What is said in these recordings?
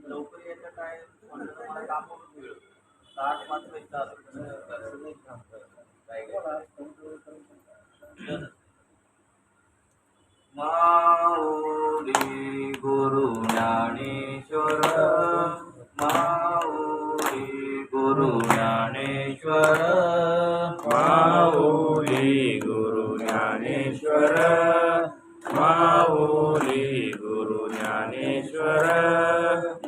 लवकर यायचं काय म्हणलं तर मला कामावरून वेळ 8-5 पैसे आलं कसं एक काम करत काय माऊली गुरु ज्ञानेश्वर माऊली गुरु ज्ञानेश्वर माऊली गुरु ज्ञानेश्वर माऊली गुरु ज्ञानेश्वर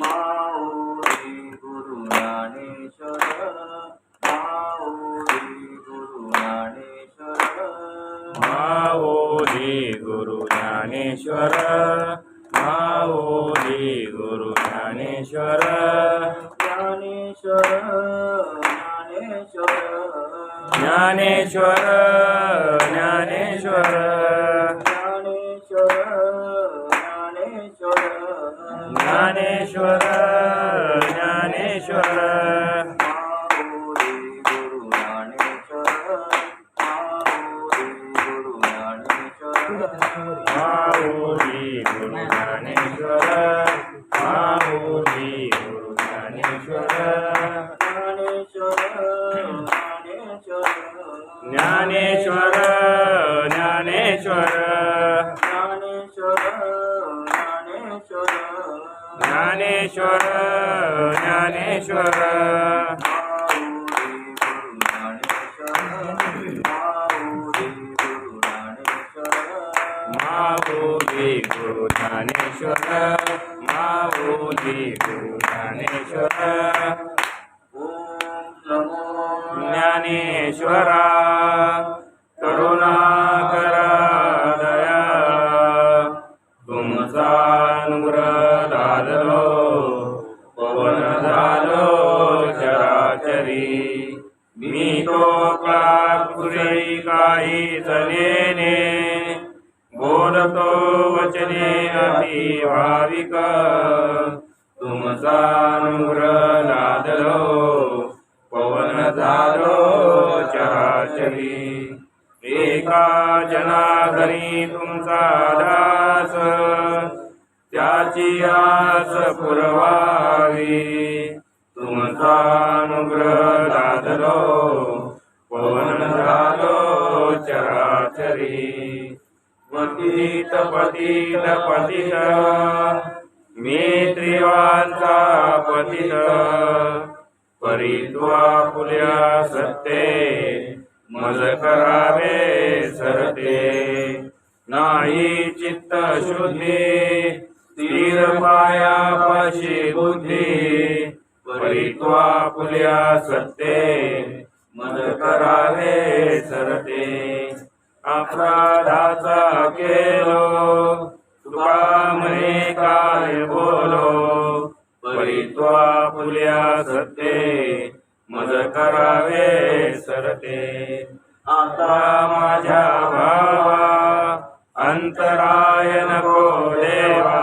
माऊली गुरु ज्ञानेश्वर माऊली गुरु ज्ञानेश्वर माऊली गुरु ज्ञानेश्वर माऊली गुरु ज्ञानेश्वर ज्ञानेश्वर ज्ञानेश्वर ज्ञानेश्वर ज्ञानेश्वर ज्ञानेश्वर ज्ञानेश्वर ज्ञानेश्वर माऊली गुरु ज्ञानेश्वर माऊली गुरु ज्ञानेश्वर ज्ञानेश्वर ज्ञानेश्वर ज्ञानेश्वर ज्ञानेश्वर माऊली गुरु ज्ञानेश्वर माऊली गुरु ज्ञानेश्वर ज्ञानेश्वरा करुणाकरा दया तुमचा अनुग्रह लादलो पवन झालो चराचरी मी तो पुरी काही जनेने बोलतो वचने अभिभाविक तुमचा अनुग्रह लादलो पवन झालो चराचरी एका जनाधरी तुमचा दास त्याची आस पुरवावी तुमचा अनुग्रह लादलो पवन झालो चराचरी पतित पतित पतित मी त्रिवांचा पतित परित्वा फुल्या सत्ते मज करावे सरते नाही चित्त शुद्धी स्थिर पायापाशी बुद्धी परित्वा फुल्या सत्ते मज करावे सरते अपराधाचा केलो तुका म्हणे काय बोलो परित्वा फुल्या सत्ते मज करावे सरते आता माझ्या भावा अंतराय नको देवा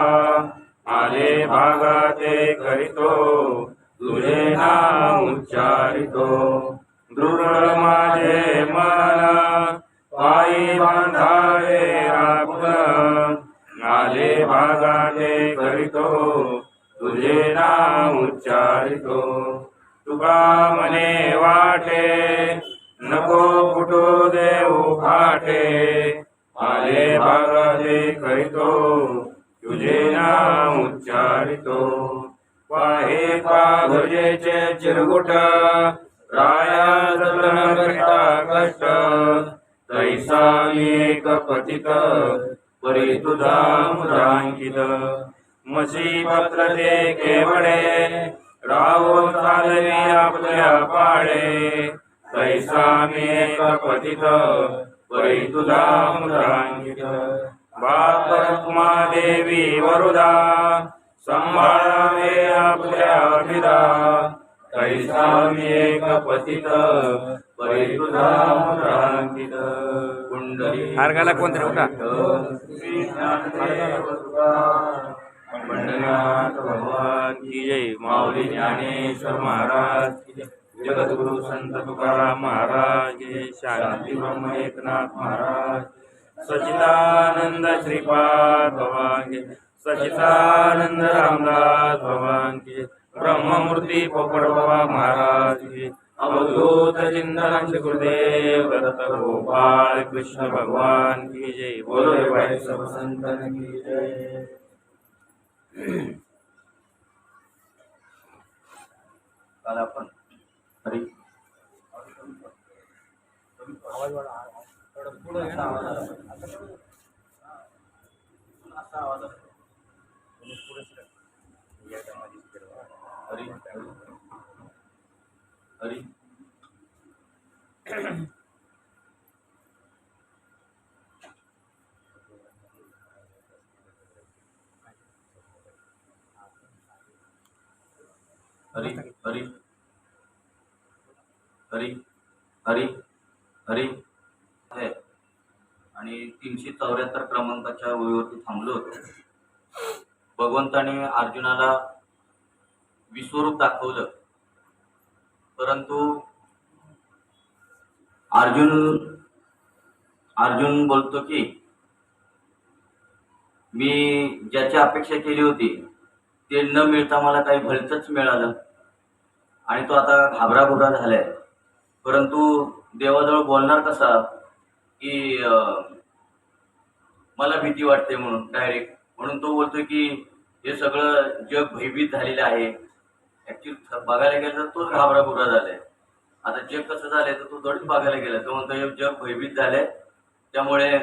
आले भागाते करीतो तुझे नाम उच्चारितो दृढ माझे मन पायी बांधावे आपण आले भागाते करीतो तुझे नाम उच्चारितो तुका मने वाटे नको फुटू देऊ फाटे आले भागाते करीतो तुझे नाम उच्चारितो पाहे पाघजेचे चिरगुट राया जलन करिता कष्ट तैसा एक पतित परी तुझा मुद्रांकित मसी पत्र ते केवडे रावो चालवी आपल्या पाडे तैसा मी एक पतित परी तुझा मुद्रांकित बाप रुक्मा देवी वरुदा संभाळावे आपल्या विदा तैसा मी एक पतित परी तुझा मुद्रांकित कुंडली हारगाला कोणतरी उठा पंढरीनाथ भगवान की जय माऊली ज्ञानेश्वर महाराज की जय जगद्गुरु संत तुकाराम महाराज की जय शांती ब्रह्म एकनाथ महाराज सच्चिदानंद श्रीपाद भगवान की सचिदानंद रामदास भगवान की जय. ब्रह्ममूर्ती पोपट बाबा महाराज की जय. अवधूत चिंतन श्री गुरुदेव दत्त गोपाळ कृष्ण भगवान की जय. बोलो रे भाई सब संतन की जय. काल आपण हरी हरी हरी हरी हरी हरी हरी हरी आहे. आणि 374 क्रमांकाच्या ओळीवरती थांबलो होतो. भगवंताने अर्जुनाला विश्वरूप दाखवलं, परंतु अर्जुन बोलतो की मी ज्याची अपेक्षा केली होती ते न मिळता मला काही भलतंच मिळालं आणि तो आता घाबराघोबरा झालाय. परंतु देवाजवळ बोलणार कसा की मला भीती वाटते म्हणून डायरेक्ट. म्हणून तो बोलतोय की हे सगळं जग भयभीत झालेलं आहे. ऍक्च्युअली बघायला गेलं तर तोच घाबराघोबरा झालाय. आता जग कसं झालंय तर तो थोडीच बघायला गेला. तो म्हणतो हे जग भयभीत झालंय. त्यामुळे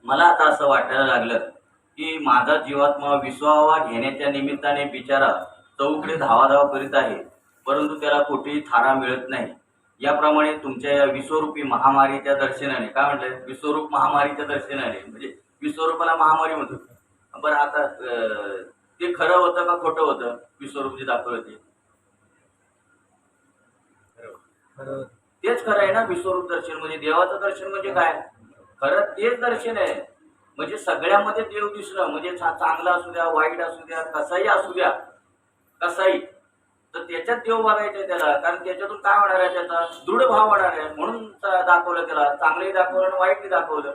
मला आता असं वाटायला लागलं की माझा जीवात्मा विश्वावा घेण्याच्या निमित्ताने बिचारा चौकडे धावाधाव करीत आहे, परंतु त्याला कुठेही थारा मिळत नाही. याप्रमाणे तुमच्या या विश्वरूपी महामारीच्या दर्शनाने, काय म्हटलंय, विश्वरूप महामारीच्या दर्शनाने, म्हणजे विश्वरूपाला महामारी म्हणतो. बरं, आता ते खरं होतं का खोटं होतं? विश्वरूप जे दाखवलं तेच खरं आहे ना. विश्वरूप दर्शन म्हणजे देवाचं दर्शन म्हणजे काय? खरं तेच दर्शन आहे. म्हणजे सगळ्यामध्ये देव दिसणं, म्हणजे चांगला असू द्या, वाईट असू द्या, कसाही असू द्या, कसाही, तर त्याच्यात देव बघायचा त्याला. कारण त्याच्यातून काय होणार आहे, त्याचा दृढ भाव होणार आहे. म्हणून दाखवलं त्याला. चांगलंही दाखवलं आणि वाईटही दाखवलं.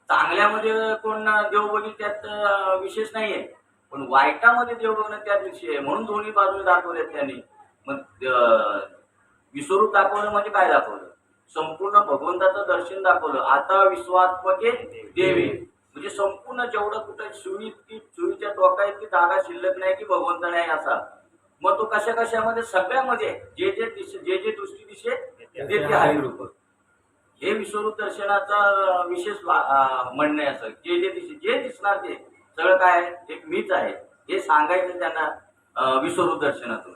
चांगल्यामध्ये कोण देव बघील त्यात विशेष नाहीये, पण वाईटामध्ये देव बघणं त्यात विषय आहे. म्हणून दोन्ही बाजूने दाखवल्यात त्यांनी. मग विश्वरूप दाखवलं म्हणजे काय दाखवलं? संपूर्ण भगवंताचं दर्शन दाखवलं. आता विश्वात्मके देवी, म्हणजे संपूर्ण जेवढं कुठं सुईच्या टोका इतकी जागा शिल्लक नाही की भगवंत नाही असा. मग तो कशा कशामध्ये, सगळ्यामध्ये जे दृष्टी दिशे ते हरिरूप. हे विश्वरूप दर्शनाचा विशेष म्हणणं आहे. असं जे दिसणार ते सगळं काय आहे, एक मीच आहे हे सांगायचं त्यांना विश्वरूप दर्शनातून.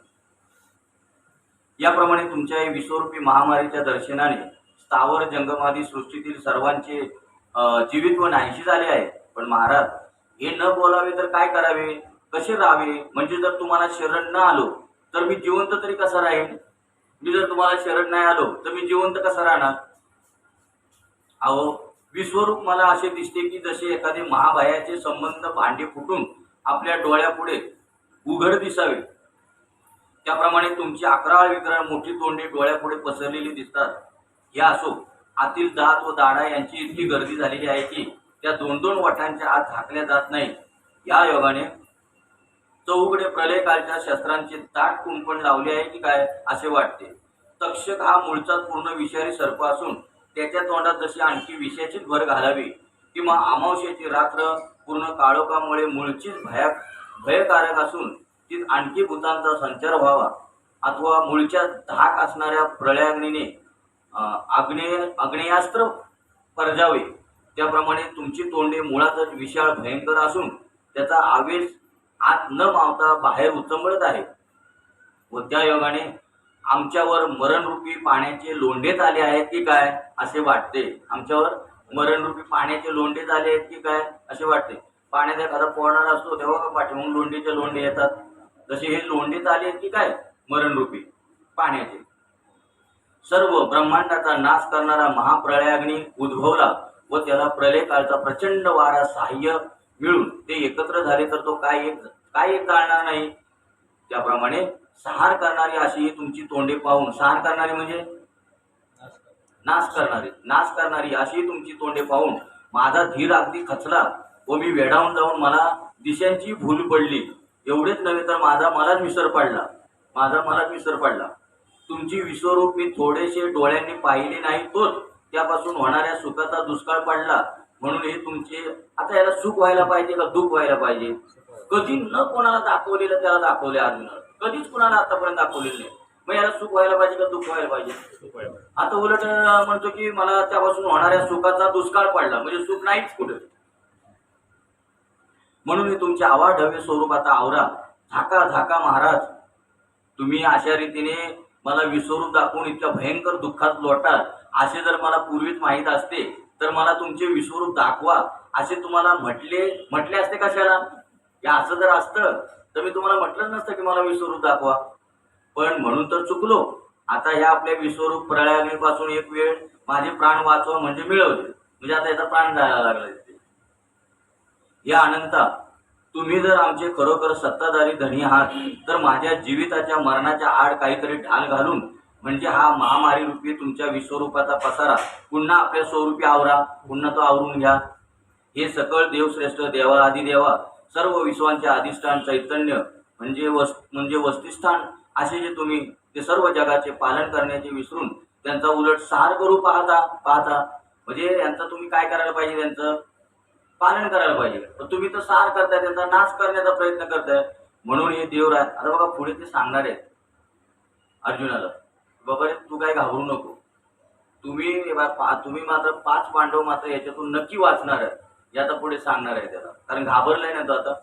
याप्रमाणे तुमच्या विश्वरूपी महामारीच्या दर्शनाने स्थावर जंगमादी सृष्टीतील सर्वांचे जीवित्व नाहीशी झाले आहे. पण महाराज, हे न बोलावे तर काय करावे, कसे राहावे? म्हणजे जर तुम्हाला शरण न आलो तर मी जिवंत तरी कसा राहीन? मी जर तुम्हाला शरण नाही आलो तर मी जिवंत कसा राहणार? अहो, विश्वरूप मला असे दिसते की जसे एखादे महाभयाचे संबंध भांडे फुटून आपल्या डोळ्यापुढे उघड दिसावे, त्याप्रमाणे तुमची 11 विक्राळ मोठी तोंडे डोळ्यापुढे पसरलेली दिसतात. या असो, आतील दात व दाढा यांची इतकी गर्दी झालेली आहे की त्या 2-2 वठांच्या आत झाकल्या जात नाही. या योगाने चौघडे प्रलय कालच्या शस्त्रांचे ताट कुंपण लावले आहे की काय असे वाटते. तक्षक हा मूळचा पूर्ण विषारी सर्प असून त्याच्या तोंडात जशी आणखी विषयाचीच भर घालावी, किंवा अमावस्येची रात्र पूर्ण काळोखामुळे मूळचीच भयकारक असून तीत आणखी भूतांचा संचार व्हावा, अथवा मूळच्या धाक असणाऱ्या प्रलयाग्नीने आग्नेयास्त्र परजावे, त्याप्रमाणे तुमची तोंडे मुळातच विशाळ भयंकर असून त्याचा आवेश आत न मावता बाहेर उचंबळत आहे. व त्या योगाने आमच्यावर मरणरूपी पाण्याचे लोंढेच आले आहेत की काय असे वाटते. आमच्यावर मरणरूपी पाण्याचे लोंढेच आले आहेत की काय असे वाटते. पाण्यात एखादा पोहणारा असतो तेव्हा का पाठीमागून लोंढेचे लोंढे येतात, तसे हे लोंढेच आले आहेत की काय मरणरूपी पाण्याचे. सर्व ब्रह्मांडाचा नाश करणारा महाप्रलयाग्नी उद्भवला व त्याला प्रलय काळचा प्रचंड वारा सहाय्य मिळून ते एकत्र झाले तर तो काय एक चालणार नाही. त्याप्रमाणे संहार करणारी अशी ही तुमची तोंडे पाहून, संहार करणारी म्हणजे नाश करणारी अशी तुमची तोंडे पाहून माझा धीर अगदी खचला व मी वेडावून जाऊन मला दिशांची भूल पडली. एवढेच नव्हे तर मलाच विसर पडला. तुमची विश्वरूप मी थोडेसे डोळ्यांनी पाहिले नाही, तोच त्यापासून होणाऱ्या सुखाचा दुष्काळ पडला. म्हणून हे तुमचे आता याला सुख व्हायला पाहिजे का दुःख व्हायला पाहिजे? कधी न कोणाला दाखवलेलं त्याला दाखवले अर्जुनाला, कधीच कोणाला आतापर्यंत दाखवलेलं नाही. मग याला सुख व्हायला पाहिजे का दुःख व्हायला पाहिजे? आता उलट म्हणतो की मला त्यापासून होणाऱ्या सुखाचा दुष्काळ पडला, म्हणजे सुख नाहीच कुठे. म्हणून हे तुमचे आवाढव्य स्वरूप आता आवरा. झाका महाराज, तुम्ही अशा रीतीने मला विश्वरूप दाखवून इतक्या भयंकर दुःखात लोटाल, असे जर मला पूर्वीच माहीत असते तर मला तुमचे विश्वरूप दाखवा असे तुम्हाला म्हटले असते कशाला? की असं जर असतं तर मी तुम्हाला म्हटलंच नसतं की मला विश्वरूप दाखवा. पण म्हणून तर चुकलो. आता ह्या आपल्या विश्वरूप प्रळयाग्नीपासून एक वेळ माझे प्राण वाचवा म्हणजे मिळवले, म्हणजे आता याचा प्राण जायला लागला. या अनंता, तुम्ही जर आमचे खरोखर सत्ताधारी धनी आहात तर माझ्या जीविताच्या मरणाच्या आड काहीतरी ढाल घालून म्हणजे हा महामारी रूपी तुमच्या विश्वरूपाचा पसारा पुन्हा आपल्या स्वरूपी आवरा, पुन्हा तो आवरून घ्या. हे सकळ देवश्रेष्ठ देवा आदिदेवा, सर्व विश्वांचे अधिष्ठान चैतन्य म्हणजे वस्तिस्थान असे जे तुम्ही ते सर्व जगाचे पालन करण्याचे विसरून त्यांचा उलट सार करू पाहता म्हणजे यांचं तुम्ही काय करायला पाहिजे? त्यांचं पालन करायला पाहिजे. पण तुम्ही तर सार करताय, त्यांचा नाश करण्याचा प्रयत्न करताय. म्हणून हे देवराय आता बघा पुढे ते सांगणार आहेत अर्जुनाला, बाबा रे तू काय घाबरू नको, तुम्ही मात्र 5 पांडव मात्र याच्यातून नक्की वाचणार आहे, हे आता पुढे सांगणार आहे त्याला, कारण घाबरलाय ना तो आता.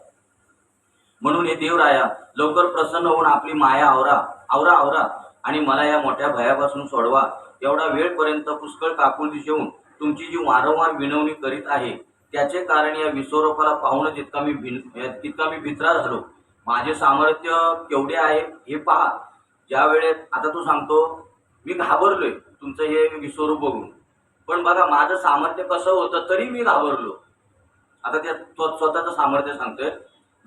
म्हणून हे देवराया लवकर प्रसन्न होऊन आपली माया आवरा आणि मला या मोठ्या भयापासून सोडवा. एवढा वेळपर्यंत पुष्कळ काकुळती ठेवून तुमची जी वारंवार विनवणी करीत आहे त्याचे कारण या विश्वरूपाला पाहूनच इतका मी भित्रा झालो. माझे सामर्थ्य केवढे आहे हे पहा. ज्या वेळेत आता तू सांगतो मी घाबरलोय तुमचं हे विश्वरूप बघून, पण बघा माझं सामर्थ्य कसं होतं तरी मी घाबरलो. आता त्या स्वतःचं सामर्थ्य सांगतोय.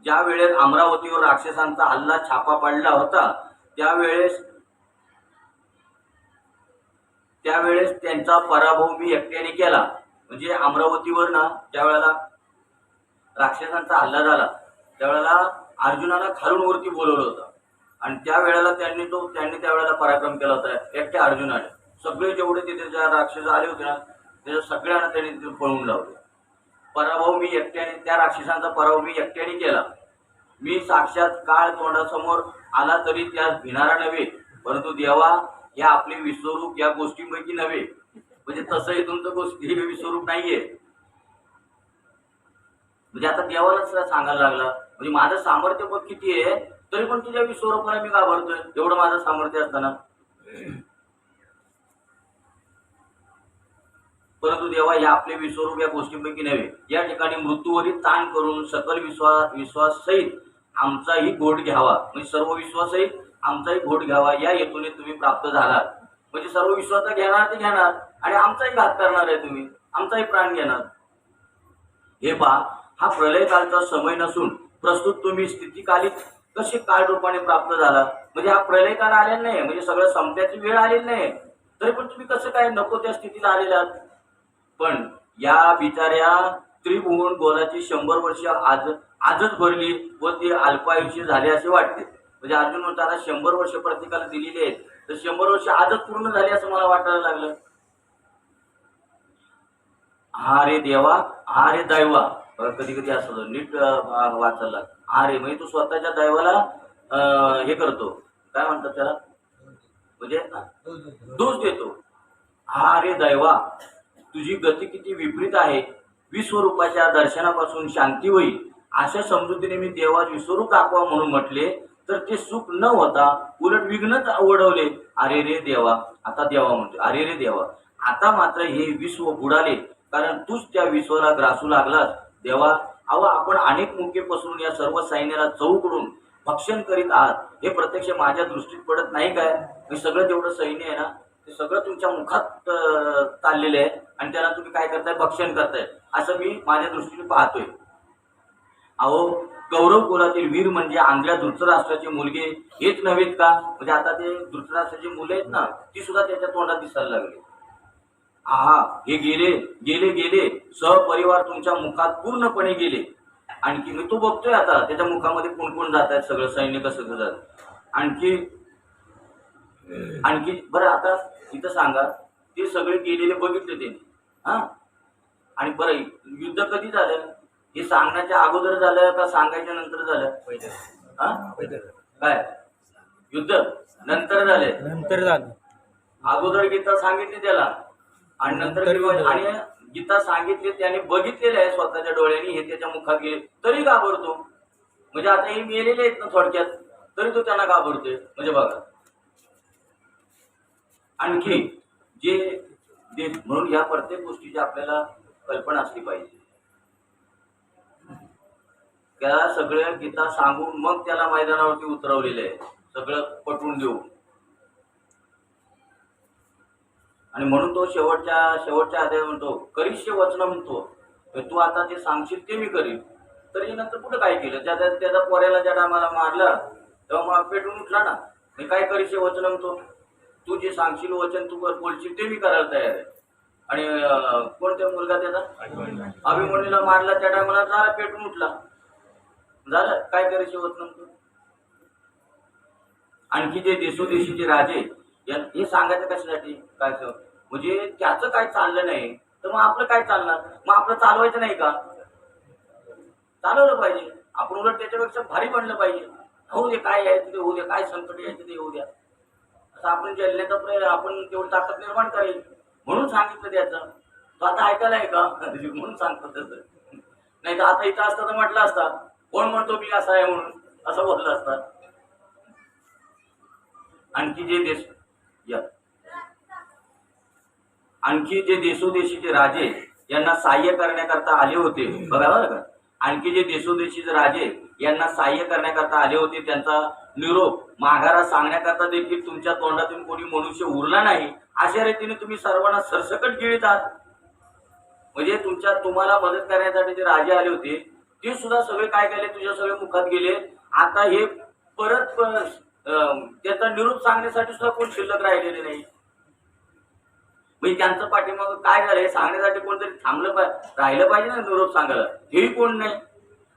ज्या वेळेस अमरावतीवर राक्षसांचा हल्ला छापा पडला होता त्यावेळेस त्यांचा पराभव मी एकट्याने केला. म्हणजे अमरावतीवर ना ज्या वेळेला राक्षसांचा हल्ला झाला त्यावेळेला अर्जुनाला खालून वरती बोलवलं होतं आणि त्यावेळेला त्यांनी त्यावेळेला पराक्रम केला होता एकट्या अर्जुनाने. सगळे जेवढे तिथे ज्या राक्षस आले होते ना त्याच्या सगळ्यांना त्यांनी तिथे पळवून लावले. त्या राक्षसांचा पराभव मी एकट्याने केला. मी साक्षात काळ तोंडासमोर आला तरी त्यास भिणारा नव्हे, परंतु देवा या आपले विश्वरूप या गोष्टींपैकी नव्हे. म्हणजे तसंही तुमचं गोष्टी हे विश्वरूप नाहीये. म्हणजे आता देवालाच सांगायला लागला, म्हणजे माझं सामर्थ्य बघ किती आहे तरी पण तुझ्या विश्वरूपाला मी घाबरतोय, एवढं माझं सामर्थ्य असताना. परंतु देवा या आपले विश्वरूप या गोष्टींपैकी नव्हे. या ठिकाणी मृत्यूवरील ताण करून सकल विश्वास सहित आमचाही घोट घ्यावा, म्हणजे सर्व विश्वासहित आमचाही घोट घ्यावा या हेतूने तुम्ही प्राप्त झालात. म्हणजे सर्व विश्वास घेणार ते घेणार आणि आमचाही घात करणार आहे तुम्ही, आमचाही प्राण घेणार. हे पहा, हा प्रलय कालचा समय नसून प्रस्तुत तुम्ही स्थितीकालिक कसे काळ रूपाने प्राप्त झाला. म्हणजे हा प्रलय काळ आलेला नाही, म्हणजे सगळं संपण्याची वेळ आलेली नाही, तरी पण तुम्ही कसं काय नको त्या स्थितीला आलेला. पण या बिचाऱ्या त्रिभुवन गोलाची 100 वर्ष आजच भरली व ते अल्पायुष्य झाले असे वाटते. म्हणजे अर्जुन म्हणतो आता 100 वर्ष प्रत्येकाला दिलेली आहेत तर 100 वर्ष आजच पूर्ण झाली असं मला वाटायला लागलं. हा रे देवा, हा रे दैवा, कधी कधी असं नीट वाचायला. हा रे म्हणजे तू स्वतःच्या दैवाला हे करतो, काय म्हणतात त्याला, म्हणजे दोष देतो. हा रे दैवा, तुझी गती किती विपरीत आहे. विश्वरूपाच्या दर्शनापासून शांती होईल अशा समजुतीने मी देवा विश्वरूप दाखवा म्हणून म्हटले तर ते सुख न होता उलट विघ्नच ओढवले. अरे रे देवा, आता देवा म्हणतो अरे रे देवा, आता मात्र हे विश्व बुडाले कारण तूच त्या विश्वाला ग्रासू लागलास. देवा अहो, आपण अनेक मुके पसरून या सर्व सैन्याला चौकडून भक्षण करीत आहात. हे प्रत्यक्ष माझ्या दृष्टीत पडत नाही काय? हे सगळं जेवढं सैन्य आहे ना ते सगळं तुमच्या मुखात चाललेलं आहे आणि त्याला तुम्ही काय करताय, भक्षण करताय असं मी माझ्या दृष्टीने पाहतोय. अहो, कौरव कुलातील वीर म्हणजे आंधळ्या धृतराष्ट्राची मुलगे हेच नव्हेत का? म्हणजे आता ते धृतराष्ट्राची मुले आहेत ना ती सुद्धा त्याच्या तोंडात दिसायला लागली. आहा हे गेले गेले गेले सहपरिवार तुमच्या मुखात पूर्णपणे गेले. आणखी मी तो बघतोय आता त्याच्या मुखामध्ये कोण कोण जात आहेत, सगळं सैन्य कसं जात. आणखी आणखी बरं आता इथं सांगा, ते सगळे गेलेले बघितले त्यांनी. हा आणि बरं युद्ध कधी झालं, हे सांगण्याच्या अगोदर झालं का सांगायच्या नंतर झालं? हा काय युद्ध नंतर झाले? नंतर झालं. अगोदर गीता सांगितली त्याला आणि नंतर आणि गीता सांगितली त्याने बघितलेलं आहे स्वतःच्या डोळ्यांनी, हे त्याच्या मुखात गेले तरी घाबरतो. म्हणजे आता हे मेलेले आहेत ना थोडक्यात, तरी तो त्यांना घाबरतोय. म्हणजे बघा आणखी जे म्हणून या प्रत्येक गोष्टीची आपल्याला कल्पना असली पाहिजे. त्याला सगळ्या गीता सांगून मग त्याला मैदानावरती उतरवलेलं आहे, सगळं पटवून देऊ. आणि म्हणून तो शेवटच्या अध्यायात म्हणतो करिष्य वचन म्हणतो, तू आता जे सांगशील ते मी करीन. तरी नंतर कुठं काय केलं, त्याचा पोऱ्याला ज्या टायमाला मारला तेव्हा मग पेटून उठला ना. मी काय करिष्य वचन म्हणतो, तू जे सांगशील वचन तू बोलशील ते मी करायला तयार आहे. आणि कोणत्या मुलगा त्याचा अभिमन्यूला मारला त्या टायमाला झाला पेटून उठला. झालं काय करिष्य वचन म्हणतो. आणखी जे देशोदेशीचे राजे हे सांगायचं कशासाठी, काय म्हणजे त्याचं काय चाललं नाही तर मग आपलं काय चालणार, मग आपलं चालवायचं नाही का? चालवलं पाहिजे आपण, उलट त्याच्यापेक्षा भारी बनलं पाहिजे. होऊ दे काय यायचं ते होऊ द्या, काय संकट यायचं ते होऊ द्या, असं आपण जलण्याचा प्रयत्न, आपण तेवढी ताकद निर्माण करायची. म्हणून सांगितलं त्याचं. तो आता ऐकायला आहे का म्हणून सांगतो तसं. नाही तर आता इथं असतं तर म्हटलं असता कोण म्हणतो मी असा आहे म्हणून, असं बोललं असतं. आणखी जे देशोदेशीचे राजे यांना सहाय्य करण्याकरता आले होते, बघा बरं का, आणखी जे देशोदेशीचे राजे यांना सहाय्य करण्याकरता आले होते त्यांचा निरोप माघारा सांगण्याकरता देखील तुमच्या तोंडातून कोणी मनुष्य उरला नाही. अशा रीतीने तुम्ही सर्वांना सरसकट गिळतात. म्हणजे तुम्हाला मदत करण्यासाठी जे राजे आले होते ते सुद्धा सगळे काय केले, तुझ्या सगळे मुखात गेले. आता हे परत त्याचा निरोप सांगण्यासाठी सुद्धा कोण शिल्लक राहिलेले नाही. म्हणजे त्यांचं पाठीमाग काय झालं हे सांगण्यासाठी कोणतरी राहिलं पाहिजे ना निरोप सांगायला, हेही कोण नाही.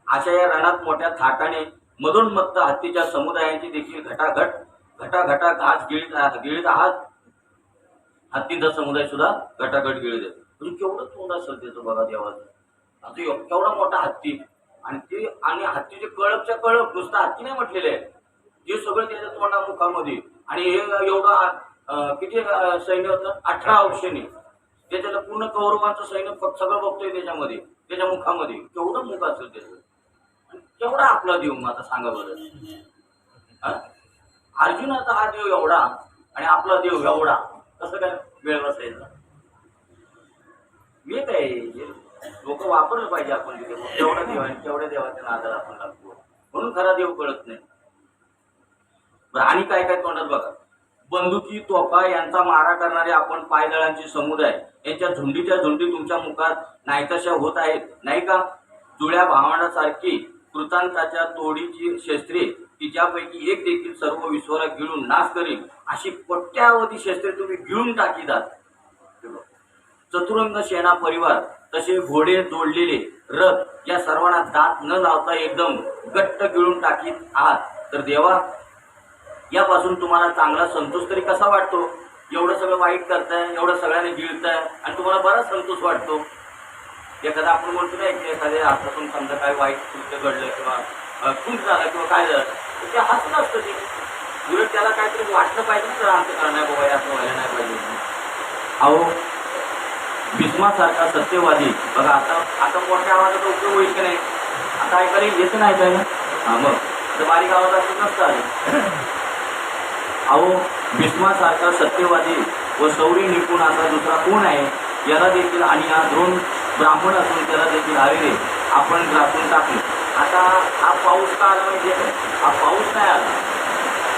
अशा या रणात मोठ्या थाटाने मधोन्मत्त हत्तीच्या समुदायांची देखील घटाघटा घास गिळीत आहात. हत्तींचा समुदाय सुद्धा घटाघट गिळीत आहे. म्हणजे केवढं तोंड असेल त्याचं बघा देवाचं. आता केवढा मोठा हत्ती आणि हत्तीचे कळपच्या कळप, नुसतं हत्ती नाही म्हटलेले आहे, ते सगळं त्याच्या तोंडा मुखामध्ये. आणि हे एवढं किती सैन्य होतं, 18 अंशांनी त्याच्याला पूर्ण कौरवांचं सैन्य सगळं बघतोय त्याच्यामध्ये, त्याच्या मुखामध्ये. केवढं मुख असेल त्याचं, केवढा आपला देव मग आता सांगा बरं. अर्जुनाचा हा देव एवढा आणि आपला देव एवढा, कसं काय वेळ बसायचा. मी काय लोक वापरलं पाहिजे आपण तिथे, तेवढा देव आणि तेवढ्या देवाच्या नादाला आपण लागतो म्हणून खरा देव कळत नाही. आणि काय काय तोंडात बघा, बंदुकी तोफा यांचा मारा करणारे आपण पायदळांचे समुदाय यांच्या झुंडीच्या झुंडी तुमच्या मुखात नाहीतशा होत आहेत नाही का. जुळ्या भावंडासारखी कृतांताच्या तोडीची शस्त्रे तिच्यापैकी एक देखील सर्व विश्वाला गिळून नाश करील अशी कोट्यावधी शस्त्रे तुम्ही गिळून टाकीतात. चतुरंग सेना परिवार तसे घोडे जोडलेले रथ या सर्वांना दात न लावता एकदम घट्ट गिळून टाकीत आहात. तर देवा यापासून तुम्हाला चांगला संतोष तरी कसा वाटतो. एवढं सगळं वाईट करताय, एवढं सगळ्यांनी गिळताय आणि तुम्हाला बराच संतोष वाटतो. एखादा आपण म्हणतो नाही की एखाद्या हातातून समजा काय वाईट कृत्य घडलं किंवा खून झालं किंवा काय झालं तर ते हसत असतं. ते उलट त्याला काहीतरी वाटलं पाहिजे ना, तर आमचं करणार बाबा असं व्हायला नाही पाहिजे. अहो भीष्मासारखा सत्यवादी बघा, आता मोठ्या आवाजाचा उपयोग होईल की नाही, आता ऐकायला येत नाही काय ना. मग तर बारीक आवाजात नसतं आले. अहो भीष्मासारखा सत्यवादी व शौर्य निपुण असा दुसरा कोण आहे. याला देखील आणि हा द्रोण ब्राह्मण असून त्याला देखील हवे आपण ग्रासून टाकले. आता हा पाऊस का आला माहिती आहे, हा पाऊस नाही आला,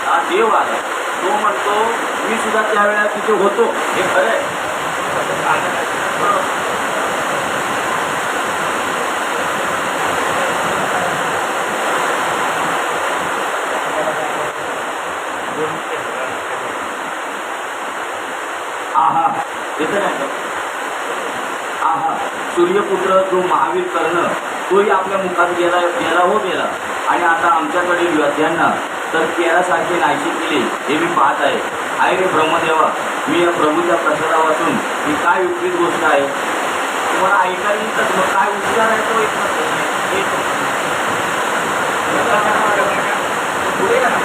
हा देव आला. तो म्हणतो मी सुद्धा त्यावेळेला तिथे होतो, हे खरं आहे. हा येतं नाही सूर्यपुत्र जो महावीर कर्ण तोही आपल्या मुखात गेला गेला हो गेला आणि आता आमच्याकडे योद्ध्यांना तर केरासारखे नाहीसे केले हे मी पाहत आहे रे ब्रह्मदेवा, मी या प्रभूच्या प्रसादापासून ही काय विपरीत गोष्ट आहे. तुम्हाला ऐकायला येतं मग काय उच्चार आहे तो एक पुढे या ना.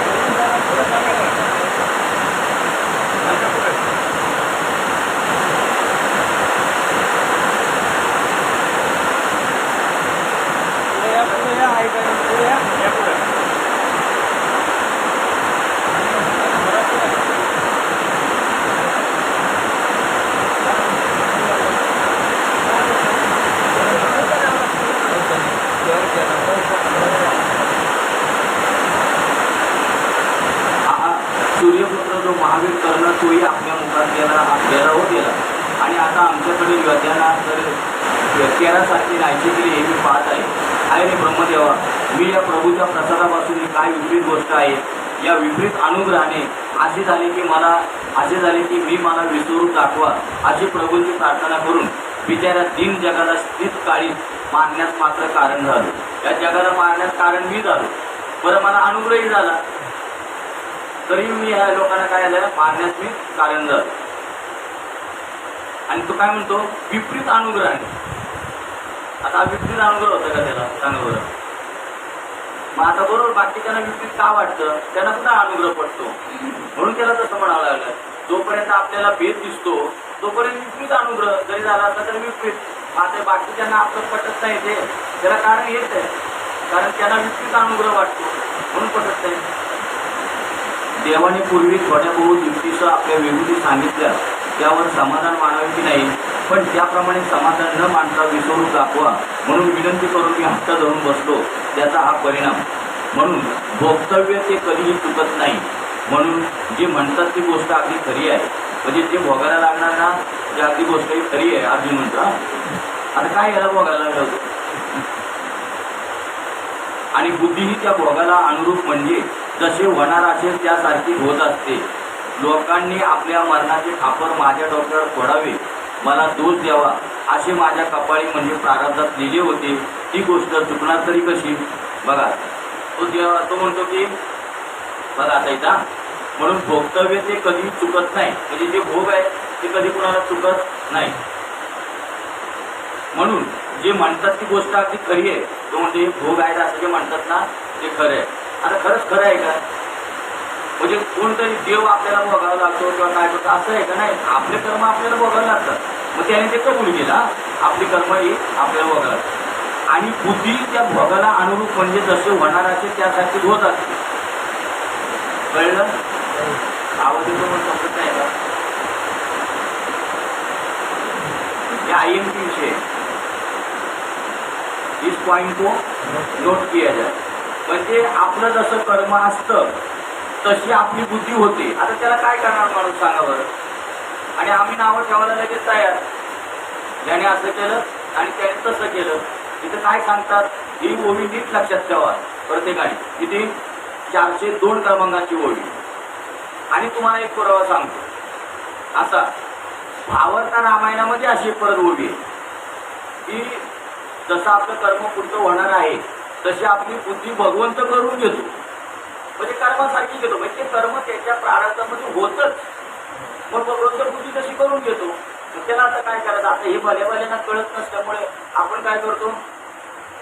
सूर्यपुत्र जो महावीर कर्ण तोही आपल्या मुखात गेला हो गेला आणि आता आमच्याकडे योद्ध्यांना तर केरासारखी नाहीशी केली हे मी पाहत आहे रे ब्रह्मदेवा, मी या प्रभूच्या प्रसादापासून ही काय विपरीत गोष्ट आहे. या विपरीत अनुग्रहाने असे झाले की मी मला विसरून दाखवा अशी प्रभूंची प्रार्थना करून बिचाऱ्या दीन जगाला स्थित काळी मारण्यास मात्र कारण झालो. या जगाला मारण्यास कारण मी झालो. बरं, मला अनुग्रही झाला तरी मी ह्या लोकांना काय झालं मारण्यास मी कारण झालो. आणि तो काय म्हणतो विपरीत अनुग्रहाने. आता विपरीत अनुग्रह होतं का त्याला सांगा बरं. मग आता बरोबर बाकीच्यांना विपरीत का वाटतं, त्यांना सुद्धा अनुग्रह पडतो म्हणून त्याला तसं म्हणावं लागलं. जोपर्यंत आपल्याला भेद दिसतो तोपर्यंत विपरीत अनुग्रह जरी झाला असता तरी विपरीत. आता बाकीच्यांना आपलं पटत नाही ते त्याला कारण हेच आहे, कारण त्यांना विपरीत अनुग्रह वाटतो म्हणून पटत नाही. देवाने पूर्वी थोड्या बहुत युक्तीसह आपल्या विभूती सांगितल्या त्यावर समाधान मानावे की नाही, पण त्याप्रमाणे समाधान न मानता विसरू दाखवा म्हणून विनंती करून मी हट्ट धरून बसलो. त्याचा हा परिणाम. म्हणून भोक्तव्य ते कधीही चुकत नाही. म्हणून जे म्हणतात ती गोष्ट अगदी खरी आहे. म्हणजे जे भोगायला लागणार ना ती अगदी गोष्ट ही खरी आहे. अर्जुन म्हणतो आता काय याला भोगायला लागलं होतं. आणि बुद्धीही त्या भोगाला अनुरूप म्हणजे जसे होणार असेल त्यासारखी होत असते. लोकांनी आपल्या मरणाचे खापर माझ्या डोक्यावर फोडावे, मला दोष द्यावा असे माझ्या कपाळी म्हणजे प्रारब्धात लिहिले होते. ती गोष्ट चुकणार तरी कशी. बघा तो म्हणतो की बघा आता इथं म्हणून भोक्तव्य ते कधी चुकत नाही. म्हणजे जे भोग आहे ते कधी कुणाला चुकत नाही. म्हणून जे म्हणतात ती गोष्ट अगदी खरी आहे. तो म्हणजे भोग आहे असं जे म्हणतात ना ते खरं आहे. आता खरंच खरं आहे का. म्हणजे कोणतरी देव आपल्याला भोगावा लागतो किंवा काय करतो असं आहे का. नाही, आपले कर्म आपल्याला भोगायला लागतात. मग त्याने ते कबूल केला आपली कर्म ही आपल्याला भोगायला लागतात. आणि बुद्धी त्या भोगाला अनुरूप म्हणजे जसे होणार असेल त्यासाठी होत असते. कळलं. आवाज येतो पण समजत नाही का. या IMP विषय इस पॉइंट को नोट किया जाए. म्हणजे आपलं जसं कर्म असतं तशी आपली बुद्धी होते. आता त्याला काय करणार माणूस सांगा बरं. आणि आम्ही नावं ठेवायला लगेच तयार. ज्याने असं केलं आणि त्याने तसं केलं. तिथं काय सांगतात ही ओवी नीट लक्षात ठेवा प्रत्येकाने. किती 402 क्रमांकाची ओवी. आणि तुम्हाला एक पुरावा सांगतो असा भावार्थ रामायणामध्ये अशी परत ओवी आहे की जसं आपलं कर्म पुढचं होणार आहे तशी आपली बुद्धी भगवंत करून घेतो. म्हणजे कर्मासारखी घेतो. म्हणजे ते कर्म त्याच्या प्रारब्धामध्ये होतच. मग भगवंत बुद्धी तशी करून घेतो. मग त्याला आता काय करायचं. आता हे भल्याना कळत नसल्यामुळे आपण काय करतो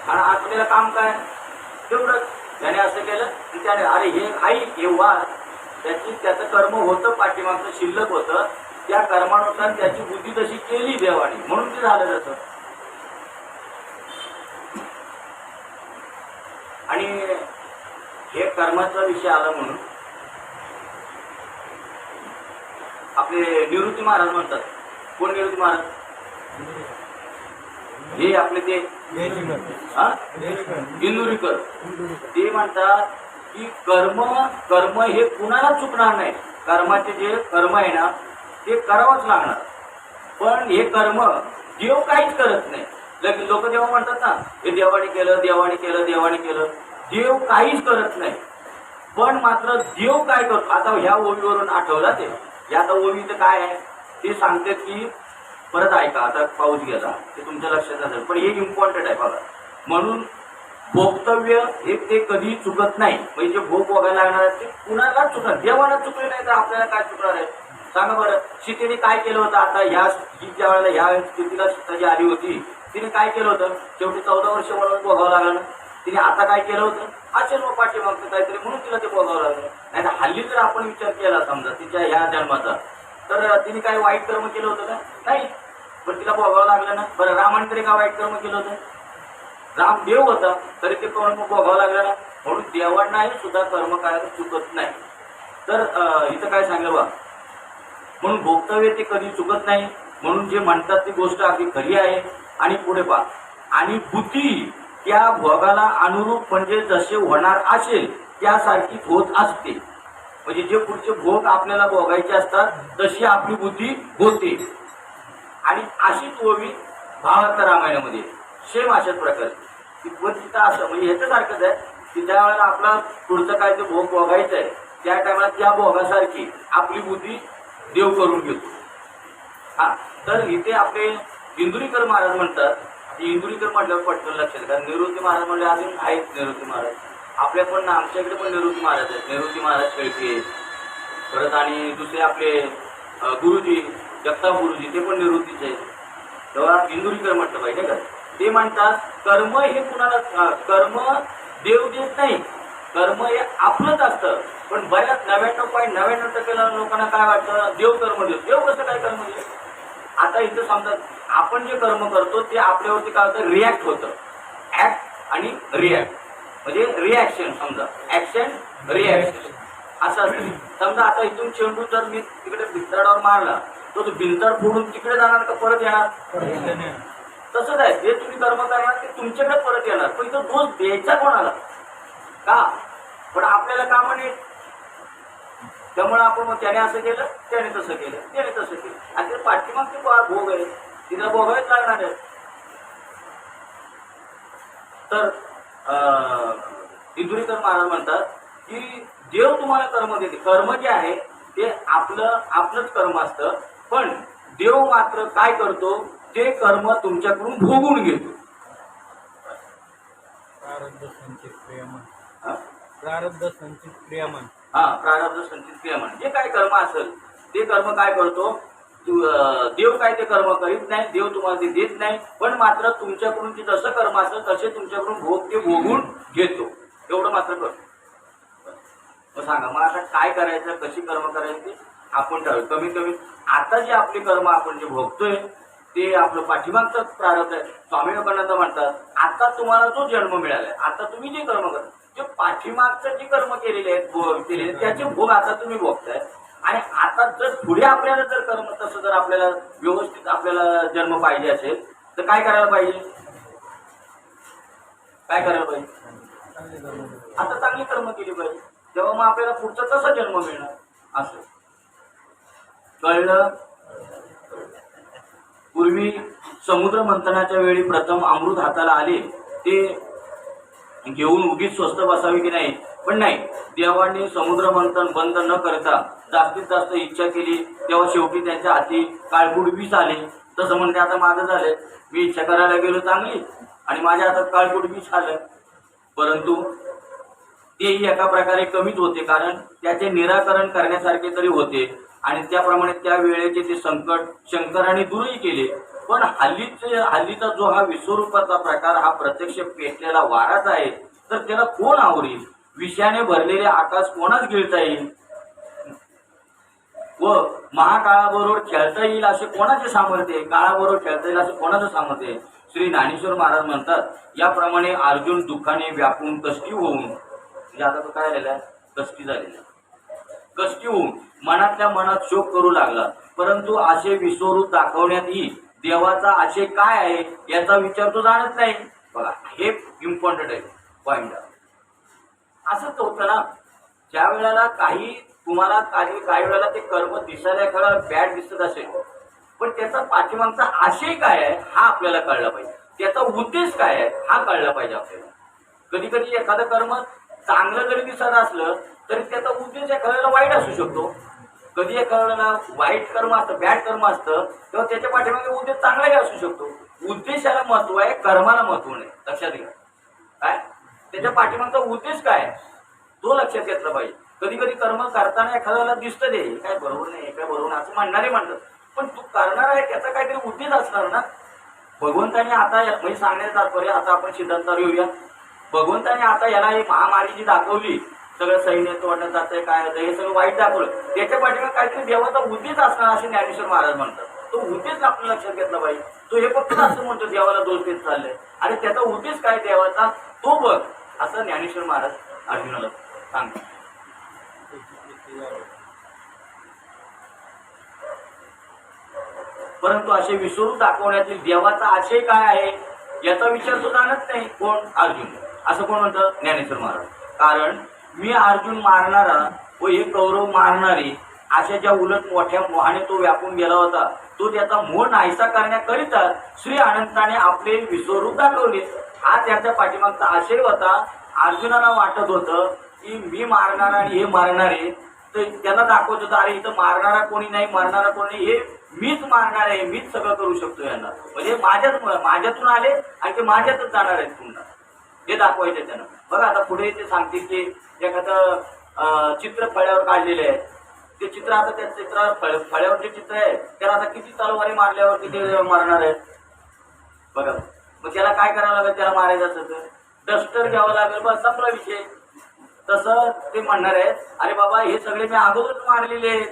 आणि आपल्याला काम काय तेवढंच. त्याने असं केलं की त्याने अरे हे आई हे वाद त्याचं कर्म होतं पाठीमागचं शिल्लक होतं. त्या कर्मानुसार त्याची बुद्धी तशी केली देवाने म्हणून ते झालं तसं. आणि हे कर्माचा विषय आला म्हणून आपले निवृत्ती महाराज म्हणतात. कोण निवृत्ती महाराज. हे आपले ते इंदुरीकर. ते म्हणतात की कर्म हे कुणाला चुकणार नाही. कर्माचे जे कर्म आहे ना ते करावंच लागणार. पण हे कर्म देव काहीच करत नाही. लोक जेव्हा म्हणतात ना हे देवाने केलं देवाने केलं देवाने केलं. देव काहीच करत नाही. पण मात्र देव काय करतो. आता ह्या ओवीवरून आठवला ते. या आता ओवीचं काय आहे ते सांगते की परत ऐका, आता पाऊस गेला ते तुमच्या लक्षात असेल, पण हे इम्पॉर्टंट आहे बघा. म्हणून भोक्तव्य हे ते कधी चुकत नाही. म्हणजे जे भोग बघायला लागणार आहे ते कुणाला चुकणार, देवाला चुकले नाही तर आपल्याला काय चुकणार आहे सांगा बरं. सीतेने काय केलं होतं? आता ज्या वेळेला ह्या स्थितीला सीता जी आली होती तिने काय केलं होतं? शेवटी 14 वर्ष म्हणून भोगावं लागलं ना. तिने आता काय केलं होतं? असेल मग पाठीमागचं काहीतरी म्हणून तिला ते भोगावं लागलं. नाही तर हल्ली जर आपण विचार केला समजा तिच्या ह्या जन्माचा, तर तिने काय वाईट कर्म केलं होतं का? नाही, पण तिला भोगावं लागलं ना. बरं, रामाने तरी काय वाईट कर्म केलं होतं? राम देव होता तरी ते कर्म भोगावं लागलं ना. म्हणून देवांनाही सुद्धा कर्म काय चुकत नाही. तर इथं काय सांगलं बा, म्हणून भोक्तव्य ते कधी चुकत नाही. म्हणून जे म्हणतात ती गोष्ट अगदी खरी आहे. आणि पुढे पहा, आणि बुद्धी त्या भोगाला अनुरूप म्हणजे जसे होणार असेल त्यासारखीच होत असते. म्हणजे जे पुढचे भोग आपल्याला भोगायचे असतात तशी आपली बुद्धी होते. आणि अशीच होवी भावार्थ रामायणामध्ये सेम अशाच प्रकारे तिथं असं म्हणजे ह्याच्यासारखंच आहे की ज्या वेळेला आपला पुढचं काय ते भोग भोगायचं आहे त्या टायमाला त्या भोगासारखी आपली बुद्धी देव करून घेतो. हा, तर इथे आपले इंदुरीकर महाराज म्हणतात. इंदुरीकर म्हटल्यावर पटकन लक्षात, कारण निवृत्ती महाराज म्हणले अजून आहेत निवृत्ती महाराज आपल्या, पण आमच्याकडे पण निवृत्ती महाराज आहेत. निवृत्ती महाराज शेळके, परत आणि दुसरे आपले गुरुजी जगताप गुरुजी ते पण निवृत्तीचे आहेत. तेव्हा इंदुरीकर म्हटलं पाहिजे का. ते म्हणतात कर्म हे कुणाला कर्म देव देत नाही, कर्म हे आपलंच असतं. पण बऱ्याच 99.99% लोकांना काय वाटतं देव कर्म देतो. देव कसं काय कर्म देतो? आता इथं समजा आपण जे कर्म करतो ते आपल्यावरती काय होतं? रिॲक्ट होतं. ऍक्ट आणि रिॲक्ट म्हणजे रिॲक्शन. समजा ऍक्शन रिॲक्शन असं असतं. समजा आता इथून चेंडू जर मी तिकडे भिंताडावर मारला तो भिंताड फोडून तिकडे जाणार का परत येणार? तसंच आहे, जे तुम्ही कर्म करणार ते तुमच्याकडे परत येणार. पण इथं दोष द्यायचा कोणाला का? पण आपल्याला का म्हणे, त्यामुळे आपण मग त्याने असं केलं त्याने तसं केलं त्याने तसं केलं आणि ते पाठीमागचे भोग आहे तिला भोगायच लागणार आहे. तर इंदुरीकर महाराज म्हणतात की देव तुम्हाला कर्म देते. कर्म जे आहे ते आपलंच कर्म असतं. पण देव मात्र काय करतो? ते कर्म तुमच्याकडून भोगून घेतो. प्रारब्ध संचित क्रियामन. प्रारब्ध संचित क्रियामन. हा, प्रारब्ध संचित क्रियामन. जे काय कर्म असेल ते कर्म काय करतो? देव काय ते कर्म करीत नाही, देव तुम्हाला ते देत नाही. पण मात्र तुमच्याकडून जे जसं कर्म असेल तसे तुमच्याकडून भोग ते भोगून घेतो. एवढं मात्र करतो. मग सांगा, मग आता काय करायचं, कशी कर्म करायची आपण ठरवू. कमीत कमी आता जे आपले कर्म आपण जे भोगतोय ते आपलं पाठीमागचं प्रारब्ध आहे. स्वामी विवेकानंद म्हणतात आता तुम्हाला जो जन्म मिळालाय, आता तुम्ही जे कर्म करता जे पाठीमागचं जे कर्म केलेले आहेत त्याचे भोग आता तुम्ही भोगताय. आणि आता जर पुढे आपल्याला जर कर्म तसं जर आपल्याला व्यवस्थित आपल्याला जन्म पाहिजे असेल तर काय करायला पाहिजे? काय करायला पाहिजे? आता चांगली कर्म केली पाहिजे, तेव्हा मग आपल्याला पुढचा तसा जन्म मिळणार. असं कळलं? पूर्वी समुद्र मंथनाच्या वेळी प्रथम अमृत हाताला आले ते घेऊन उगीच स्वस्त बसावी की नाही, पण नाही, देवाने समुद्र मंथन बंद न करता जास्तीत जास्त इच्छा केली. तेव्हा शेवटी त्यांच्या हाती काळकुड विष आले. तसं म्हणते आता माझं झालंय, मी इच्छा करायला गेलो चांगली आणि माझ्या हातात काळकुड विष आलं. परंतु तेही एका प्रकारे कमीच होते, कारण त्याचे निराकरण करण्यासारखे तरी होते आणि त्याप्रमाणे त्या वेळेचे ते संकट शंकराने दूरही केले. पण हल्लीचा जो हा विश्वरूपाचा प्रकार हा प्रत्यक्ष पेटलेला वाराच आहे, तर त्याला कोण आवरील? विषयाने भरलेले आकाश कोणाच गिळता येईल व महाकाळाबरोबर खेळता येईल असे कोणाचे सामर्थ्य आहे? काळाबरोबर खेळता येईल असं कोणाचं सामर्थ्य आहे? श्री ज्ञानेश्वर महाराज म्हणतात याप्रमाणे अर्जुन दुःखाने व्यापून कष्टी होऊन, म्हणजे आता तो काय झालेला आहे? कष्टी झालेला. कष्टी होऊन मनातल्या मनात शोक करू लागला. परंतु असे विश्वरूप दाखवण्यातही देवाचा आशय काय आहे याचा विचार तो जाणत नाही. बघा, हे इम्पॉर्टंट आहे पॉइंट. असंच होतं ना, ज्या वेळेला तुम्हाला काही वेळेला ते कर्म दिसायला एखादा बॅड दिसत असेल, पण त्याचा पाठीमागचा आशय काय आहे हा आपल्याला कळला पाहिजे. त्याचा उद्देश काय आहे हा कळला पाहिजे आपल्याला. कधी कधी एखादं कर्म चांगलं जरी दिसत असलं तरी त्याचा उद्देश एखाद्याला वाईट असू शकतो. कधी एखाद्याला वाईट कर्म असतं, बॅड कर्म असतं, तेव्हा त्याच्या पाठीमागे उद्देश चांगलाही असू शकतो. उद्देशाला महत्व आहे, कर्माला महत्व नाही. लक्षात घ्या. काय त्याच्या पाठीमागचा उद्देश काय आहे तो लक्षात घेतला पाहिजे. कधी कधी कर्म करताना एखाद्याला दिसतं ते काय बरोबर नाही, काय बरोबर नाही असं म्हणणारे म्हणतात, पण तू करणार आहे त्याचा काहीतरी उद्देश असणार ना. भगवंताने आता म्हणजे सांगण्याचा तात्पर्य, आता आपण सिद्धांतावर येऊया. भगवंताने आता याला ही महामारी जी दाखवली, सगळं सैन्य तोडण्यात जातंय, काय होतं, हे सगळं वाईट दाखवलं, त्याच्या पाठीमागे काहीतरी देवाचा उद्देश असणार असे ज्ञानेश्वर महाराज म्हणतात. तो उद्देश आपण लक्षात घेतला पाहिजे. तो हे फक्त असं म्हणतो देवाला दोष देत चाललंय, आणि त्याचा उद्देश काय देवाचा तो बघ, असं ज्ञानेश्वर महाराज अर्जुनाला सांगतात. परंतु असे विश्वरूप दाखवण्यातील देवाचा आशय काय आहे याचा विचार तो जाणत नाही. कोण? अर्जुन. असं कोण म्हणतं? ज्ञानेश्वर महाराज. कारण मी अर्जुन मारणारा व हे कौरव मारणारे अशा ज्या उलट मोठ्या मोहाने तो व्यापून गेला होता, तो त्याचा मोह नाहीसा करण्याकरिता श्री अनंताने आपले विश्वरूप दाखवले. हा त्याच्या पाठीमागचा आशय होता. अर्जुनाला वाटत होतं की मी मारणारा आणि हे मारणारे, तर त्याला दाखवत होतं अरे इथं मारणारा कोणी नाही, मारणारा कोणी नाही, हे मीच मारणार आहे, मीच सगळं करू शकतो यांना, म्हणजे माझ्यातून आले आणि ते माझ्यातच जाणार आहेत पुन्हा, हे दाखवायचं त्यानं. बघा आता पुढे ते सांगतील की एखादं चित्र फळ्यावर काढलेलं आहे, ते चित्र आता त्या फळ्यावर जे चित्र आहे त्याला आता किती तलवारी मारल्यावर किती मारणार आहे बघा. मग त्याला काय करावं लागेल? त्याला मारायचं असेल तर डस्टर घ्यावं लागेल, बस संपला विषय. तसं ते म्हणणार आहे अरे बाबा हे सगळे मी अगोदरच मारलेले आहेत,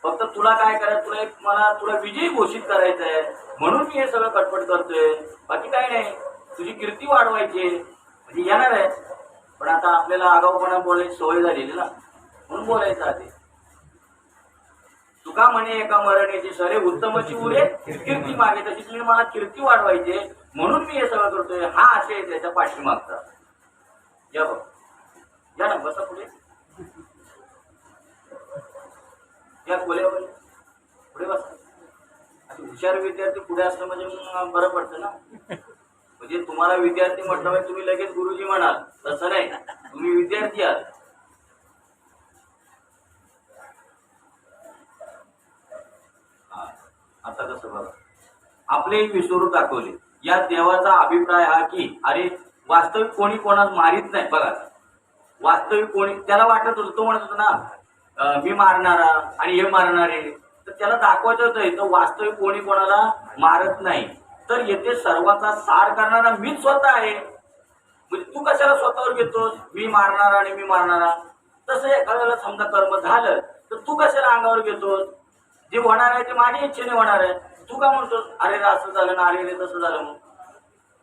फक्त तुला काय करायचं, तुला विजयी घोषित करायचं आहे म्हणून मी हे सगळं कटपट करतोय, बाकी काय नाही. तुझी कीर्ती वाढवायची म्हणजे येणार आहे, पण आता आपल्याला आगाऊपणा बोलायची सवय झालेली ना, म्हणून बोलायचं आधी. तुका म्हणे एका मरणेची सरे उत्तमची उरे कीर्ती मागे, तशी तुम्ही मला कीर्ती वाढवायची म्हणून मी हे सगळं करतोय, हा आशय आहे त्याच्या पाठीमागचा. या बघ, या ना, बसा पुढे, या खोल्यावर पुढे बसा. हुशार विद्यार्थी पुढे असलं म्हणजे बरं पडतं ना. म्हणजे तुम्हाला विद्यार्थी म्हटलं म्हणजे तुम्ही लगेच गुरुजी म्हणाल, तसं नाही, तुम्ही विद्यार्थी आहात. आता कसं बघा, आपले विश्वरूप दाखवले. या देवाचा अभिप्राय हा की अरे वास्तविक कोणी कोणाला मारित नाही. बघा वास्तविक कोणी, त्याला वाटत होतं, तो म्हणत होता ना मी मारणारा आणि हे मारणारे, तर त्याला दाखवायचं होतं तर वास्तविक कोणी कोणाला मारत नाही, तर येथे सर्वांचा सार करणारा मीच स्वतः आहे. म्हणजे तू कशाला स्वतःवर घेतोस मी मारणारा आणि मी मारणारा? तसं एखाद्याला समजा कर्म झालं तर तू कशाला अंगावर घेतोस? जे होणार आहे ते माझ्या इच्छेने होणार आहे, तू का म्हणतोस अरे असं झालं ना, अरे रे तसं झालं म्हणून?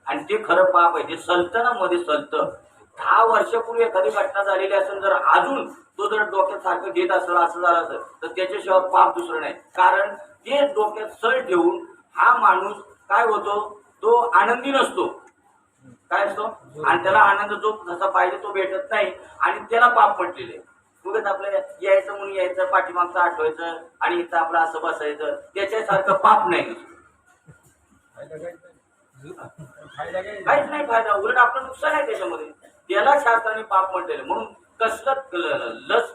आणि ते खरं पाप आहे, ते सलतं ना मध्ये सलतं. 10 वर्षापूर्वी एखादी घटना झालेली असेल, जर अजून तो जर डोक्यात सारखं घेत असेल, असं झालं असेल, तर त्याच्याशिवाय पाप दुसरं नाही. कारण ते डोक्यात सल ठेवून हा माणूस काय होतो, तो आनंदी नसतो. काय असतो? आणि त्याला आनंद जो जसा पाहिजे तो भेटत नाही, आणि त्याला पाप म्हटलेले. उगाच आपल्याला यायचं म्हणून यायचं, पाठीमागचं आठवायचं आणि इथं आपलं असं बसायचं, त्याच्यासारखं पाप नाही. काहीच नाही फायदा, उलट आपलं नुकसान आहे त्याच्यामध्ये. त्याला शास्त्राने पाप म्हटलेलं. म्हणून कसलं लस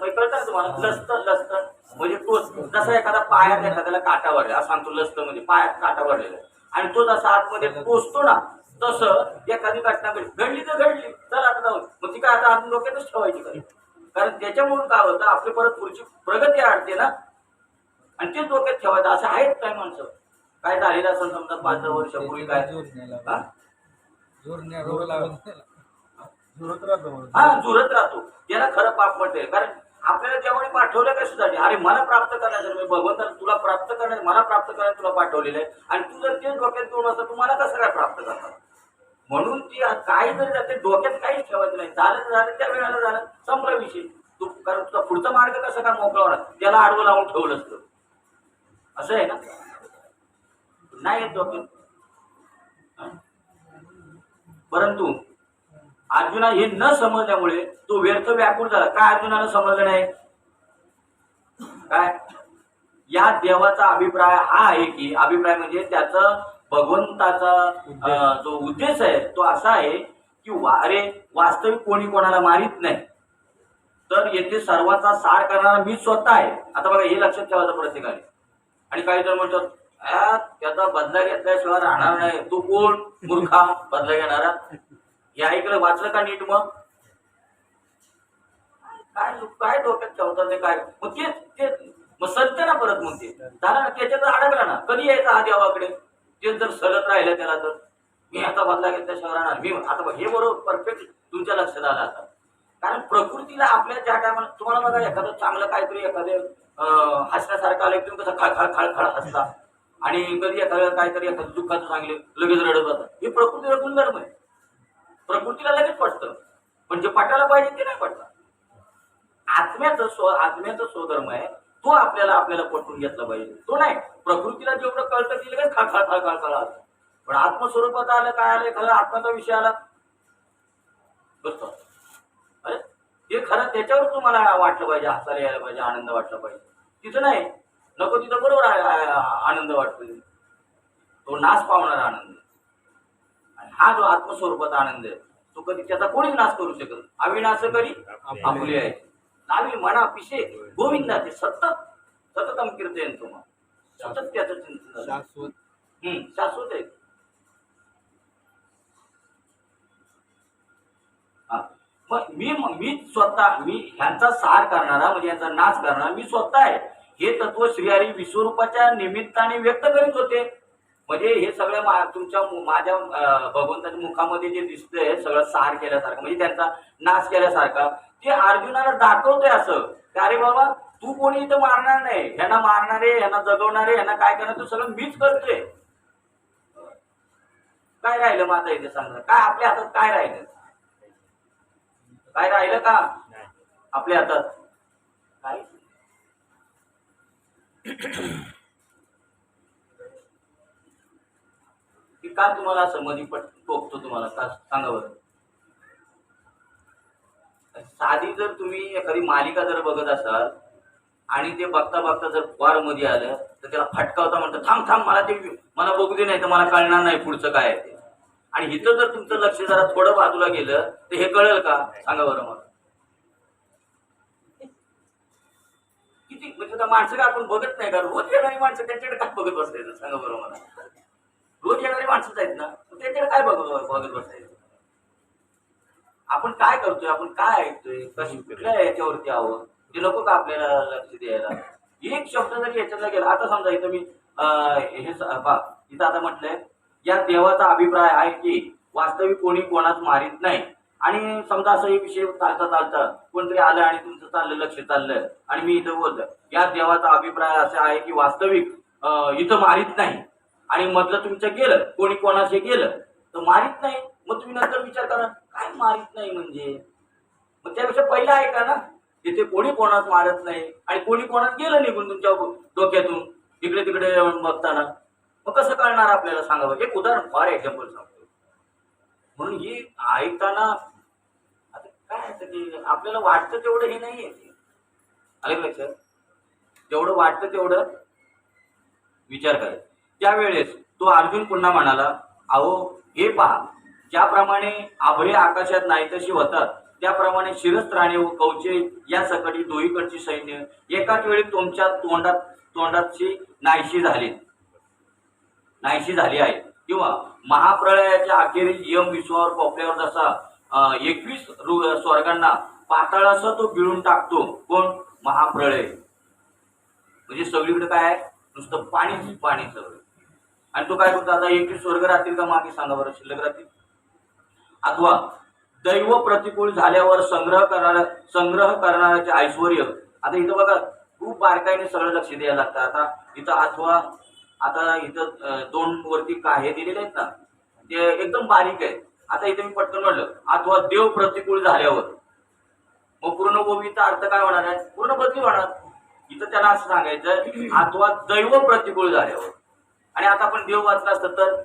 कळतं तुम्हाला, लस्त म्हणजे तो जसा एखादा पायात एखाद्याला काटा भरला, असं सांगतो लस्त म्हणजे पायात काटा भरलेला, आणि तो जसा आतमध्ये पोचतो ना, तसं एखादी घटना घडली तर घडली, चल आता जाऊ, मग ती काय आता आपण डोक्यातच ठेवायची काय? कारण त्याच्यामुळे काय होतं, आपली परत पुढची प्रगती अडते ना, आणि ते डोक्यात ठेवायचं. असं आहेत काय माणसं, काय झालेलं असं समजा 5 वर्षापूर्वी काय झुरत राहतो, त्याला खरं पाप म्हटले. कारण आपल्याला जेव्हा पाठवलं कशासाठी, अरे मला प्राप्त करण्यासाठी, भगवंताला तुला प्राप्त करण्या, मला प्राप्त करण्यास तुला पाठवलेलं आहे, आणि तू जर तेच डोक्यात घेऊन असता तुम्हाला कसं काय प्राप्त करणार? म्हणून ती काही जरी जाते डोक्यात काहीच ठेवायचं नाही. झालं त्या वेळेला झालं, संपला विषय. तू कारण तुझा पुढचा मार्ग कसा काय मोकळा होणार, त्याला आडवं लावून ठेवलं असतं. असं आहे ना, नाही येत डोक्यात. परंतु अर्जुना हे न समजल्यामुळे तो व्यर्थ व्याकुळ झाला. काय अर्जुनाला समजलं नाही? काय? या देवाचा अभिप्राय हा आहे की, अभिप्राय म्हणजे त्याचं भगवंताचा जो उद्देश आहे तो असा आहे की अरे वास्तविक कोणी कोणाला मारित नाही, तर येथे सर्वांचा सार करणारा मी स्वतः आहे. आता बघा हे लक्षात ठेवायचं प्रत्येकाने. आणि काही जण म्हणतात त्याचा बदला घेतल्याशिवाय राहणार नाही. तू कोण मूर्खा बदला घेणारा? हे ऐकलं वाचलं का नीट? मग काय काय डोक्यात ठेवतात ते काय? मग ते मग सत्य ना परत मग ते झालं ना, त्याच्यात अडकला ना. कधी यायचं हा देवाकडे? ते जर सलत राहिलं त्याला तर मी आता बदला घेतल्याशिवाय राहणार मी. आता बघ हे बरोबर परफेक्ट तुमच्या लक्षात आलं आता. कारण प्रकृतीला आपल्या ज्या टायमाला तुम्हाला बघा एखादं चांगलं काहीतरी एखादं हसण्यासारखं आलं तुम्ही कसं खळ खळ खळ हसता. आणि कधी एखादं काहीतरी एखादं दुःखाचं सांगले लगेच रडत जातात. हे प्रकृतीला गुणधर्म आहे. प्रकृतीला लगेच पटतं, पण जे पटायला पाहिजे ते नाही पटतं. आत्म्याचा स्वधर्म आहे तो आपल्याला पटवून घेतला पाहिजे. तो नाही प्रकृतीला जेवढं कळतं की लगेच खळ खळ खळ खळ खळ असतं. पण आत्मस्वरूपात आलं काय आलं एखादा आत्म्याचा विषय आला बसतो. अरे ते खरं त्याच्यावर तुम्हाला वाटलं पाहिजे, हसायला यायला पाहिजे, आनंद वाटला पाहिजे. तिथं नाही नको तिथं बरोबर आनंद वाटतो. तो नाश पावणारा आनंद. आणि हा जो आत्मस्वरूपात आनंद आहे तो कधी त्याचा कोणीच नाश करू शकत. अविनाश करी आपले आहे नावी म्हणा पिशे गोविंदाचे सतत सततम कीर्तन तुम्हाला सतत त्याचं चिंतन शाश्वत शाश्वत आहे. मग मी स्वतः मी ह्यांचा सार करणारा म्हणजे यांचा नाश करणारा मी स्वतः आहे हे तत्व श्रीहरी विश्वरूपाच्या निमित्ताने व्यक्त करीत होते. म्हणजे हे सगळं तुमच्या माझ्या भगवंताच्या मुखामध्ये जे दिसतंय सगळं सार केल्यासारखं म्हणजे त्यांचा नाश केल्यासारखा ते अर्जुनाला दाखवतोय असं की अरे बाबा तू कोणी इथं मारणार नाही. ह्यांना मारणारे ह्यांना जगवणारे ह्यांना काय करणार ते सगळं मीच करतोय. काय राहिलं मग आता इथे सांगा काय आपल्या हातात काय राहिलं? काय राहिलं का आपल्या हातात? काय का तुम्हाला असं मध्ये टोकतो तुम्हाला का सांगा बरं? साधी जर तुम्ही एखादी मालिका जर बघत असाल आणि ते बघता बघता जर फार मध्ये आलं तर त्याला फटकावता म्हणतं थांब थांब मला बघू दे नाही तर मला कळणार नाही पुढचं काय आहे ते. आणि इथं जर तुमचं लक्ष जरा थोडं बाजूला गेलं तर हे कळेल का सांगा बरं मला? किती म्हणजे त्या माणसं का आपण बघत नाही का? रोज येणारी माणसं त्यांच्याकडे काय बघत बसायचं सांगा बरं मला? रोज येणारी माणसंच आहेत ना त्यांच्याकडे काय बघत बसायचं? आपण काय करतोय आपण काय ऐकतोय कशी कुठल्या याच्यावरती हवं ते नको का आपल्याला लक्ष द्यायला? एक शब्द जरी याच्यातला गेला आता समजा इथं मी हे इथं आता म्हटलंय या देवाचा अभिप्राय आहे की वास्तविक कोणी कोणाच मारित नाही. आणि समजा असं एक विषय चालता कोणतरी आलं आणि तुमचं चाललं लक्ष चाललंय आणि मी इथं बोलतोय या देवाचा अभिप्राय असा आहे की वास्तविक इथं मारित नाही. आणि मधलं तुमचं गेलं कोणी कोणाशी गेलं तर मारित नाही. मग तुम्ही नंतर विचार करा काय मारित नाही म्हणजे? मग त्यापेक्षा पहिला ऐका ना तिथे कोणी कोणाच मारत नाही आणि कोणी कोणाच गेलं निघून तुमच्या डोक्यातून इकडे तिकडे बघताना. मग कसं कळणार आपल्याला सांगा बरं? एक उदाहरण फॉर एक्झाम्पल सांगतो. म्हणून ही ऐकताना आता काय असतं की आपल्याला वाटतं तेवढं हे नाहीये. आलं लक्षात? जेवढं वाटतं तेवढं विचार करायचा. त्यावेळेस तो अर्जुन पुन्हा म्हणाला अहो हे पहा ज्याप्रमाणे आभळे आकाशात नाहीतशी होतात त्याप्रमाणे शिरस्त्राणे व कवचे या सकटी दोहीकडची सैन्य एकाच वेळी तुमच्या तोंडाची नाहीशी झाली आहे. किंवा महाप्रळयाच्या अखेरीस यम विश्वावर पोपल्यावर जसा 21 स्वर्गांना पाताळासह तो गिळून टाकतो. कोण? महाप्रळय. म्हणजे सगळीकडे काय आहे नुसतं पाणी सगळं. आणि तो काय करतो आता 21 स्वर्ग राहतील का मागे सांगा बरं शिल्लक राहतील? अथवा दैव प्रतिकूल झाल्यावर संग्रह करणाऱ्याचे ऐश्वर्य. आता इथं बघा खूप बारकाईने सगळं लक्ष द्यायला लागतं. आता इथं अथवा आता इथं 2 वरती काय हे दिलेले आहेत ना ते एकदम बारीक आहे. आता इथे मी पटकन म्हणलं अथवा देव प्रतिकूल झाल्यावर मग पूर्ण गोबीचा अर्थ काय होणार आहे? पूर्ण बदली होणार. इथं त्याला असं सांगायचं अथवा दैव प्रतिकूल झाल्यावर. आणि आता आपण देव वाचला असतं तर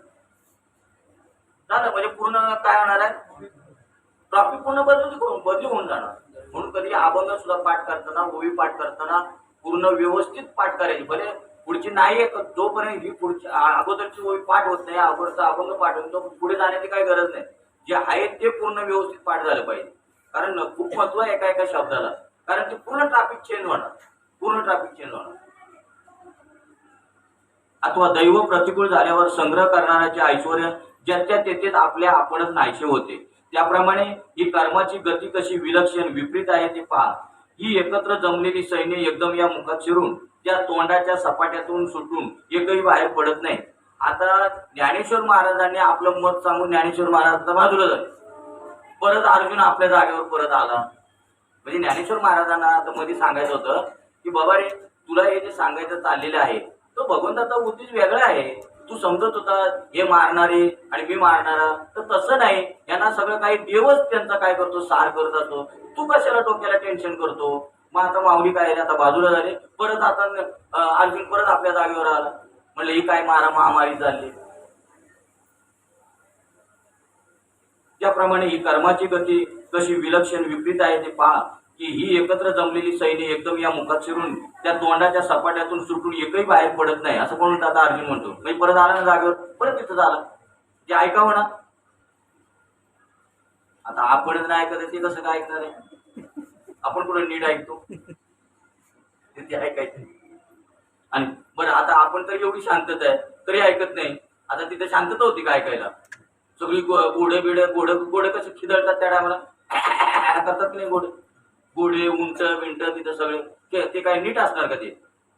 झालं म्हणजे पूर्ण काय होणार आहे? टॉपिक पूर्ण बदली होऊन जाणार. म्हणून कधी अभंग सुद्धा पाठ करताना ओवी पाठ करताना पूर्ण व्यवस्थित पाठ करायची. भले पुढची नाही जोपर्यंत ही पुढची अगोदरची ओवी पाठ होत नाही अगोदरचा अभंग पाठ होतो पुढे जाण्याची काही गरज नाही. जे आहे ते पूर्ण व्यवस्थित पाठ झालं पाहिजे. कारण खूप महत्व आहे एका एका शब्दाला. कारण ते पूर्ण ट्रॅफिक चेंज होणार, पूर्ण ट्रॅफिक चेंज होणार. अथवा दैव प्रतिकूल झाल्यावर संग्रह करणाऱ्याचे ऐश्वर ज्याच्या तेथेच आपल्या आपणच नाहीसे होते. त्याप्रमाणे ही कर्माची गती कशी विलक्षण विपरीत आहे ते पहा. ही एकत्र जमलेली सैन्य एकदम या मुखात शिरून त्या तोंडाच्या सपाट्यातून सुटून एकही बाहेर पडत नाही. आता ज्ञानेश्वर महाराजांनी आपलं मत सांगून ज्ञानेश्वर महाराजांचा बाजूला झाले. परत अर्जुन आपल्या जागेवर परत आला. म्हणजे ज्ञानेश्वर महाराजांना आता मध्ये सांगायचं होतं की बाबा रे, तुला हे जे सांगायचं चाललेलं आहे तो भगवंताचा उद्देश वेगळा आहे. तू समजत होता हे मारणारे आणि मी मारणारा, तर तसं नाही. यांना सगळं काही देवच त्यांचा काय करतो, सार करत असतो. तू कशाला डोक्याला टेन्शन करतो. मग आता माऊली काय आता बाजूला झाले. परत आता अर्जुन परत आपल्या जागेवर आला. म्हणलं ही काय महामारी चालली. त्याप्रमाणे ही कर्माची गती कशी विलक्षण विपरीत आहे ते पहा. की ही एकत्र जमलेली सैन्य एकदम या मुखात शिरून त्या तोंडाच्या सपाट्यातून सुटून एकही बाहेर पडत नाही असं कोण आता अर्जुन म्हणतो. म्हणजे परत आला ना जागेवर, परत तिथं झाला. ते ऐकावं ना. आता आपणच नाही ऐकत ते कसं काय ऐकणार आहे. आपण कुठं नीट ऐकतो ते ऐकायचं. आणि बरं आता आपण तर एवढी शांतता आहे तरी ऐकत नाही. आता तिथे शांतता होती का ऐकायला. सगळी गोडे बिडे गोडे कसे खिदळतात त्या टायमाला करतात की नाही. गोडे उंट बिंट तिथं सगळे ते काय नीट असणार का. ते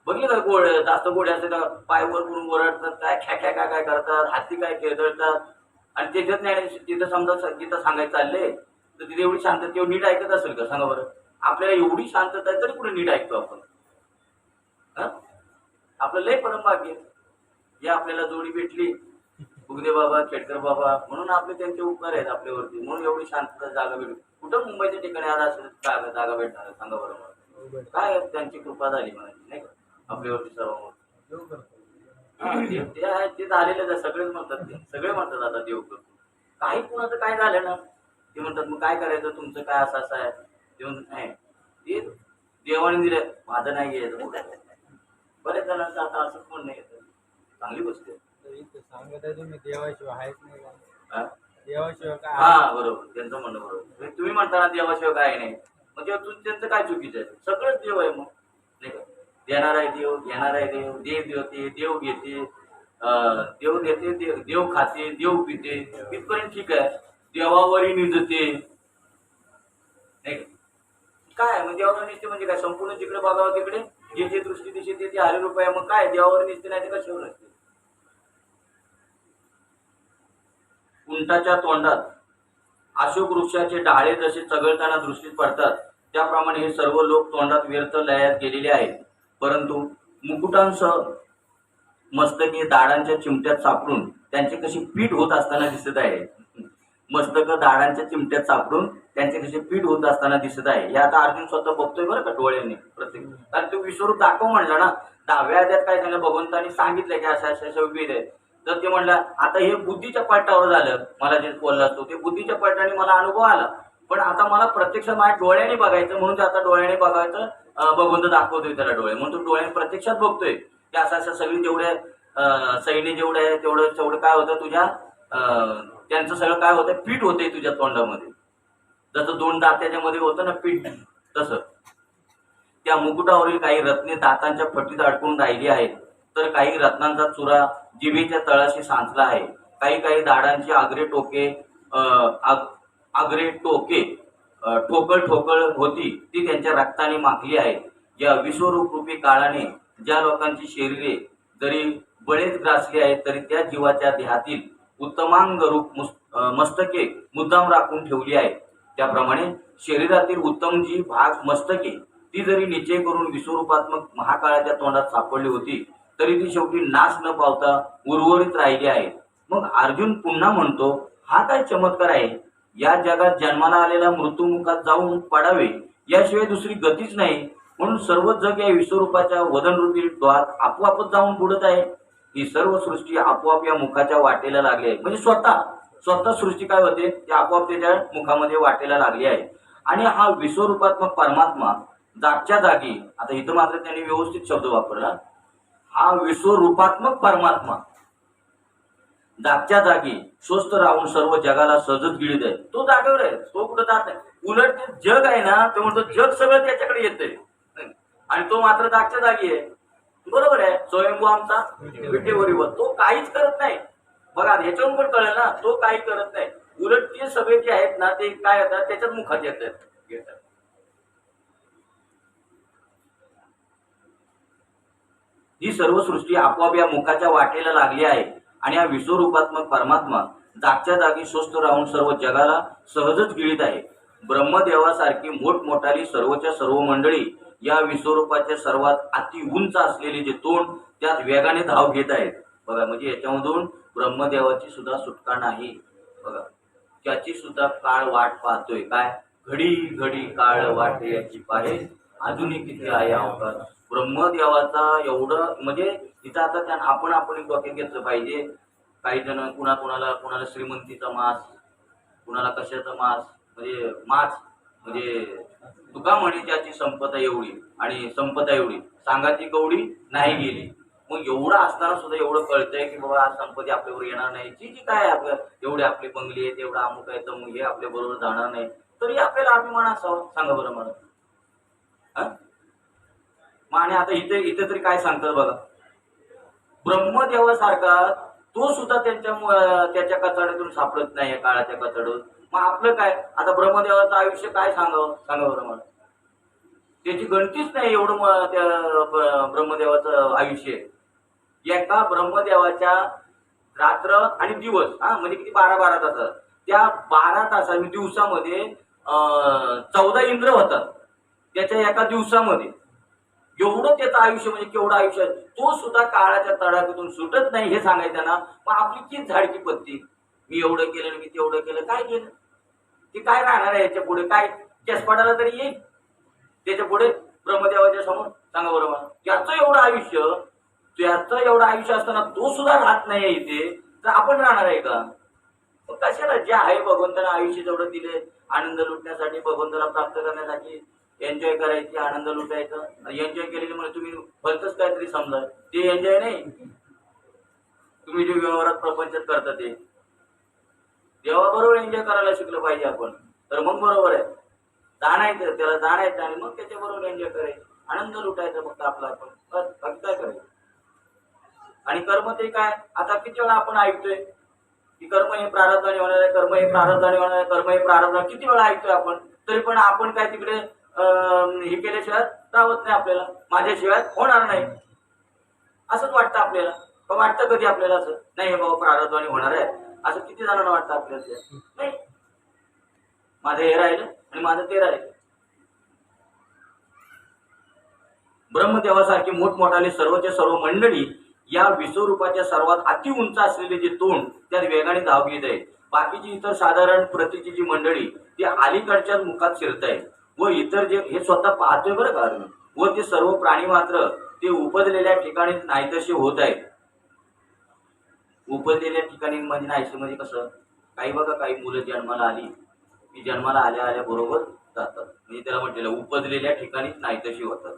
बघले का गोड जास्त गोडे असते तर पाय वर करून ओरडतात काय ख्या काय करतात. हाती काय खेळतात. आणि त्याच्यात नाही तिथं समजा तिथं सांगायचं चाललंय तर तिथे एवढी शांतता तेवढी नीट ऐकत असेल का सांगा बरं. आपल्याला एवढी शांतता आहे तरी कुठे नीट ऐकतो आपण. आपलं लय परमभाग्य या आपल्याला जोडी भेटली बुगदे बाबा खेडकर बाबा म्हणून आपले त्यांचे उपकार आहेत आपल्यावरती. म्हणून एवढी शांतता जागा भेटली. कुठं मुंबईच्या ठिकाणी आज असं जागा भेटणार सांगा बरं मला. काय त्यांची कृपा झाली म्हणायची नाही का आपल्यावरती सर्व. ते झालेलं आहे सगळेच म्हणतात. ते सगळे म्हणतात आता देव करतो. काही कुणाचं काय झालं ना ते म्हणतात मग काय करायचं तुमचं काय असं आहे. ते म्हणतात नाही ते देवाने दिलं माझं नाही घ्यायचं. बरेच जणांचं आता असं कोण नाही येतं. चांगली गोष्ट आहे. सांगत आहे तुम्ही देवाशिवाय आहेच नाही का. देवाशिवाय काय. हा बरोबर त्यांचं म्हणणं बरोबर. तुम्ही म्हणता ना देवाशिवाय काय नाही मग तेव्हा त्यांचं काय चुकीचं आहे. सगळंच देव आहे मग नाही का. देणार आहे देव घेणार आहे देव. देव देते देव घेते देव देते देव खाते देव पिते इथपर्यंत ठीक आहे. देवावरही निजते नाही काय. मग देवावर निजते म्हणजे काय संपूर्ण जिकडे बघावं तिकडे जे जे दृष्टी दिशे ते हरी रुपये. मग काय देवावर निजते नाही ते कशावर नसते. उंटाच्या तोंडात अशोक वृक्षाचे डाळे जसे चघळताना दृष्टीत पडतात त्याप्रमाणे हे सर्व लोक तोंडात व्यर्थ लयात गेलेले आहेत. परंतु मुकुटांसह मस्तके दाडांच्या चिमट्यात सापडून त्यांचे कशी पीठ होत असताना दिसत आहे. मस्तक दाडांच्या चिमट्यात सापडून त्यांचे कसे पीठ होत असताना दिसत आहे. हे आता अर्जुन स्वतः बघतोय बरं का डोळ्यांनी प्रत्येक. कारण तो विश्वरूप दाखव म्हणला ना. 10व्या अध्यायात काय सांगितलं भगवंतांनी सांगितलं की अशा अशा विविध आहेत. तर ते म्हणलं आता हे बुद्धीच्या पाठावर झालं. मला जे बोलला असतो ते बुद्धीच्या पाठाने मला अनुभव आला. पण आता मला प्रत्यक्षात माझ्या डोळ्याने बघायचं म्हणून ते आता डोळ्याने बघायचं भगवंत दाखवतोय त्याला डोळे. म्हणून तो डोळ्याने प्रत्यक्षात बघतोय की असं असं सगळी जेवढे सैन्य जेवढे आहे तेवढं काय होतं तुझ्या त्यांचं सगळं काय होतं पीठ होतंय तुझ्या तोंडामध्ये. जसं 2 दात त्याच्यामध्ये होतं ना पीठ तसं. त्या मुकुटावरील काही रत्ने दातांच्या फटीत अडकून राहिली आहेत तर काही रत्नांचा चुरा जिभेच्या तळाशी सांचला आहे. काही दाडांची आगरे टोके ठोकळ होती ती त्यांच्या रक्ताने माखली आहे. या विश्वरूप रूपी काळाने ज्या लोकांची शरीरे जरी बळेच ग्रासली आहेत तरी त्या जीवाच्या देहातील उत्तमांग रूप मस्तके मुद्दाम राखून ठेवली आहे. त्याप्रमाणे शरीरातील उत्तम जी भाग मस्तके ती जरी निश्चय करून विश्वरूपात्मक महाकाळाच्या तोंडात सापडली होती तरी ती शेवटी नाश न पावता उर्वरित राहिली आहे. मग अर्जुन पुन्हा म्हणतो हा काय चमत्कार आहे. या जगात जन्माला आलेल्या मृत्यूमुखात जाऊन पडावे याशिवाय दुसरी गतीच नाही. म्हणून सर्व जग या विश्वरूपाच्या वदनरूपी द्वार आपोआपच जाऊन बुडत आहे. ही सर्व सृष्टी आपोआप या मुखाच्या वाटेला लागली आहे. म्हणजे स्वतः सृष्टी काय होते ते आपोआप त्याच्या मुखामध्ये वाटेला लागली आहे. आणि हा विश्वरूपात्मक परमात्मा जागच्या जागी आता इथं मात्र त्यांनी व्यवस्थित शब्द वापरला. हा विश्वरूपात्मक परमात्मा जागच्या जागी स्वस्थ राहून सर्व जगाला सहजच गिळीत आहे. तो जागेवर आहे. तो कुठं जात नाही. उलट ते जग आहे ना, तो म्हणतो जग सगळं त्याच्याकडे येतंय आणि तो मात्र जागच्या जागी आहे. बरोबर आहे. स्वयंभू आमचा विटेवरीवर तो काहीच करत नाही. बघा ह्याच्यावरून पण कळलं ना, तो काही करत नाही. उलट ते सगळे जे आहेत ना ते काय येतात त्याच्यात मुखात येतात. ही सर्व सृष्टी आपोआप या मुखाच्या वाटेला लागली आहे आणि हा विश्वरूपात्मक परमात्मा जागच्या जागी स्वस्थ राहून सर्व जगाला सहजच गिळीत आहे. ब्रह्मदेवासारखी मोठमोठाली सर्वच्या सर्व मंडळी या विश्वरूपाच्या सर्वात अति उंच असलेले जे तोंड त्यात वेगाने धाव घेत आहेत. बघा म्हणजे याच्यामधून ब्रह्मदेवाची सुद्धा सुटका नाही. बघा त्याची सुद्धा काळ वाट पाहतोय. काय घडी घडी काळ वाट याची पाहे अजूनही किती आहे अवतार. ब्रह्मदेवाचा एवढं म्हणजे तिथं आता त्या आपण डोक्यात घेतलं पाहिजे. काही जण कुणाला श्रीमंतीचा मास, कुणाला कशाचा मास म्हणजे तुका म्हणे त्याची संपदा एवढी आणि संपदा एवढी सांगाची कवडी नाही गेली. मग एवढं असताना सुद्धा एवढं कळतंय की बाबा आज संपत्ती आपल्यावर येणार नाही. जी काय आपलं एवढे आपले बंगले आहेत, एवढा अमुक आहे, तर हे आपल्या बरोबर जाणार नाही. तरी आपल्याला अभिमान असावा. सांगा बरं मला. आणि आता इथे तरी काय सांगतात बघा. ब्रह्मदेवासारखा तो सुद्धा त्याच्या कचाड्यातून सापडत नाही या काळाच्या कचाडून. मग आपलं काय आता ब्रह्मदेवाचं आयुष्य काय सांगा बरं मला. त्याची गणतीच नाही एवढं त्या ब्रह्मदेवाचं आयुष्य. एका ब्रह्मदेवाच्या रात्र आणि दिवस म्हणजे किती 12 तास. त्या 12 तासांनी दिवसामध्ये 14 इंद्र होतात त्याच्या एका दिवसामध्ये. एवढं त्याचं आयुष्य म्हणजे केवढं आयुष्य आहे. तो सुद्धा काळाच्या तडाख्यातून सुटत नाही हे सांगायचं ना. मग आपली किती झाडकी पत्ती. मी एवढं केलं मी तेवढं केलं. काय केलं ते काय राहणार आहे याच्या पुढे. काय केसपाटाला तरी येईल त्याच्या पुढे ब्रह्मदेवाच्या समोर. सांगा बरोबर. त्याचं एवढं आयुष्य असताना तो सुद्धा राहत नाही इथे, तर आपण राहणार आहे का. कशाला जे आहे भगवंताने आयुष्य जेवढं दिले आनंद लुटण्यासाठी, भगवंताला प्राप्त करण्यासाठी, एन्जॉय करायची, आनंद लुटायचा. एन्जॉय केलेले म्हणजे तुम्ही भलतच काहीतरी समजा. ते एन्जॉय नाही. तुम्ही जे व्यवहारात प्रपंचात करता ते देवाबरोबर एन्जॉय करायला शिकलं पाहिजे आपण. तर मग बरोबर आहे. त्याला जाणायचं आणि मग त्याच्याबरोबर एन्जॉय करायचं, आनंद लुटायचा फक्त आपला आपण. बस बाकी काय करायचं. आणि कर्म ते काय आता किती वेळा आपण ऐकतोय की कर्म हे प्रारब्धाने होणार आहे, कर्म हे प्रारब्धाने होणार आहे, कर्म हे प्रारब्धाने. किती वेळा ऐकतोय आपण. तरी पण आपण काय तिकडे हे केल्याशिवाय राहत नाही. आपल्याला माझ्याशिवाय होणार नाही असंच वाटतं आपल्याला. वाटतं कधी आपल्याला असं नाही हे बाबा प्रारब्धाने होणार आहे असं किती जणांना वाटतं आपल्याला. नाही माझं हे राहिलं आणि माझं ते राहिलं. ब्रह्मदेवासारखी मोठमोठाले सर्वच्या सर्व मंडळी या विश्वरूपाच्या सर्वात अति उंच असलेले जे तोंड त्यात वेगाने धाव घेत आहे. बाकीची इतर साधारण प्रतीची जी मंडळी ती अलीकडच्या मुखात शिरत आहे व इतर जे हे स्वतः पाहतोय बरं का. व ते सर्व प्राणी मात्र ते उपजलेल्या ठिकाणी नाहीतसे होत आहेत. उपजलेल्या ठिकाणी म्हणजे नाहीसे म्हणजे कसं. काही बघा काही मुलं जन्माला आली की जन्माला आल्या बरोबर जातात. म्हणजे त्याला म्हटलेलं उपजलेल्या ठिकाणीच नाहीतशी होतात.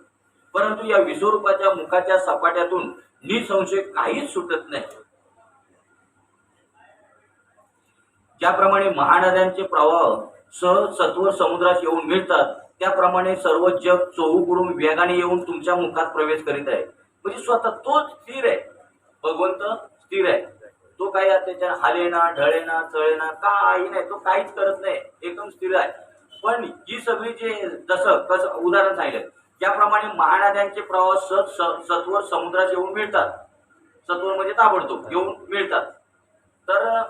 परंतु या विश्वरूपाच्या मुखाच्या सपाट्यातून निसंशय काहीच सुटत नाही. ज्याप्रमाणे महानद्यांचे प्रवाह सहज सत्वर समुद्रात येऊन मिळतात त्याप्रमाणे सर्व जग चोहूकडून वेगाने येऊन तुमच्या मुखात प्रवेश करीत आहे. म्हणजे स्वतः तोच स्थिर आहे. भगवंत स्थिर आहे. तो काही त्याच्या हालेना ढळेना चळेना काही नाही. तो काहीच करत नाही. एकदम स्थिर आहे. पण ही सगळी जे जसं कसं उदाहरण सांगितलं ज्याप्रमाणे महानद्यांचे प्रवाह सहज सत्वर समुद्रात येऊन मिळतात. सत्वर म्हणजे ताबडतोब येऊन मिळतात. तर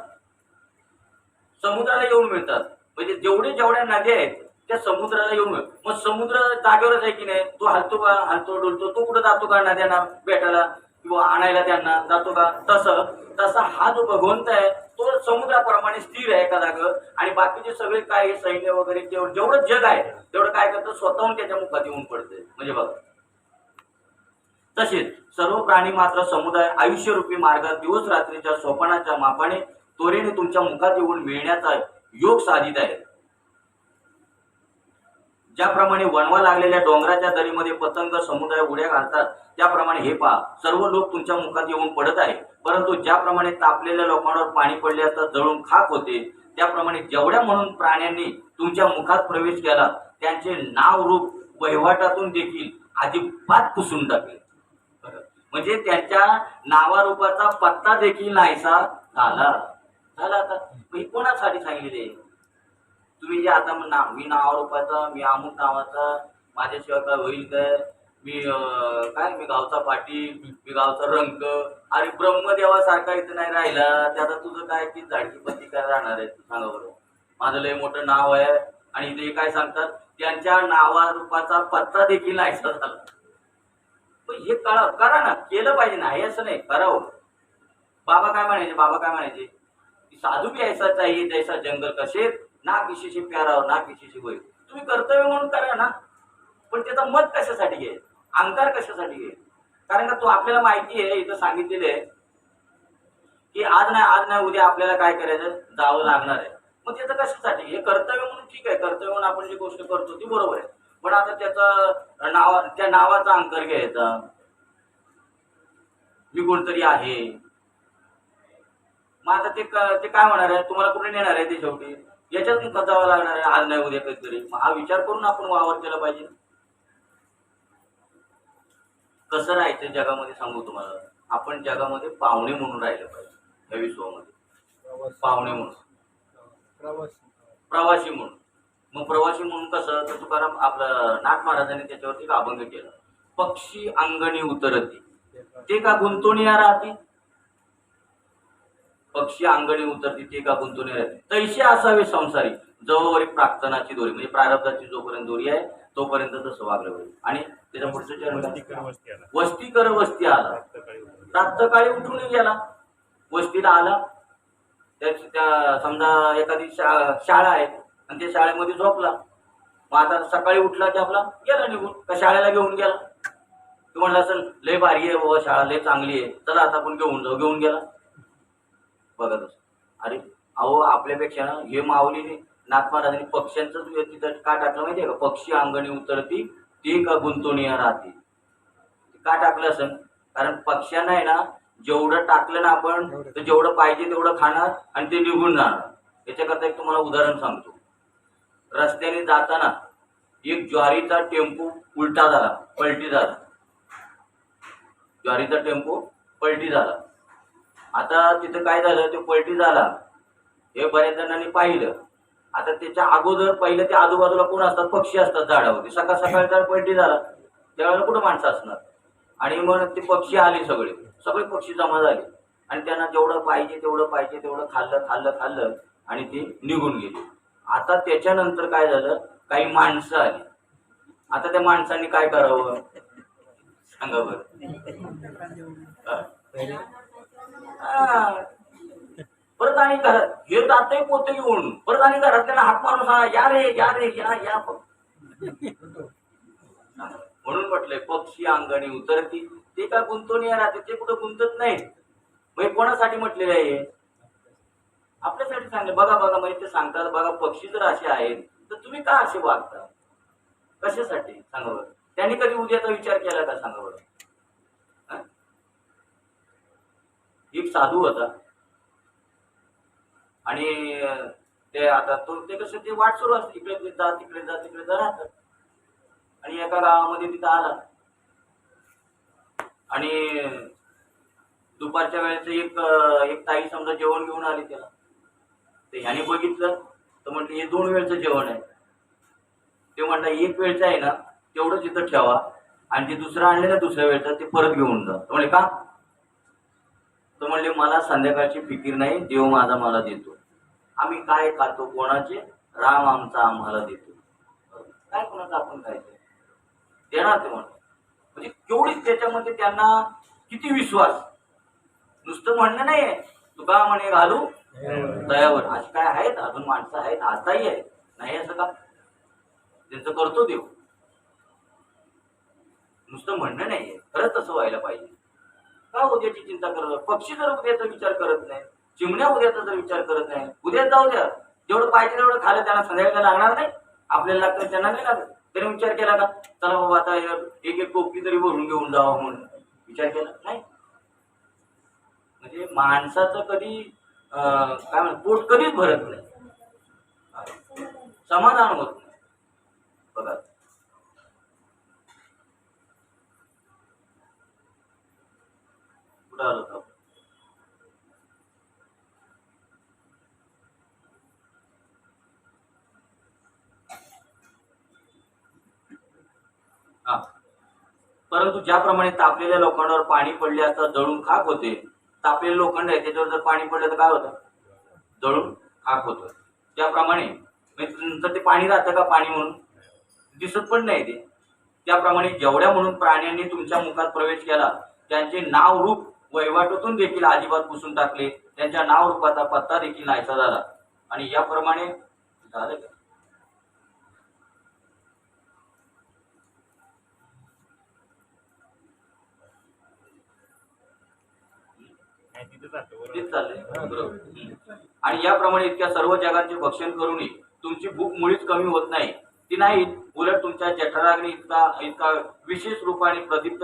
समुद्राला येऊन मिळतात. म्हणजे जेवढ्या नद्या आहेत त्या समुद्राला येऊन मिळतात. मग समुद्र जागेवरच आहे की नाही. तो हलतो का हलतो डुलतो. तो कुठं जातो का नद्यांना भेटायला किंवा आणायला त्यांना जातो का. तसा हा जो भगवंत आहे तो समुद्राप्रमाणे स्थिर आहे एका जागेवर. आणि बाकीचे सगळे काय सैन्य वगैरे जेवढं जग आहे तेवढं काय करतं स्वतःहून त्याच्या मुखात येऊन पडते. म्हणजे बघा तसेच सर्व प्राणी मात्र समुदाय आयुष्यरूपी मार्गात दिवस रात्रीच्या सोपानाच्या मापाने त्वरेने तुमच्या मुखात येऊन मिळण्याचा योग साधित आहे. ज्याप्रमाणे वणवा लागलेल्या डोंगराच्या दरीमध्ये पतंग समुदाय उड्या घालतात त्याप्रमाणे हे पहा सर्व लोक तुमच्या मुखात येऊन पडत आहे. परंतु ज्याप्रमाणे तापलेल्या लोकांवर पाणी पडले असता जळून खाक होते त्याप्रमाणे जेवढ्या म्हणून प्राण्यांनी तुमच्या मुखात प्रवेश केला त्यांचे नाव रूप वहिवाटातून देखील अजिबात पुसून टाकले. म्हणजे त्यांच्या नावारूपाचा पत्ता देखील नाहीसा झाला. आता मी कोणासाठी सांगितले? तुम्ही जे आता मी नावारूपाचा, मी अमुक नावाचा, माझ्याशिवाय काय होईल काय, मी गावचा पाटील, मी गावचा रंग, अरे ब्रह्मदेवासारखा इथं नाही राहिला ते आता तुझं काय की झाडकी पत्ती काय राहणार आहे? सांगा बरोबर. माझं लय मोठं नाव आहे आणि इथे काय सांगतात त्यांच्या नावारूपाचा पत्ता देखील नाहीसा झाला. हे करा ना, केलं पाहिजे ना, हे असं नाही करावं. बाबा काय म्हणायचे साधू भी ऐसा चाहिए जैसा जंगल का शेर, ना किसी से प्यारा हो ना किसी से वैर. तुम्ही कर्तव्य म्हणून करा ना, पण त्याचा मत कशासाठी घे, अहंकार कशासाठी घे? कारण का तो आपल्याला माहिती आहे, इथं सांगितलेलं आहे की आज नाही उद्या आपल्याला काय करायचं, जावं लागणार आहे. मग त्याचं कशासाठी? हे कर्तव्य म्हणून ठीक आहे, कर्तव्य म्हणून आपण जी गोष्ट करतो ती बरोबर आहे, पण आता त्या नावाचा अहंकार घ्यायचा, मी कोणतरी आहे. मग आता ते काय होणार आहे, तुम्हाला कुठे नेणार आहे ते शेवटी? याच्यात मुखात जावं लागणार आहे आज नाही उद्या कधीतरी. मग हा विचार करून आपण वावर केला पाहिजे. कसं राहायचं जगामध्ये सांगू तुम्हाला, आपण जगामध्ये पाहुणे म्हणून राहिलं पाहिजे. या विश्वामध्ये पाहुणे म्हणून, प्रवासी म्हणून. मग प्रवासी म्हणून कसं, तर तुकाराम आपलं नाथ महाराजांनी त्याच्यावरती एक अभंग केला, पक्षी अंगणी उतरती ते का गुंतवणी राहती. पक्षी अंगणी उतरती ते का गुंतवणी राहते, तैसे असावे संसारी जवळवरी प्रार्थनाची दोरी. म्हणजे प्रारब्धाची जोपर्यंत दोरी आहे तोपर्यंत तसं वागलं पाहिजे. आणि त्याच्या पुढचं चरण वस्ती कर वस्ती आला, रात्रकाळी उठून गेला, वस्तीला आला. त्या समजा एखादी शाळा आहे आणि त्या शाळेमध्ये झोपला, मग आता सकाळी उठला की आपला गेला निघून, का शाळेला घेऊन गेला. तू म्हणला असेल लय भारी आहे बाबा शाळा, लय चांगली आहे, चला आता आपण घेऊन गेला. बघा तसं. अरे अहो, आपल्यापेक्षा हे माऊलीने नाथ महाराजांनी पक्ष्यांचं तिथं का टाकलं माहितीये का, पक्षी अंगणी उतरती ते का गुंतवणी राहते. का टाकलं असं, कारण पक्ष्यांना आहे ना जेवढं टाकलं ना आपण तर जेवढं पाहिजे तेवढं खाणार आणि ते निघून जाणार. याच्याकरता एक तुम्हाला उदाहरण सांगतो. रस्त्याने जाताना एक ज्वारीचा टेम्पो पलटी झाला. ज्वारीचा टेम्पो पलटी झाला. आता तिथं काय झालं, ते पलटी झाला हे बऱ्याच जणांनी पाहिलं. आता त्याच्या अगोदर पहिलं ते आजूबाजूला कोण असतात, पक्षी असतात झाडावरती. सकाळ जर पलटी झाला त्यावेळेला कुठं माणसं असणार. आणि मग ते पक्षी आले, सगळे पक्षी जमा झाले आणि त्यांना जेवढं पाहिजे तेवढं खाल्लं आणि ते निघून गेले. आता त्याच्यानंतर काय झालं, काही माणसं आली. आता त्या माणसांनी काय करावं सांगा बरं. परत आणि घरात हे जातंय पोते घेऊन, परत आणि घरात त्यांना हात मारून सांगा या रे या. म्हणून म्हटलंय पक्षी अंगणी उतरती ते का गुंतवणी राहते, ते कुठं गुंतत नाही. म्हणजे कोणासाठी म्हटलेलं आहे, आपल्यासाठी सांगले. बघा म्हणजे ते सांगतात बघा, पक्षी जर असे आहेत तर तुम्ही का असे वागता, कशासाठी सांगा बरं. त्यांनी कधी उद्याचा विचार केला का सांगा बरं. एक साधू होता आणि ते आता ते कसं ते वाट सुरू असते, इकडे जा तिकडे जा राहतात. आणि एका गावामध्ये तिथं आला आणि दुपारच्या वेळेचं एक ताई समजा जेवण घेऊन आली त्याला. ते ह्याने बघितलं तर म्हटलं हे 2 वेळचं जेवण आहे. ते म्हटलं 1 वेळचं आहे ना तेवढंच इथं ठेवा आणि जे दुसरं आणले ना दुसऱ्या वेळचं ते परत घेऊन जा. तर म्हणजे का, तर म्हणले मला संध्याकाळची फिकीर नाही, देव माझा मला देतो. आम्ही काय खातो कोणाचे, राम आमचा आम्हाला देतो. काय कोणाचं आपण खायचं देणार ते म्हणतो. म्हणजे केवढी त्याच्यामध्ये त्यांना किती विश्वास. नुसतं म्हणणं नाहीये तुका म्हणे घालू दयावर. अशी काय आहेत अजून माणसं आहेत, आताही आहेत, नाही असं का, त्यांचं करतो देव. नुसतं म्हणणं नाहीये, खरंच तसं व्हायला पाहिजे. का उद्याची चिंता करत, पक्षी जर उद्याचा विचार करत नाही, चिमण्या उद्याचा जर विचार करत नाही, उद्या जाऊ द्या, जेवढं पाहिजे तेवढं खाल्लं, त्यांना संध्याकाळी लागणार नाही, आपल्याला लागतं त्यांना नाही लागत. त्याने विचार केला का चला बाबा आता एक टोपली तरी भरून घेऊन जावं म्हणून विचार केला नाही. म्हणजे माणसाचं कधी काय म्हणत पोट कधीच भरत नाही. समाधान होत नाही. बघा कुठं आलो होतो? हा. परंतु ज्याप्रमाणे तापलेल्या लोखंडावर पाणी पडले असता जळून खाक होते, तापलेले लोखंड आहे त्याच्यावर जर पाणी पडलं तर काय होतं? जळून खाक होतं. त्याप्रमाणे नंतर ते पाणी राहतं का? पाणी म्हणून दिसत पण नाही ते. त्याप्रमाणे जेवढ्या म्हणून प्राण्यांनी तुमच्या मुखात प्रवेश केला त्यांचे नाव रूप वहिवाटातून देखील अजिबात पुसून टाकले, त्यांच्या नाव रूपाचा पत्ता देखील नाहीसा झाला. आणि याप्रमाणे झालं का? तेच चाललंय बरोबर. आणि याप्रमाणे इतक्या सर्व जगांचे भक्षण करूनही तुमची भूक मुळीच कमी होत नाही. ती नाही, उलट तुमच्या जठराग्नी इतका इतका विशेष रूपाने प्रदीप्त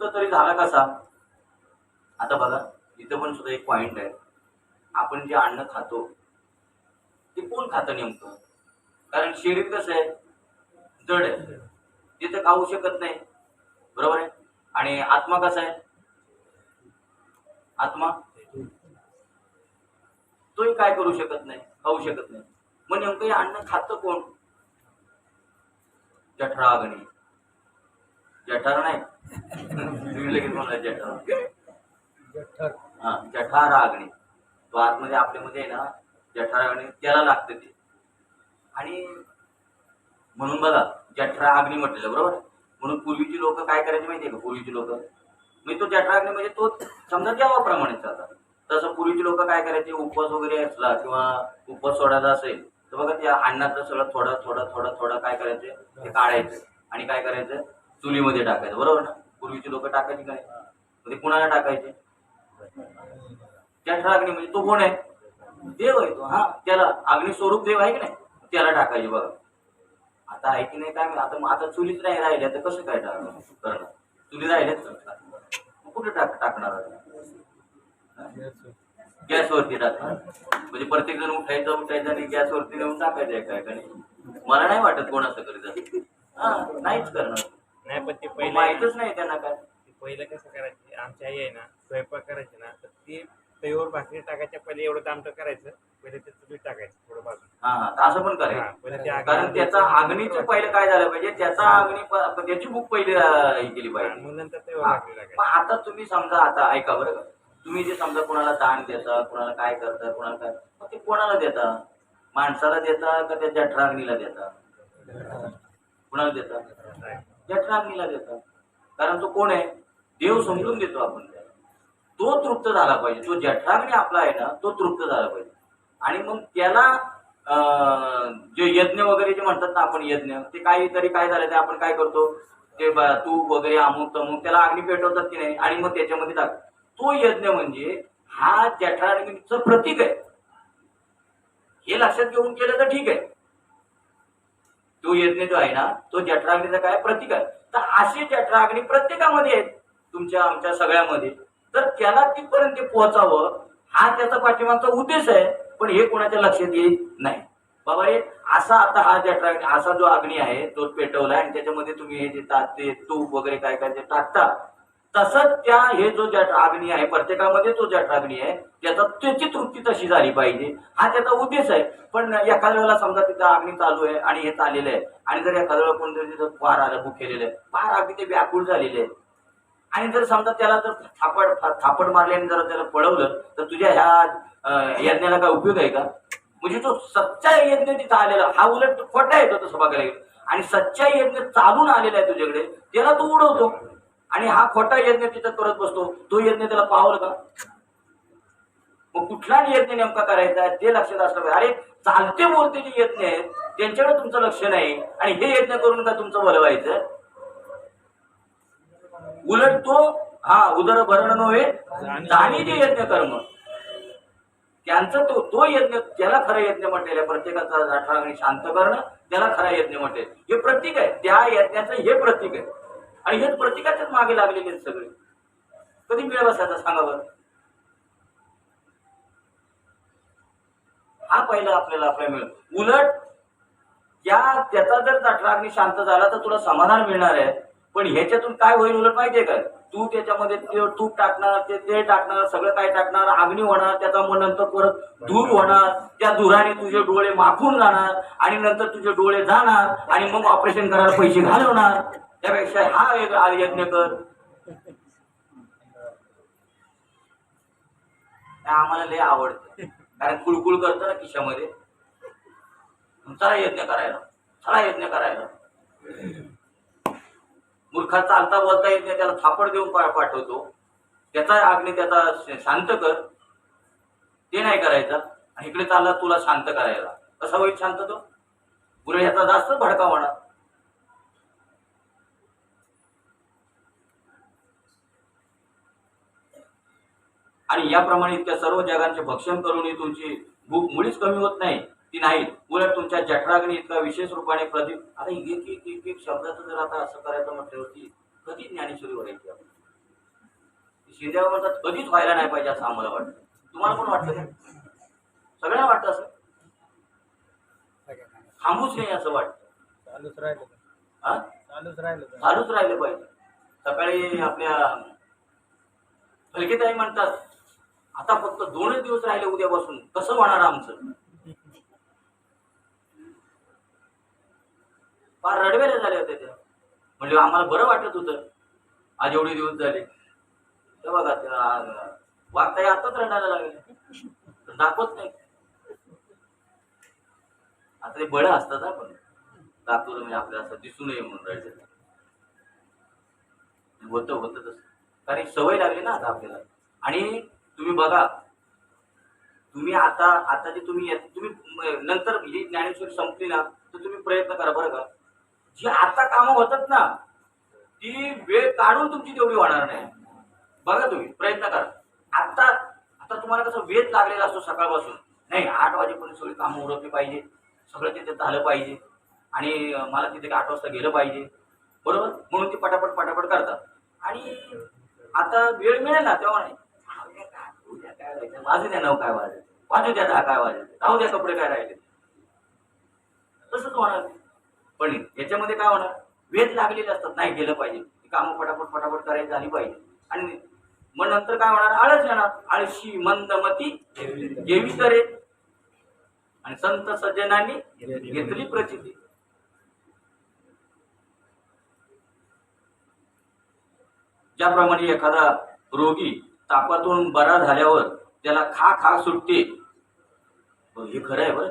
तरी झाला कसा? आता बघा इथं पण सुद्धा एक पॉइंट आहे. आपण जे अन्न खातो ते कोण खातं नेमकं? कारण शरीर कसं आहे? जड आहे, ते तर खाऊ शकत नाही, बरोबर आहे. आणि आत्मा कसा आहे? आत्मा तोही काय करू शकत नाही, खाऊ शकत नाही. मग नेमकं हे अन्न खातं कोण? जठराग्नी. जठर नाही तुम्ही लगेच म्हणला जठर. हा, जठराग्नी. तो आतमध्ये आपल्यामध्ये आहे ना, जठराग्नी त्याला लागतं ते. आणि म्हणून बघा जठराग्नी म्हटलेलं बरोबर. म्हणून पूर्वीची लोक काय करायचे माहितीये का? पूर्वीची लोक म्हणजे तो जठराग्नी म्हणजे तो समजा देवाप्रमाणेच आता. तसं पूर्वीची लोक काय करायचे? उपवास वगैरे असला किंवा उपवास सोडायचा असेल तर बघा त्या अन्नाचं सगळं थोडं थोडं थोडं थोडं काय करायचं? ते काढायचं आणि काय करायचं? चुलीमध्ये टाकायचं, बरोबर ना? पूर्वीची लोक टाकायची काय? ते कुणाला टाकायचे? जठराग्नी. म्हणजे तो कोण आहे? देव आहे तो. हा, त्याला अग्निस्वरूप देव आहे की नाही, त्याला टाकायचे. बघा आता आहे की नाही काय? आता चुलीच नाही राहिल्या तर कसं काय करणार? चुली राहिल्याच कुठे टाकणार? गॅसवरती टाकणार. म्हणजे प्रत्येक जण उठायचं आणि गॅसवरती नेऊन टाकायचं एका. मला नाही वाटत कोण असं करीत. हा, नाहीच करणार. नाही पण ते माहितच नाही त्यांना काय. पहिलं कसं करायचे? आमची आई आहे ना, स्वयंपाक करायचे ना, तर ती तव्यावर भाकरी टाकायच्या पहिले एवढं दामटं करायचं, पहिले ते चुलीत टाकायचं थोडं बाजून. हा, असं पण करायचं. कारण त्याचा अग्नीचं पहिलं काय झालं पाहिजे? त्याचा त्याची भूक पहिली हे केली पाहिजे. मग नंतर तव्यावर भाकरी टाकायची. आता तुम्ही समजा, आता ऐका बरं का, तुम्ही जे समजा कोणाला दान देता, कोणाला काय करता, कोणाला काय, मग ते कोणाला देता? माणसाला देता का त्या जठराग्नीला देता? कुणाला देता? जठराग्नीला देता. कारण तो कोण आहे? देव समजून देतो आपण. तो तृप्त झाला पाहिजे. तो जठराग्नी आपला आहे ना, तो तृप्त झाला पाहिजे. आणि मग त्याला जे यज्ञ वगैरे जे म्हणतात ना आपण, यज्ञ ते काहीतरी काय झालं ते आपण काय करतो? ते तूप वगैरे अमुक तमुक त्याला अग्नी पेटवतात की नाही, आणि मग त्याच्यामध्ये टाक. तो यज्ञ म्हणजे हा जठराग्नीचं प्रतीक आहे. हे लक्षात घेऊन केलं तर ठीक आहे. तो यज्ञ जो आहे ना, तो जठराग्नीचा काय प्रतीक आहे. तर असे जठराग्नी प्रत्येकामध्ये आहेत, तुमच्या आमच्या सगळ्यामध्ये. तर त्याला तिथपर्यंत पोहोचावं हा त्याचा पाठीमागचा उद्देश आहे. पण हे कोणाच्या लक्षात येत नाही. बाबा हे असा आता हा जठराग्नी, असा जो अग्नी आहे तो पेटवला आणि त्याच्यामध्ये तुम्ही हे जे ते तूप वगैरे काय काय ते टाकता, तसंच त्या हे जो जठराग्नी आहे प्रत्येकामध्ये, तो जठराग्नी आहे त्याची तृप्ती तशी झाली पाहिजे, हा त्याचा उद्देश आहे. पण एखाद्या वेळेला समजा तिथं अग्नी चालू आहे आणि हे चाललेलं आहे, आणि जर एखाद्या वेळेला कोणतरी तिथं फार आलं, भूक केलेलं आहे, फार अगदी ते व्याकुळ झालेले आहे, आणि जर समजा त्याला जर थापड मारल्याने जर त्याला पळवलं तर तुझ्या ह्या यज्ञाला काय उपयोग आहे का? म्हणजे तो सच्चा यज्ञ तिथं आलेला, हा उलट खोटा येतो तसं बघायला गेलं. आणि सच्चा यज्ञ चालून आलेला आहे तुझ्याकडे, त्याला तू उडवतो. आणि हा खोटा यज्ञ तिथं करत बसतो, तो यज्ञ त्याला पावल का? मग कुठला यज्ञ नेमका करायचा आहे ते लक्षात असलं पाहिजे. अरे चालते बोलते जे यज्ञ आहेत त्यांच्याकडे तुमचं लक्ष नाही, आणि हे यज्ञ करून का तुमचं भलं व्हायचं? उलट तो उदर भरण नव्हे जाणी जे यज्ञ कर्म, त्यांचं तो यज्ञ, त्याला खरं यज्ञ म्हटलेलं आहे. प्रत्येकाचा जठराग्नी शांत करणं त्याला खरा यज्ञ म्हटले. हे प्रतीक आहे, त्या यज्ञाचं हे प्रतीक आहे. आणि हेच प्रतीकाच्याच मागे लागलेले आहेत सगळे. कधी मिळ बसायचा सांगा बरं? हा पहिला आपल्याला मिळेल. उलट त्याचा जर जठराग्नी शांत झाला तर तुला समाधान मिळणार आहे. पण ह्याच्यातून काय होईल उलट माहितीये का, तू त्याच्यामध्ये तूप टाकणार, ते टाकणार, सगळं काय टाकणार, अग्नी होणार, त्याचा मग नंतर परत धूर होणार, त्या धुराने तुझे डोळे माखून जाणार आणि नंतर तुझे डोळे जाणार आणि मग ऑपरेशन करायला पैसे घालवणार. त्यापेक्षा हा एक यज्ञ कर. आम्हाला लय आवडतं कारण कुळकुळ करतं ना खिशामध्ये. चला यज्ञ करायला, चला यज्ञ करायला. मूर्खा चालता बोलता येत नाही, त्याला थापड देऊन पाठवतो. त्याचा अग्नी त्याचा शांत कर, ते नाही करायचा आणि इकडे चालला तुला शांत करायला. कसा होईल शांत तो? पुढे ह्याचा जास्त भडका होणार. आणि याप्रमाणे इतक्या सर्व जगांचे भक्षण करूनही तुमची भूक मुळीच कमी होत नाही, ती नाही. उलट तुमच्या जठराग्नी इतका विशेष रूपाने प्रदीप. आता एक शब्दाचं जर आता असं करायचं म्हटल्यावरती कधी ज्ञानेश्वरी व्हायची आपण? शिंद्यावर म्हणतात कधीच व्हायला नाही पाहिजे असं आम्हाला वाटतं. तुम्हाला पण वाटतं का? सगळ्यांना वाटतं असं? थांबूच नाही असं वाटतं. चालूच राहिलं चालूच राहिलं पाहिजे. सकाळी आपल्या फलकेताई म्हणतात आता फक्त 2च दिवस राहिले उद्यापासून, कसं होणार आमचं? फार रडवेले झाले होते त्या. म्हणजे आम्हाला बरं वाटत होतं आज एवढे दिवस झाले. ते बघा वागताय आताच रडायला लागले, दाखवत नाही. आता ते बळ असतात आपण दाखवलं म्हणजे आपल्याला असं दिसू नये म्हणून रडलं. होतं तसं कारण सवय लागली ना आता आपल्याला. आणि तुम्ही बघा, तुम्ही आता जे तुम्ही नंतर ही ज्ञानेश्वरी संपली ना तर तुम्ही प्रयत्न करा बरं का. जी आता कामं होतात ना ती वेळ काढून तुमची तेवढी होणार नाही. बघा तुम्ही प्रयत्न करा. आता तुम्हाला कसं वेध लागलेला असतो सकाळपासून, नाही 8 वाजेपर्यंत सगळी कामं उरकली पाहिजे, सगळं तिथे झालं पाहिजे आणि मला तिथे 8 वाजता गेलं पाहिजे, बरोबर. म्हणून ती पटापट करतात. आणि आता वेळ मिळेल ना तेव्हा नाही उद्या काय व्हायचं, वाजू द्या 9 काय वाजले, वाजू द्या 10 काय वाजले, राहू द्या कपडे काय राहिले, तसंच होणार. पण याच्यामध्ये काय होणार, वेध लागलेले असतात, नाही गेलं पाहिजे, कामं पटापट करायची झाली पाहिजे. आणि मग नंतर काय होणार, आळस येणार. आळशी मंदमती घेवी करे आणि संत सज्जनांनी घेतली प्रचिती. ज्याप्रमाणे एखादा रोगी तापातून बरा झाल्यावर त्याला खा सुटते, हे खरं आहे बरं.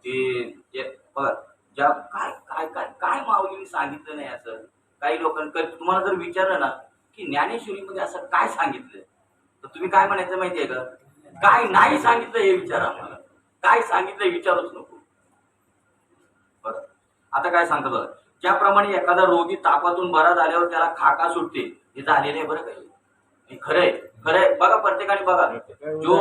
ते बघा ज्या काय काय काय काय माऊलींनी सांगितलं नाही असं. काही लोकांकडे तुम्हाला जर विचारलं ना की ज्ञानेश्वरीमध्ये असं काय सांगितलं तर तुम्ही काय म्हणायचं माहितीये का, काय नाही सांगितलं हे विचारा मला, काय सांगितलं विचारूच नको. बरं आता काय सांगतो बघा, ज्याप्रमाणे एखादा रोगी तापातून बरा झाल्यावर त्याला खाका सुटते, हे झालेलं आहे बरं काही. हे खरंय बघा, प्रत्येकाने बघा. जो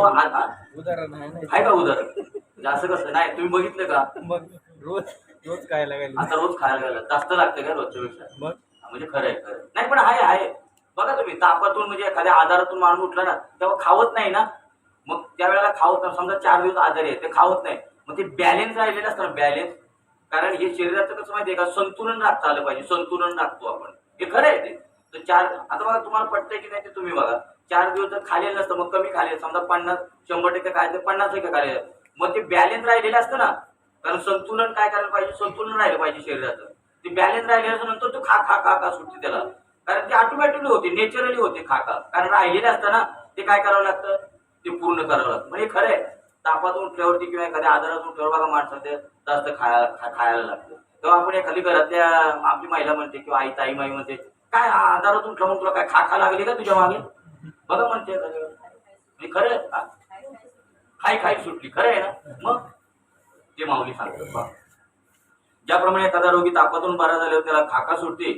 उदाहरण आहे का उदाहरण असं कसं नाही तुम्ही बघितलं का? मग रोज खायला गेलं, आता रोज खायला गेलं जास्त लागतं का रोजच्या पेक्षा? मग म्हणजे खरंय नाही, पण आहे बघा तुम्ही. तापातून म्हणजे एखाद्या आजारातून माणूस उठला ना तेव्हा खावत नाही ना, मग त्यावेळेला खावत नाही. समजा 4 दिवस आजारी आहे ते खावत नाही, मग ते बॅलेन्स राहिलेलं असतं ना, बॅलेन्स. कारण हे शरीराचं कसं माहितीये का, संतुलन राखता आलं पाहिजे, संतुलन राखतो आपण, हे खरं आहे ते. तर आता बघा तुम्हाला पटतंय की नाही ते तुम्ही बघा. 4 दिवस जर खाल्लेलं नसतं, मग कमी खाल्ले, समजा 50-100% खायचं, 50% खाल्लेलं, मग ते बॅलेन्स राहिलेलं असतं ना. कारण संतुलन काय करायला पाहिजे, संतुलन राहिलं पाहिजे शरीराचं. ते बॅलेन्स राहिल्याच्या नंतर तो खा सुटते त्याला, कारण ते ऑटोमॅटिकली होते, नेचरली होते खा. कारण राहिलेलं असतं ना ते काय करावं लागतं, ते पूर्ण करावं लागतं. म्हणजे खरं आहे तापातून उठल्यावरती किंवा एखाद्या आजारातून उठल्यावर बघा माणसाला जास्त खायला लागतं. तेव्हा आपण एखादी घरातल्या आपली महिला म्हणते किंवा ताई म्हणते, काय आजारातून उठला मग तुला काय खा लागली का तुझ्या मागे, बघा म्हणते. म्हणजे खरं खाई सुटली, खरं आहे ना. मग ते माऊली सांगतात, ज्याप्रमाणे एखादा रोगी तापातून बरा झाल्यावर त्याला खाका सुटते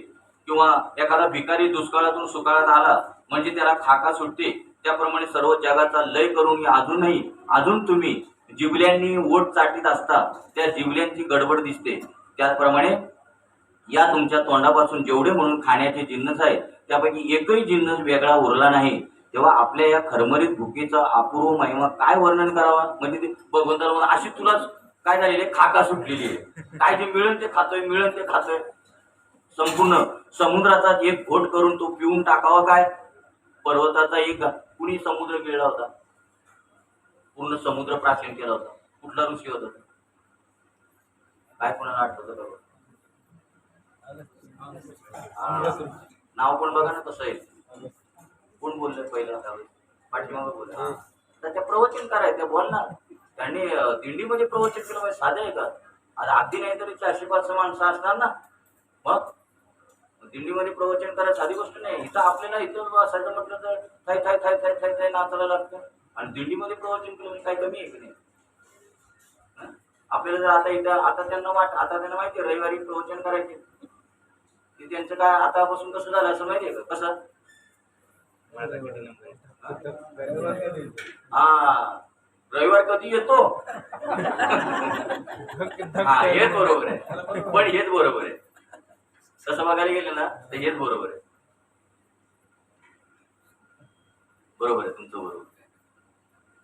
किंवा एखादा भिकारी दुष्काळातून सुकाळात आला म्हणजे त्याला खाका सुटते, त्याप्रमाणे सर्व जगाचा लय करून अजून तुम्ही जिबल्यांनी ओठ चाटीत असता त्या जिबल्यांची गडबड दिसते. त्याचप्रमाणे या तुमच्या तोंडापासून जेवढे म्हणून खाण्याचे जिन्नस आहेत त्यापैकी एकही जिन्नस वेगळा उरला नाही. तेव्हा आपल्या या खरमरीत भुकेचा अपूर्व महिमा काय वर्णन करावा. म्हणजे ते भगवंताला म्हणा, अशी तुलाच काय झालेली आहे, खाका सुटलेली आहे, काय जे मिळेल ते खातोय, मिळेल ते खातोय. संपूर्ण समुद्राचा एक घोट करून तो पिऊन टाकावा काय. पर्वताचा एक कुणी समुद्र गिळला होता, पूर्ण समुद्र प्राचीन केला होता, कुठला ऋषी होता काय कोणाला आठवतं का. नाव पण बघा ना कसं आहे. कोण बोलले पहिलं पाठीमागं बोलले. त्याच्या प्रवचन करायचं बोल ना. त्यांनी दिंडीमध्ये प्रवचन केलं पाहिजे. साधं आहे का. आता अगदी नाही तरी 400-500 माणसं असणार ना. मग दिंडीमध्ये प्रवचन करायचं साधी गोष्ट नाही. इथं आपल्याला इथं असायचं म्हटलं तर थाय थाय थाय थाय थाय थाय नाचायला लागतं. आणि दिंडीमध्ये प्रवचन केलं म्हणजे काय कमी आहे की नाही. आपल्याला जर आता इथं आता त्यांना माहिती आहे रविवारी प्रवचन करायचे. की त्यांचं काय आतापासून कसं झालं असं माहिती आहे का. कसं हा रविवार कधी येतो. हा हेच बरोबर आहे. पण हेच बरोबर आहे. तसं बघायला गेलं ना तर हेच बरोबर आहे. बरोबर आहे तुमचं बरोबर आहे.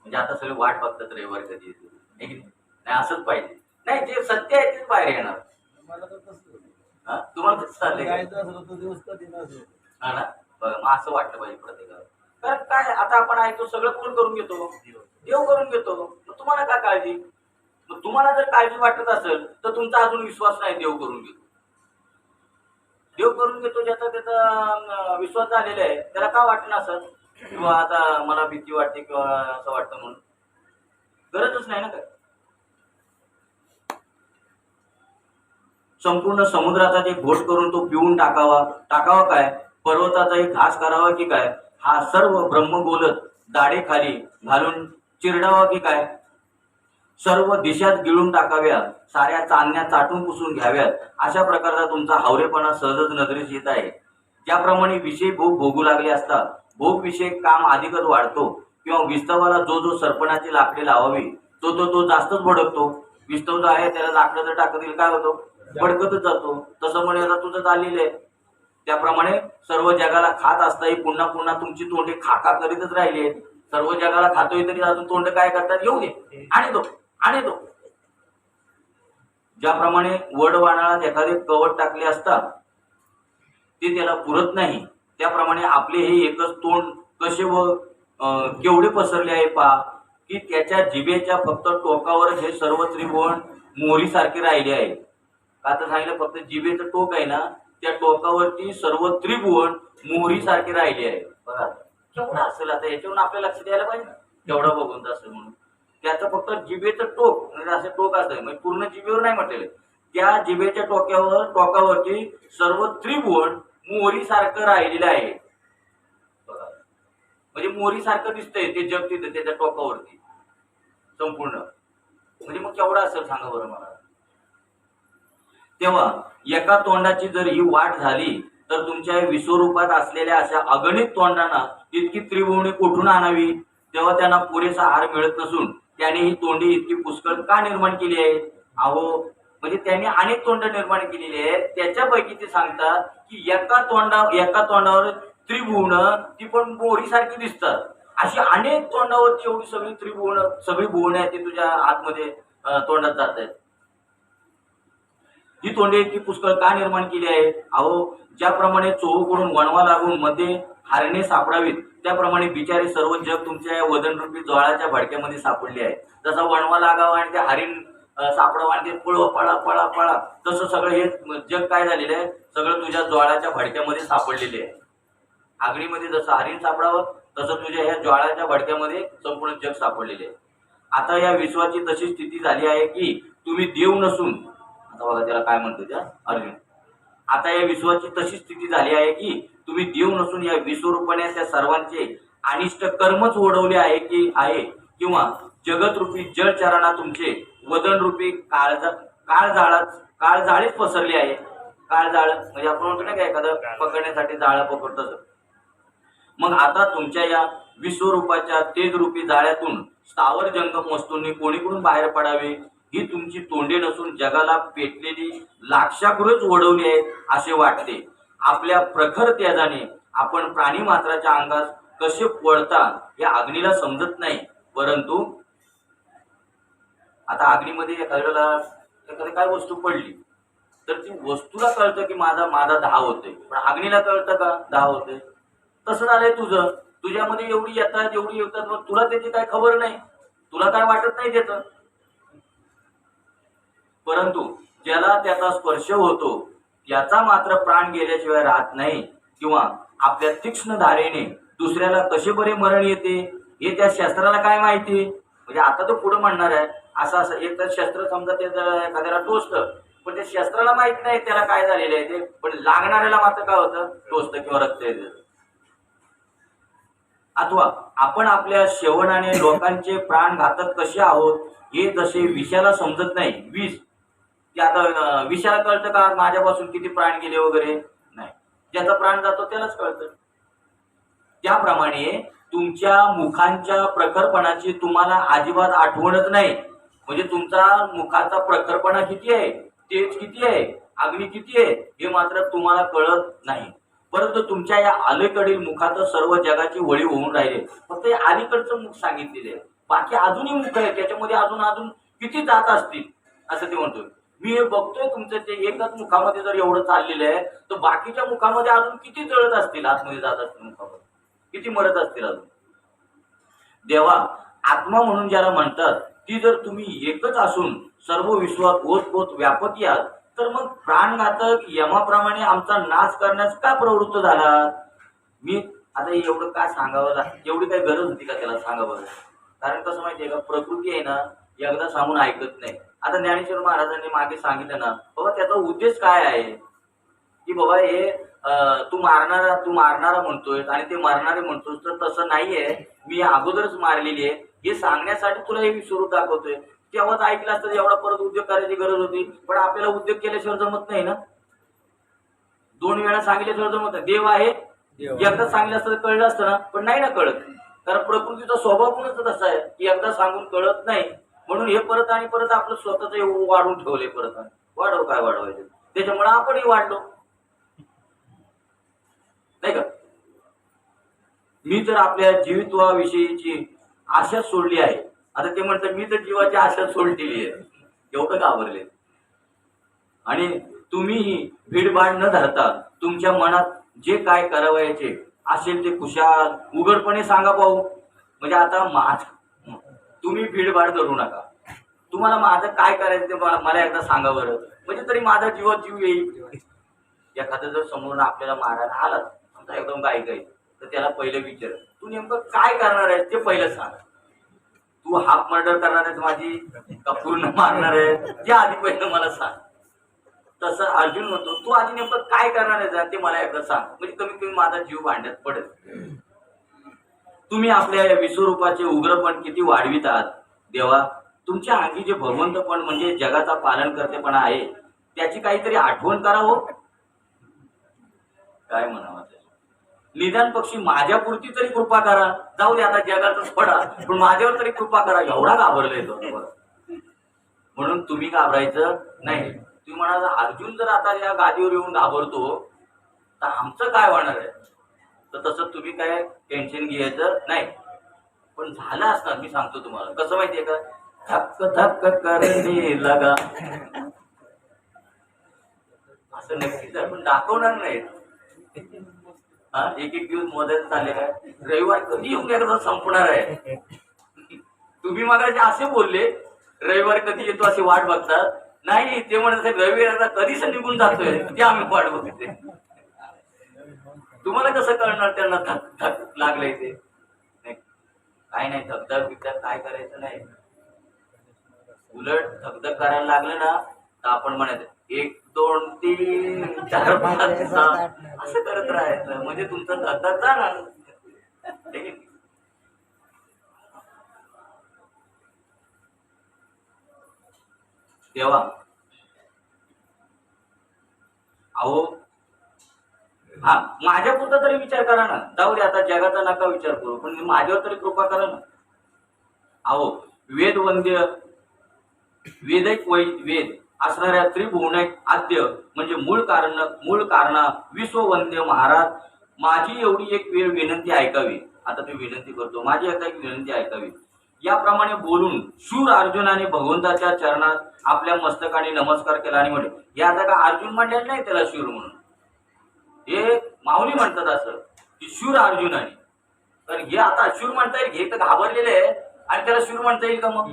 म्हणजे आता सगळे वाट बघतात रविवार कधी येतो. नाही असंच पाहिजे. नाही जे सत्य आहे तेच बाहेर येणार. तुम्हाला कसं चाललंय हा ना. बघा मग असं वाटलं पाहिजे प्रत्येकाला. कारण काय आता आपण ऐकतो सगळं कोण करून घेतो. देव करून घेतो. मग तुम्हाला काय काळजी. मग तुम्हाला जर काळजी वाटत असेल तर तुमचा अजून विश्वास नाही. देव करून घेतो. देव करून घेतो ज्याचा त्याचा विश्वास झालेला आहे त्याला का वाटणं असं किंवा आता मला भीती वाटते किंवा असं वाटतं म्हणून गरजच नाही ना काय. संपूर्ण समुद्राचा जे घोट करून तो पिऊन टाकावा काय. पर्वताचा एक घास करावा की काय. हा सर्व ब्रह्म बोलत दाढे खाली घालून चिरडावा की काय. सर्व दिशात गिळून टाकाव्या. साऱ्या चांदण्या चाटून पुसून घ्याव्यात. अशा प्रकारचा तुमचा हावरेपणा सहजच नजरेस येत आहे. ज्याप्रमाणे विषय भोग भोगू लागले असता भोग विषय काम अधिकच वाढतो किंवा विस्तवाला जो सरपणाची लाकडे लावावी तो जास्तच भडकतो. विस्तव जो आहे त्याला लाकडं जर टाकत येईल काय होतो भडकतच जातो. तसं म्हणे आता तुझं चाललेलं आहे. त्याप्रमाणे सर्व जगाला खात असताही पुन्हा पुन्हा तुमची तोंडे खाका करीतच राहिली. सर्व जगाला खातोय तरी अजून तोंड काय करतात येऊ दे आणि तो ज्याप्रमाणे वडवाणाला एखादे कवट टाकले असता ते त्याला पुरत नाही त्याप्रमाणे आपले हे एकच तोंड कसे व केवढे पसरले आहे पहा की त्याच्या जिभेच्या फक्त टोकावर हे सर्व त्रिभुवन मोहरीसारखे राहिले आहे. का तर सांगितलं फक्त जिभेचं टोक आहे ना त्या टोकावरती सर्व त्रिभुवन मोहरीसारखे राहिले आहे. बघा केवढा असेल आता याच्यावरून आपल्याला लक्ष द्यायला पाहिजे केवढा भगवंत असेल म्हणून. त्याचं फक्त जिभेचं टोक म्हणजे असं टोक असतं म्हणजे पूर्ण जिभेवर नाही म्हटलेलं. त्या जिभेच्या टोकावरती सर्व त्रिभुवन मोहरीसारखं राहिलेलं आहे. बघा म्हणजे मोहरीसारखं दिसतंय ते जग तिथे त्याच्या टोकावरती संपूर्ण. म्हणजे मग केवढा असेल सांगा बरं मला. तेव्हा एका तोंडाची जर ही वाट झाली तर तुमच्या विश्वरूपात असलेल्या अशा अगणित तोंडांना इतकी त्रिभुवने कुठून आणावी. तेव्हा त्यांना पुरेसा आहार मिळत नसून त्याने ही तोंडी इतकी पुष्कळ का निर्माण केली आहे. अहो म्हणजे त्यांनी अनेक तोंड निर्माण केलेली आहेत. त्याच्यापैकी ते सांगतात की एका तोंडावर त्रिभुवन ती पण मोहरीसारखी दिसतात. अशी अनेक तोंडावरची एवढी सगळी भुवने आहेत ती तुझ्या आतमध्ये तोंडात जात आहेत. ही तोंडे इतकी पुष्कळ का निर्माण केली आहे. अहो ज्याप्रमाणे चोहूकडून वणवा लागून मध्ये हारणे सापडावीत त्याप्रमाणे बिचारे सर्व जग तुमच्या या वदनरूपी ज्वाळाच्या भडक्यामध्ये सापडले आहे. जसा वणवा लागावा आणि ते हरिण सापडावं आणि ते पळवा पळा पळा पळा तसं सगळं हे जग काय झालेलं आहे सगळं तुझ्या ज्वाळाच्या भडक्यामध्ये सापडलेले आहे. आगळीमध्ये जसं हरिण सापडावं तसं तुझ्या ह्या ज्वाळाच्या भडक्यामध्ये संपूर्ण जग सापडलेले आहे. आता या विश्वाची तशी स्थिती झाली आहे की तुम्ही देव नसून आता बघा त्याला काय म्हणतो त्या अर्जुन. आता या विश्वाची तशी स्थिती झाली आहे की तुम्ही देव नसून या विश्वरूपाने त्या सर्वांचे अनिष्ट कर्मच ओढवले आहे किंवा जगतरूपी जलचरांना तुमचे वदनरूपी काळजाळेच पसरले आहे. काळजाळ म्हणजे आपण म्हणतो ना का एखादं पकडण्यासाठी जाळं पकडतं. मग आता तुमच्या या विश्वरूपाच्या तेजरूपी जाळ्यातून स्थावर जंगम वस्तूंनी कोणीकडून बाहेर पडावे ही तुमची तोंडे नसून जगाला पेटलेली लाक्षागृहच ओढवली आहेत असे वाटते. आपल्या प्रखर तेजाने आपण प्राणी मात्राच्या अंगास कसे पळतात हे अग्नीला समजत नाही. परंतु आता अग्नीमध्ये एखादी काय वस्तू पडली तर ती वस्तूला कळतं की माझा माझा धाव होतोय, पण अग्नीला कळतं का धाव होतोय? तसं झालंय तुझं. तुझ्यामध्ये एवढी येतात, मग तुला त्याची काय खबर नाही, तुला काय वाटत नाही त्याचं. परंतु ज्याला त्याचा स्पर्श होतो त्याचा मात्र प्राण गेल्याशिवाय राहत नाही, किंवा आपल्या तीक्ष्ण धारेने दुसऱ्याला कसे बरे मरण येते हे त्या शस्त्राला काय माहिती. म्हणजे आता तो पुढे म्हणणार आहे असं असं एक तर शस्त्र समजा ते एखाद्याला टोचतं, पण त्या शस्त्राला माहित नाही त्याला काय झालेलं आहे ते, पण लागणाऱ्याला मात्र काय होतं, टोचतं किंवा रक्त येतं. अथवा आपण आपल्या सेवनाने लोकांचे प्राण घातक कसे आहोत हे जसे विषाला समजत नाही. विष की आता विषाला कळतं का माझ्यापासून किती प्राण गेले वगैरे, नाही. ज्याचा प्राण जातो त्यालाच कळतं. त्याप्रमाणे तुमच्या मुखांच्या प्रखरपणाची तुम्हाला अजिबात आठवणच नाही. म्हणजे तुमचा मुखाचा प्रखरपणा किती आहे, तेज किती आहे, अग्नी किती आहे हे मात्र तुम्हाला कळत नाही. परंतु तुमच्या या अलीकडील मुखात सर्व जगाची वळी होऊन राहिले. फक्त हे अलीकडचं मुख सांगितलेले आहे, बाकी अजूनही मुख आहे, त्याच्यामध्ये अजून अजून किती जात असतील असं ते म्हणतोय. मी हे बघतोय तुमचं ते एकच मुखामध्ये जर एवढं चाललेलं आहे तर बाकीच्या मुखामध्ये अजून किती जळत असतील, आतमध्ये जात असतील, मुखामध्ये किती मरत असतील अजून. देवा आत्मा म्हणून ज्याला म्हणतात ती जर तुम्ही एकच असून सर्व विश्वात ओतपोत व्यापक याल, तर मग प्राणघातक यमाप्रमाणे आमचा नाश करण्यास का प्रवृत्त झाला. मी आता एवढं काय सांगावं, एवढी काही गरज होती का त्याला सांगावं. कारण कसं माहितीये का, प्रकृती आहे ना एकदा सांगून ऐकत नाही. आता ज्ञानेश्वर महाराजांनी मागे सांगितलं ना, बाबा त्याचा उद्देश काय आहे की बाबा हे तू मारणारा म्हणतोय आणि ते मारणारे म्हणतोय, तर तसं नाहीये, मी अगोदरच मारलेली आहे हे सांगण्यासाठी तुला हे विश्वरूप दाखवतोय. तेव्हाच ऐकलं असतं, एवढा परत उद्योग करायची गरज होती. पण आपल्याला उद्योग केल्याशिवाय जमत नाही ना, 2 वेळा सांगितल्याशिवाय जमत नाही. देव आहे एकदा सांगितलं असतं तर कळलं असतं ना, पण नाही ना कळत. कारण प्रकृतीचा स्वभाव कोणच तसा आहे की एकदा सांगून कळत नाही. म्हणून हे परत आणि परत आपलं स्वतःच वाढवून ठेवले, परत काय वाढवायचं, त्याच्यामुळे आपणही वाढलो नाही का. मी तर आपल्या जीवित्वाविषयीची आशा सोडली आहे. आता ते म्हणतात मी तर जीवाची आशा सोडलेली आहे, एवढं घाबरले. आणि तुम्हीही भीडभाड न धरता तुमच्या मनात जे काय करावयाचे असेल ते कुशाल उघडपणे सांगा पाहू. म्हणजे आता तुम्ही भीडभाड धरू नका. तुम्हाला माझं काय करायचं ते मला एकदा सांगा बरं, म्हणजे तरी माझा जीवात जीव येईल. एखादं जर समोरून आपल्याला मारायला आला समजा एकदम गाई तर त्याला पहिलं विचार, तू नेमकं काय करणार आहेस ते पहिलं सांग. तू हाफ मर्डर करणार आहेस माझी का पूर्ण मारणार आहे ते आधी पहिलं मला सांग. तसं अर्जुन म्हणतो तू आधी नेमकं काय करणार आहेस ते मला एकदा सांग, म्हणजे कमीत कमी माझा जीव भांड्यात पडेल. तुम्ही आपल्या विश्वरूपाचे उग्रपण किती वाढवित आहात. देवा तुमच्या अंगी जे भगवंतपण म्हणजे जगाचा पालन करतेपणा आहे त्याची काहीतरी आठवण करा हो. काय म्हणावं, निदान पक्षी माझ्यापुरती तरी कृपा करा. जाऊ दे आता जगाचा सोडा, पण माझ्यावर तरी कृपा करा. एवढा घाबरलाय तो. म्हणून तुम्ही घाबरायचं नाही. तुम्ही म्हणाल अर्जुन जर आता या गादीवर येऊन घाबरतो तर आमचं काय होणार आहे, तर तसं तुम्ही काय टेन्शन घ्यायचं नाही. पण झालं असणार, मी सांगतो तुम्हाला कसं माहितीये का, धक्क धक्क करणे लगा असं नक्कीच आहे, पण दाखवणार नाही. एक दिवस मदत चाललेला आहे, रविवार कधी येऊन एकदा संपणार आहे. तुम्ही मगाशी असे बोलले रविवार कधी येतो अशी वाट बघतात. नाही, ते म्हणत रविवार कधीच निघून जातोय ते आम्ही वाट बघते. तुम्हाला कसं कळणार त्यांना धक धक लागलंय ते. काय नाही, धगधग बिगधग काय करायचं नाही. उलट धगधग करायला लागलं ना तर आपण म्हणायचं 1 2 3 4 5 6 असं करत राहायचं, म्हणजे तुमचं धगधग जाणार. तेव्हा अहो माझ्या पुरता तरी विचार करा ना. जाऊ दे आता जगाचा नका विचार करू, पण माझ्यावर तरी कृपा करा ना. अहो वेदवंद्य वेदैक वेद असणाऱ्या त्रिभुवनैक आद्य म्हणजे मूळ कारणा विश्ववंद्य महाराज, माझी एवढी एक वेळ विनंती ऐकावी. आता मी विनंती करतो, माझी आता एक विनंती ऐकावी. याप्रमाणे बोलून शूर अर्जुनाने भगवंताच्या चरणात आपल्या मस्तकाने नमस्कार केला आणि म्हणे, हे आता का अर्जुन म्हणलेलं नाही त्याला शूर म्हणून, हे माऊली म्हणतात असं की शूर अर्जुनाने. तर हे आता शूर म्हणता येईल, हे तर घाबरलेले आहे आणि त्याला शूर म्हणता येईल का मग?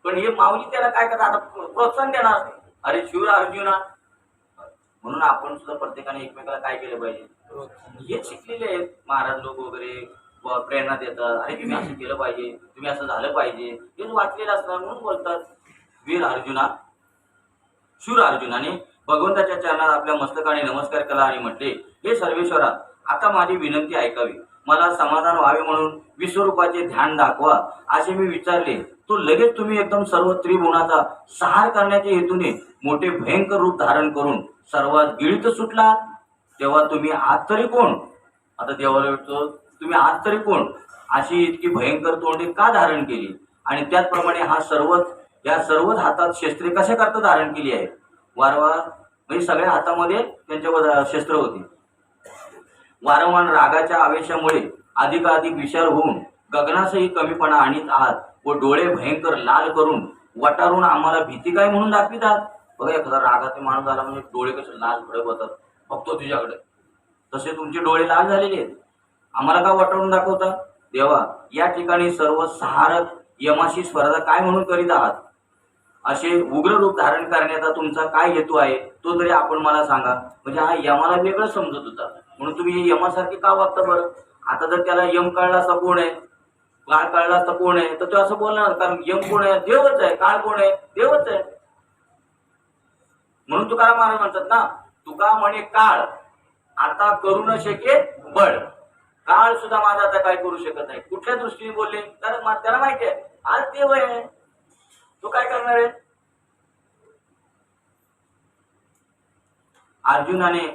पण हे माऊली त्याला काय करतात, आता प्रोत्साहन देणार, अरे शूर अर्जुना. म्हणून आपण सुद्धा प्रत्येकाने एकमेकाला काय केलं पाहिजे, हे शिकलेले आहेत महाराज लोक वगैरे प्रेरणा देतात, अरे तुम्ही असं केलं पाहिजे, तुम्ही असं झालं पाहिजे, हेच वाचलेलं असणार म्हणून बोलतात. वीर अर्जुना, शूर अर्जुनाने भगवंताच्या चरणात आपल्या मस्तकाने नमस्कार केला आणि म्हटले, हे सर्वेश्वरा, आता माझी विनंती ऐकावी. मला समाधान व्हावे म्हणून विश्वरूपाचे ध्यान दाखवा असे मी विचारले, तो लगेच तुम्ही एकदम सर्व त्रिगुणाचा संहार करण्याच्या हेतूने मोठे भयंकर रूप धारण करून सर्वात गिळीत सुटला. तेव्हा तुम्ही आत तरी कोण? आता देवाला विचारतो, तुम्ही आत तरी कोण? अशी इतकी भयंकर तोंडे का धारण केली? आणि त्याचप्रमाणे या सर्वच हातात शस्त्रे कशा करता धारण केली आहे? वारंवार म्हणजे सगळ्या हातामध्ये त्यांच्यावर शस्त्र होती. वारंवार रागाच्या आवेशामुळे अधिकाधिक विशाल होऊन गगनासही कमीपणा आणीत आहात व डोळे भयंकर लाल करून वटारून आम्हाला भीती काय म्हणून दाखवितात. बघा, एखादा रागाचे माणूस आला म्हणजे डोळे कसे लाल भडक होतात, बघतो तुझ्याकडे, तसे तुमचे डोळे लाल झालेले आहेत, आम्हाला का वटारून दाखवता? देवा, या ठिकाणी सर्व सहारक यमाशी स्पर्धा काय म्हणून करीत आहात? असे उग्र रूप धारण करण्याचा तुमचा काय हेतू आहे तो तरी आपण मला सांगा. म्हणजे हा यमाला वेगळं समजत होता म्हणून तुम्ही यमासारखे का वागता बरं? आता जर त्याला यम कळला असता कोण आहे, काळ कळला असता कोण आहे, तर तो असं बोलणार, कारण यम कोण आहे? देवच आहे. काळ कोण आहे? देवच आहे. म्हणून तुकाराम महाराज म्हणतात ना, तुका म्हणे काळ आता करू न शके बळ. काळ सुद्धा माझा आता काय करू शकत नाही. कुठल्या दृष्टीने बोलले? कारण त्याला माहिती आहे आज देव आहे, तो काय करणार आहे? अर्जुनाने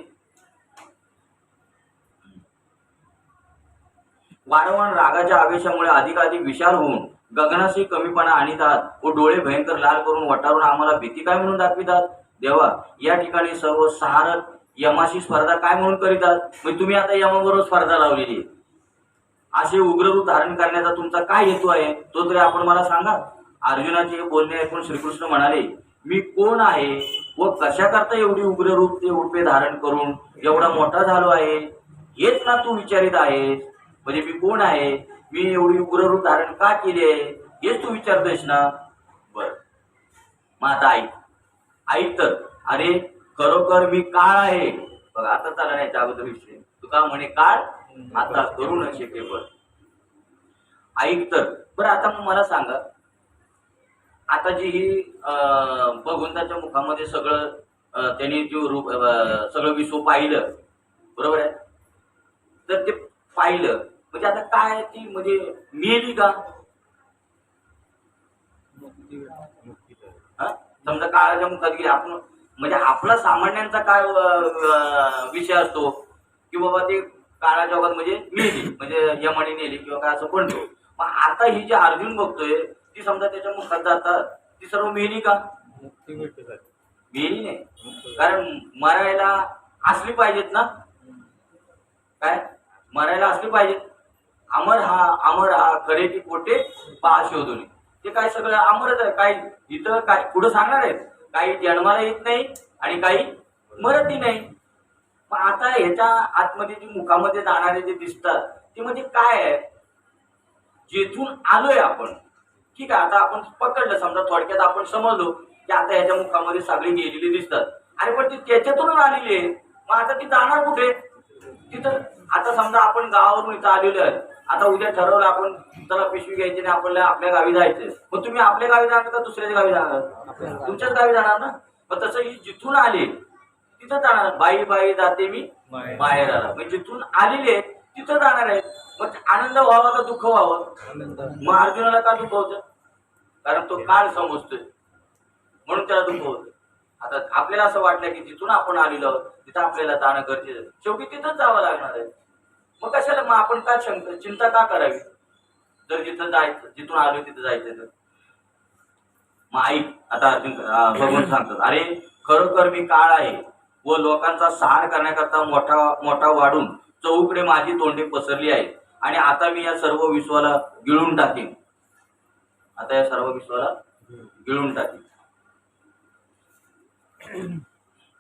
वारंवार रागाच्या आवेशामुळे अधिकाधिक विशाल होऊन गगनाशी कमीपणा आणीत आहात व डोळे भयंकर लाल करून वटारून आम्हाला भीती काय म्हणून दाखवितात. देवा, या ठिकाणी सर्व सहारक यमाशी स्पर्धा काय म्हणून करीतात? म्हणजे तुम्ही आता यमाबरोबर स्पर्धा लावलेली आहे. असे उग्र रूप धारण करण्याचा तुमचा काय हेतू आहे तो तरी आपण मला सांगा. अर्जुनाचे बोलणे ऐकून श्रीकृष्ण म्हणाले, मी कोण आहे व कशा करता एवढी उग्र रूपे धारण करून एवढा मोठा झालो आहे, हेच ना तू विचारित आहेस. म्हणजे मी कोण आहे, मी एवढी उग्र रूप धारण का केली आहे, हेच तू विचारतोयस ना. बर, मग आता ऐक तर. अरे खरोखर मी काळ आहे. बघा, आता चालला नाही अगोदर विषय, तुका म्हणे काळ आता करू न शके बळ. ऐक तर. बरं, आता मग मला सांगा, आता जी ही भगवंताच्या मुखामध्ये सगळं त्यांनी जे रूप सगळं विश्व पाहिलं, बरोबर आहे, तर ते पाहिलं म्हणजे आता काय, ती म्हणजे मेली का? समजा काळाच्या मुखात गेली आपण, म्हणजे आपला सामान्यांचा काय विषय असतो की बाबा ते काळा जगात म्हणजे मेली, म्हणजे यमाने नेली किंवा काय असं म्हणतो. मग आता ही जी अर्जुन बघतोय ती समजा त्याच्या मुखात जातात, ती सर्व मेली का? मेली नाही, कारण मरायला असली पाहिजेत ना. काय मरायला असली पाहिजेत. अमर हा खरे की पोटे पहा शोधून. ते काय सगळं अमरच आहे. काही इथं काय पुढं सांगणार आहेत, काही जन्माला येत नाही आणि काही मरतही नाही. मग आता ह्याच्या आतमध्ये जी मुखामध्ये जाणारे जे दिसतात ते म्हणजे काय आहे, जेथून आलोय आपण, ठीक आहे, आता आपण पकडलं, समजा थोडक्यात आपण समजलो की आता ह्याच्या मुखामध्ये सगळी गेलेली दिसतात. अरे पण ती त्याच्यातून आलेली आहे, मग आता ती जाणार कुठे? तिथं आता समजा आपण गावावरून इथं आलेलो आहे, आता उद्या ठरवलं आपण चला पिशवी घ्यायची नाही, आपल्याला आपल्या गावी जायचंय. मग तुम्ही आपल्या गावी जाणार का दुसऱ्याच्या गावी जाणार? तुमच्याच गावी जाणार ना. मग तसं ही जिथून आले तिथं जाणार. बाई जाते मी बाहेर आला, म्हणजे जिथून आलेले तिथं जाणार आहेत. मग आनंद व्हावा का दुःख व्हावं? मग अर्जुनाला का दुःख होतं? कारण तो काळ समजतोय म्हणून त्याला दुःख होतं. आता आपल्याला असं वाटलं की जिथून आपण आलेलो आहोत तिथं आपल्याला जाणं गरजेचं, शेवटी तिथंच जावं लागणार आहे. मग कशाला, मग आपण का चिंता का करावी जर जिथं जायचं, जिथून आलो तिथं जायचं तर. मग ऐक, आता अर्जुन भगवान सांगतात, अरे खरोखर मी काळ आहे व लोकांचा सहार करण्याकरता मोठा वाढून चौकडे माझी तोंडे पसरली आहे. आणि आता मी या सर्व विश्वाला गिळून टाकेन. आता या सर्व विश्वाला गिळून टाकेन.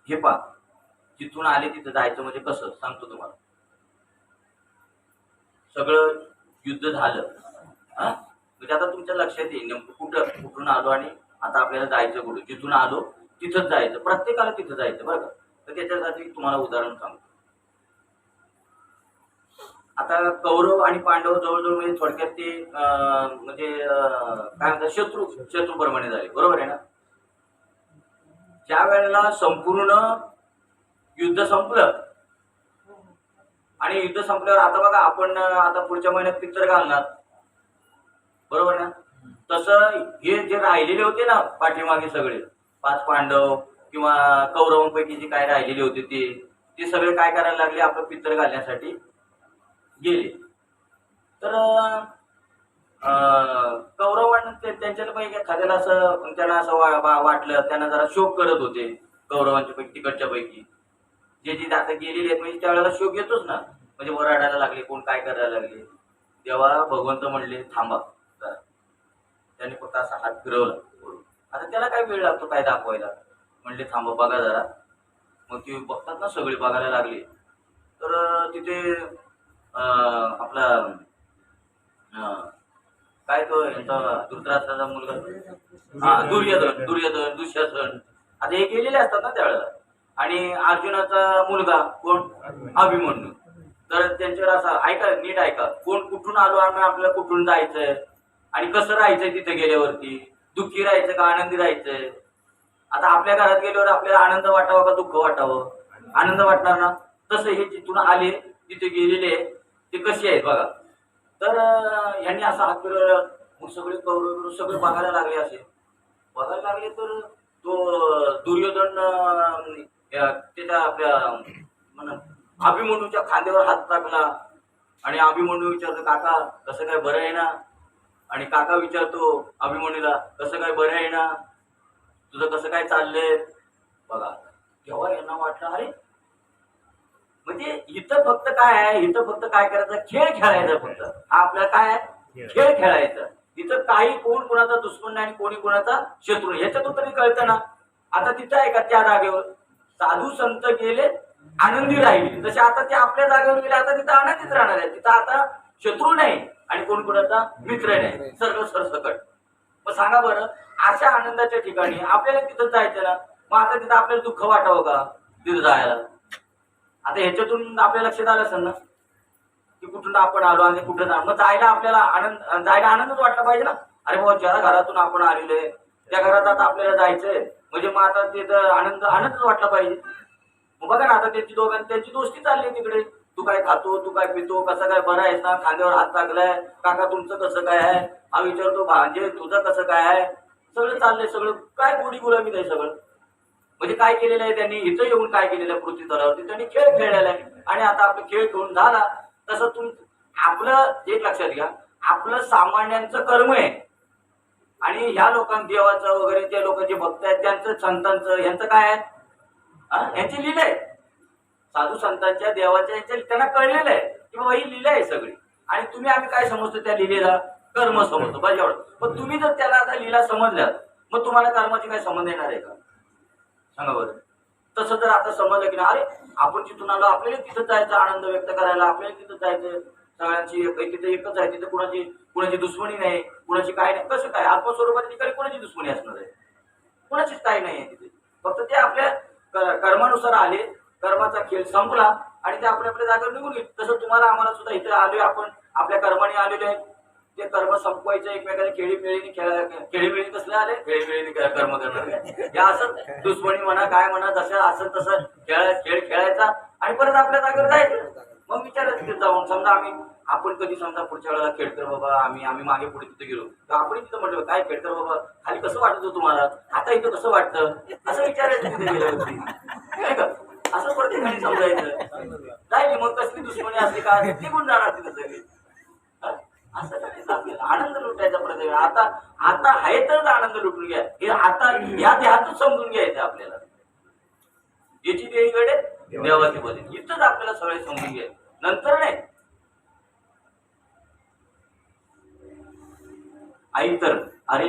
हे पहा, जिथून आले तिथं जायचं म्हणजे कसं सांगतो तुम्हाला. सगळं युद्ध झालं हा, म्हणजे आता तुमच्या लक्षात येईल नेमकं कुठून आलो आणि आता आपल्याला जायचं कुठं. जिथून आलो तिथंच जायचं, प्रत्येकाला तिथं जायचं बरं का. तर त्याच्यासाठी तुम्हाला उदाहरण सांगतो. आता कौरव आणि पांडव जवळजवळ म्हणजे थोडक्यात ते म्हणजे काय म्हणतात शत्रूप्रमाणे झाले, बरोबर आहे ना. ज्या वेळेला संपूर्ण युद्ध संपलं आणि युद्ध संपल्यावर आता बघा आपण आता पुढच्या महिन्यात पिक्चर घालणार, बरोबर ना. तसं हे जे राहिलेले होते ना पाठीमागे सगळे 5 पांडव किंवा कौरवांपैकी जे काय राहिलेले होते ते सगळे काय करायला लागले, आपलं पिक्चर घालण्यासाठी गेले. तर कौरवांना त्यांच्यापैकी एखाद्याला असं त्यांना असं वाटलं, त्यांना जरा शोक करत होते कौरवांच्या पैकी तिकडच्या पैकी जे आता गेलेले आहेत. म्हणजे त्यावेळेला शोक येतोच ना, म्हणजे ओरडायला लागले, कोण काय करायला लागले. तेव्हा भगवंत म्हणले थांबा जरा. त्यांनी फक्त असा हात फिरवला. आता त्याला काय वेळ लागतो काय दाखवायला. म्हणले थांबा बघा जरा. मग ते बघतात ना, सगळे बघायला लागले. तर तिथे आपला काय तो यांचा धृतराष्ट्राचा मुलगा दुर्योधन दुःशासन आता हे गेलेले असतात ना त्यावेळेला. आणि अर्जुनाचा मुलगा कोण, अभिमन्यू. तर त्यांच्यावर असं ऐका, नीट ऐका, कोण कुठून आलो आम्ही, आपल्याला कुठून जायचंय आणि कसं राहायचंय तिथे गेल्यावरती, दुःखी राहायचं का आनंदी राहायचंय. आता आपल्या घरात गेल्यावर आपल्याला आनंद वाटावा का दुःख वाटावं, आनंद वाटणार ना. तसं हे जिथून आले तिथे गेलेले ते कसे आहेत बघा. तर यांनी असं हात फिरवलं. मग सगळे कौरव सगळे बघायला लागले, असे बघायला लागले. तर तो दुर्योधन त्याच्या आपल्या अभिमन्यूच्या खांद्यावर हात टाकला आणि अभिमन्यू विचारतो काका कसं काय बरं आहे ना. आणि काका विचारतो अभिमन्यूला कसं काय बरं आहे ना, तुझं कसं काय चाललंय बघा. तेव्हा यांना वाटलं अरे म्हणजे इथं फक्त काय आहे, इथं फक्त काय करायचं, खेळ खेळायचा. फक्त हा आपल्याला काय आहे, खेळ खेळायचा. इथं काही कोण कोणाचा दुश्मन नाही आणि कोणी कोणाचा शत्रू नाही, ह्याच्यातून तरी कळतं ना. आता तिथं आहे का त्या जागेवर साधू संत गेले आनंदी राहिले, तसे आता ते आपल्या जागेवर गेले, आता तिथं आनंदीच राहणार आहे. तिथं आता शत्रू नाही आणि कोण कोणाचा मित्र नाही, सर्व सरसकट. मग सांगा बरं, अशा आनंदाच्या ठिकाणी आपल्याला तिथं जायचं ना. मग आता तिथं आपल्याला दुःख वाटावं का तिथं जायला. आता ह्याच्यातून आपल्या लक्षात आलं असेल ना की कुठून आपण आलो आणि कुठं जा. मग जायला आपल्याला जायला आनंदच वाटला पाहिजे ना. अरे बाबा ज्या घरातून आपण आलेलो आहे त्या घरात आता आपल्याला जायचंय म्हणजे मग आता तिथं आनंदच वाटला पाहिजे. मग बघा ना, आता त्यांची दोस्ती चालली तिकडे. तू काय खातो, तू काय पितो, कसं काय बरं आहेस ना, खांद्यावर हात टाकलाय, काका तुमचं कसं काय आहे, हा विचारतो भांजे तुझं कसं काय आहे. सगळं चाललंय, सगळं काय गोडी गुलामी आहे सगळं. म्हणजे काय केलेलं आहे त्यांनी इथं येऊन, काय केलेलं आहे पृथ्वी तलावरती त्यांनी खेळ खेळलेला आहे. आणि आता आपला खेळ खेळून झाला. तसं आपलं एक लक्षात घ्या, आपलं सामान्यांचं कर्म आहे आणि ह्या लोकांना देवाचं वगैरे ते लोक जे भक्त आहेत त्यांचं संतांचं यांचं काय आहे, यांची लीला आहे. साधू संतांच्या देवाच्या यांच्या त्यांना कळलेलं आहे की बाबा ही लीला आहे सगळी. आणि तुम्ही आम्ही काय समजतो त्या लीलेला, कर्म समजतो बस एवढं. पण तुम्ही जर त्याला आता लीला समजल्यात मग तुम्हाला कर्माची काय संबंध येणार आहे का सांगा बरं. तसं जर आता समजलं की ना, अरे आपण जिथून आलो आपल्याला तिथं जायचं, आनंद व्यक्त करायला आपल्याला तिथं जायचं, सगळ्यांची तिथं एकच आहे, तिथं कुणाची दुश्मनी नाही, कुणाची काय नाही. कसं काय आत्मस्वरूपाच्या ठिकाणी कुणाची दुश्मनी असणार आहे, कुणाचीच काय नाही आहे तिथे. फक्त ते आपल्या कर्मानुसार आले, कर्माचा खेळ संपला आणि ते आपल्या आपल्या जागेवर निघून गेले. तसं तुम्हाला आम्हाला सुद्धा इथे आलोय, आपण आपल्या कर्माने आलेलो आहे. ते कर्म संपवायचं, एकमेकाला खेळीमेळीने कसले आले, खेळीमेळीने कर्म करणार. या असं दुश्मनी म्हणा काय म्हणा, जसं असं तसं खेळ खेळायचा आणि परत आपल्या जागेवर जायचं. मग विचारायचं तिथे जाऊन, समजा आपण कधी समजा पुढच्या वेळेला खेळकर बाबा आम्ही मागे पुढे तिथे गेलो तर आपण तिथं म्हटलं काय खेळकर बाबा खाली कसं वाटत होतं तुम्हाला, आता इथं कसं वाटतं, असं विचारायचं तिथे गेल्यावरती नाही का. असं प्रत्येकाने समजायचं नाही. मग कसली दुश्मनी असली का निघून जाणार तिथे सगळी. असं काही आनंद लुटायचा प्रत्येक. आता आहे तरच आनंद लुटून घ्या, हे आता या देहातच समजून घ्यायचं आपल्याला. याची देवीकडे देवाची बदल इथंच आपल्याला सगळे समजून घ्यायचं, नंतर नाही. ऐक तर, अरे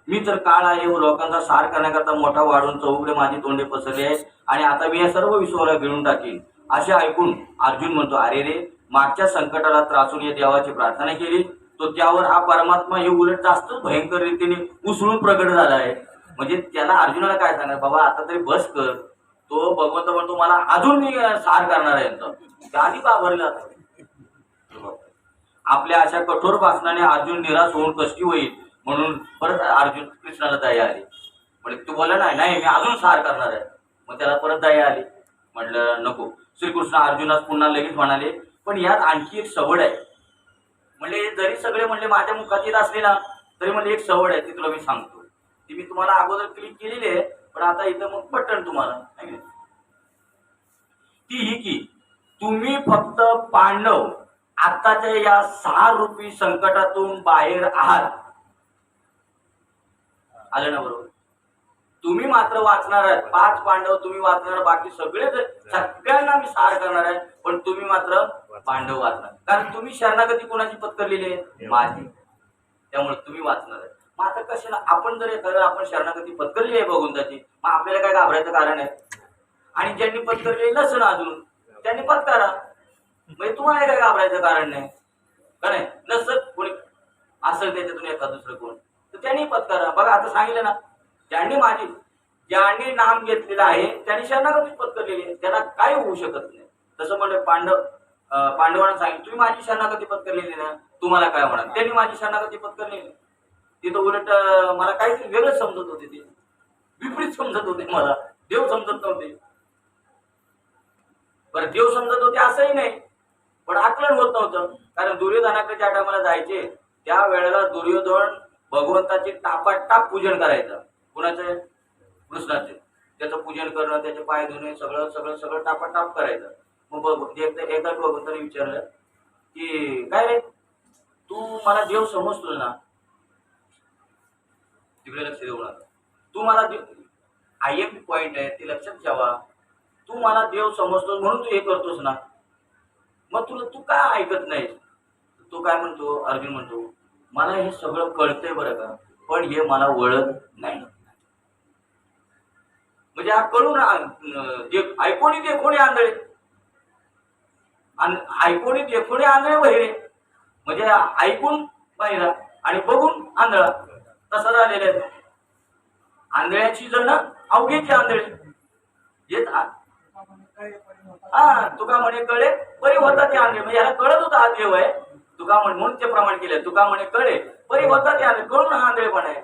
मी तर काळ आहे व लोकांचा सार करण्याकरता मोठा वाढून चौकडे माझी तोंडे पसरले आहेत आणि आता मी या सर्व विश्वाला गिळून टाकीन. असे ऐकून अर्जुन म्हणतो, अरे रे, मागच्या संकटाला त्रासून या देवाची प्रार्थना केली, तो त्यावर हा परमात्मा हे उलट जास्तच भयंकर रीतीने उसळून प्रगट झाला आहे. म्हणजे त्याला अर्जुनाला काय सांगा, बाबा आता तरी बस कर. तो भगवंत म्हणतो मला अजून मी सार करणार आहे यांचा. त्याआधी बाबरला आपल्या अशा कठोर भाषणाने अर्जुन निराश होऊन कष्टी होईल म्हणून परत अर्जुन कृष्णाला दया आली. म्हणजे तू बोला नाही नाही मी अजून सार करणार आहे. मग त्याला परत दया आली. म्हटलं नको. श्रीकृष्ण अर्जुनास पुन्हा लगेच म्हणाले, पण यात आणखी एक सवड आहे. म्हणजे जरी सगळे म्हणले माझ्या मुखात येत असले ना तरी म्हणजे एक सवड आहे ती तुला मी सांगतो. ती मी तुम्हाला अगोदर क्लिक केलेली आहे, पण आता इथं मग बटन तुम्हाला ती ही की तुम्ही फक्त पांडव आताच्या या 6 रूपी संकटातून बाहेर आहात. आलं ना बरोबर? तुम्ही मात्र वाचणार आहात. 5 पांडव तुम्ही वाचणार, बाकी सगळ्यांना मी सार करणार आहे, पण तुम्ही मात्र पांडव वाचणार. कारण तुम्ही शरणागती कोणाची पत्करलेली आहे? माझी. त्यामुळे तुम्ही वाचणार आहे. मग आता कशाला आपण जर एखाद्या आपण शरणागती पत्करली आहे भगवंताची, मग आपल्याला काय घाबरायचं कारण आहे? आणि ज्यांनी पत्करलेली नसेल अजून त्यांनी पत्करा. म्हणजे तुम्हाला काय घाबरायचं कारण नाही का? नाही नसत कोणी असेल त्याच्यातून एखाद दुसरं कोण तर त्यांनी पत्करा. बघा आता सांगितलं ना, ज्यांनी नाम घेतलेलं आहे त्यांनी शरणागती पत्करलेली आहे, त्यांना काय होऊ शकत नाही. तसं म्हणजे पांडवांना सांगितलं तुम्ही माझी शरणागती पत्करलेली ना, तुम्हाला काय होणार? त्यांनी माझी शरणागती पत्करलेली. तिथं उलट मला काहीतरी वेगळंच समजत होते, ते विपरीत समजत होते. मला देव समजत नव्हते. बरं देव समजत होते असंही नाही, पण आकलन होत नव्हतं. कारण दुर्योधनाकडे ज्या टायमाला जायचे त्या वेळेला दुर्योधन भगवंताचे टापाटाप पूजन करायचं. कुणाचं? कृष्णाचे. त्याचं पूजन करणं, त्याचे पाय धुणे, सगळं सगळं सगळं टापाटाप करायचं. मग एकदा भगवंताने विचारलं की काय रे तू मला देव समजतो ना? तिकडे लक्ष देऊ नका. तू मला IMP पॉइंट आहे ते लक्षात ठेवा. तू मला देव समजतोस म्हणून तू हे करतोस ना, मग तू काय ऐकत नाही? तो काय म्हणतो? अर्जुन म्हणतो मला हे सगळं कळतंय बरं का, पण हे मला वळत नाही. म्हणजे हा कळून ऐकून देखोणी आंधळे, ऐकून देखोणी आंधळे बहिरे. म्हणजे ऐकून बहिरा आणि बघून आंधळा, तसं झालेलं आहे. आंधळ्याची जण अवघेची आंधळे येत. हा तुका म्हणे कळे बरी होता ते आंधळे. म्हणजे याला कळत होता हा देव आहे. तुका म्हणून ते प्रमाण केलं. तुका म्हणे कळे बरी होता ते आंधळे, कळून हा आंधळेपण आहे.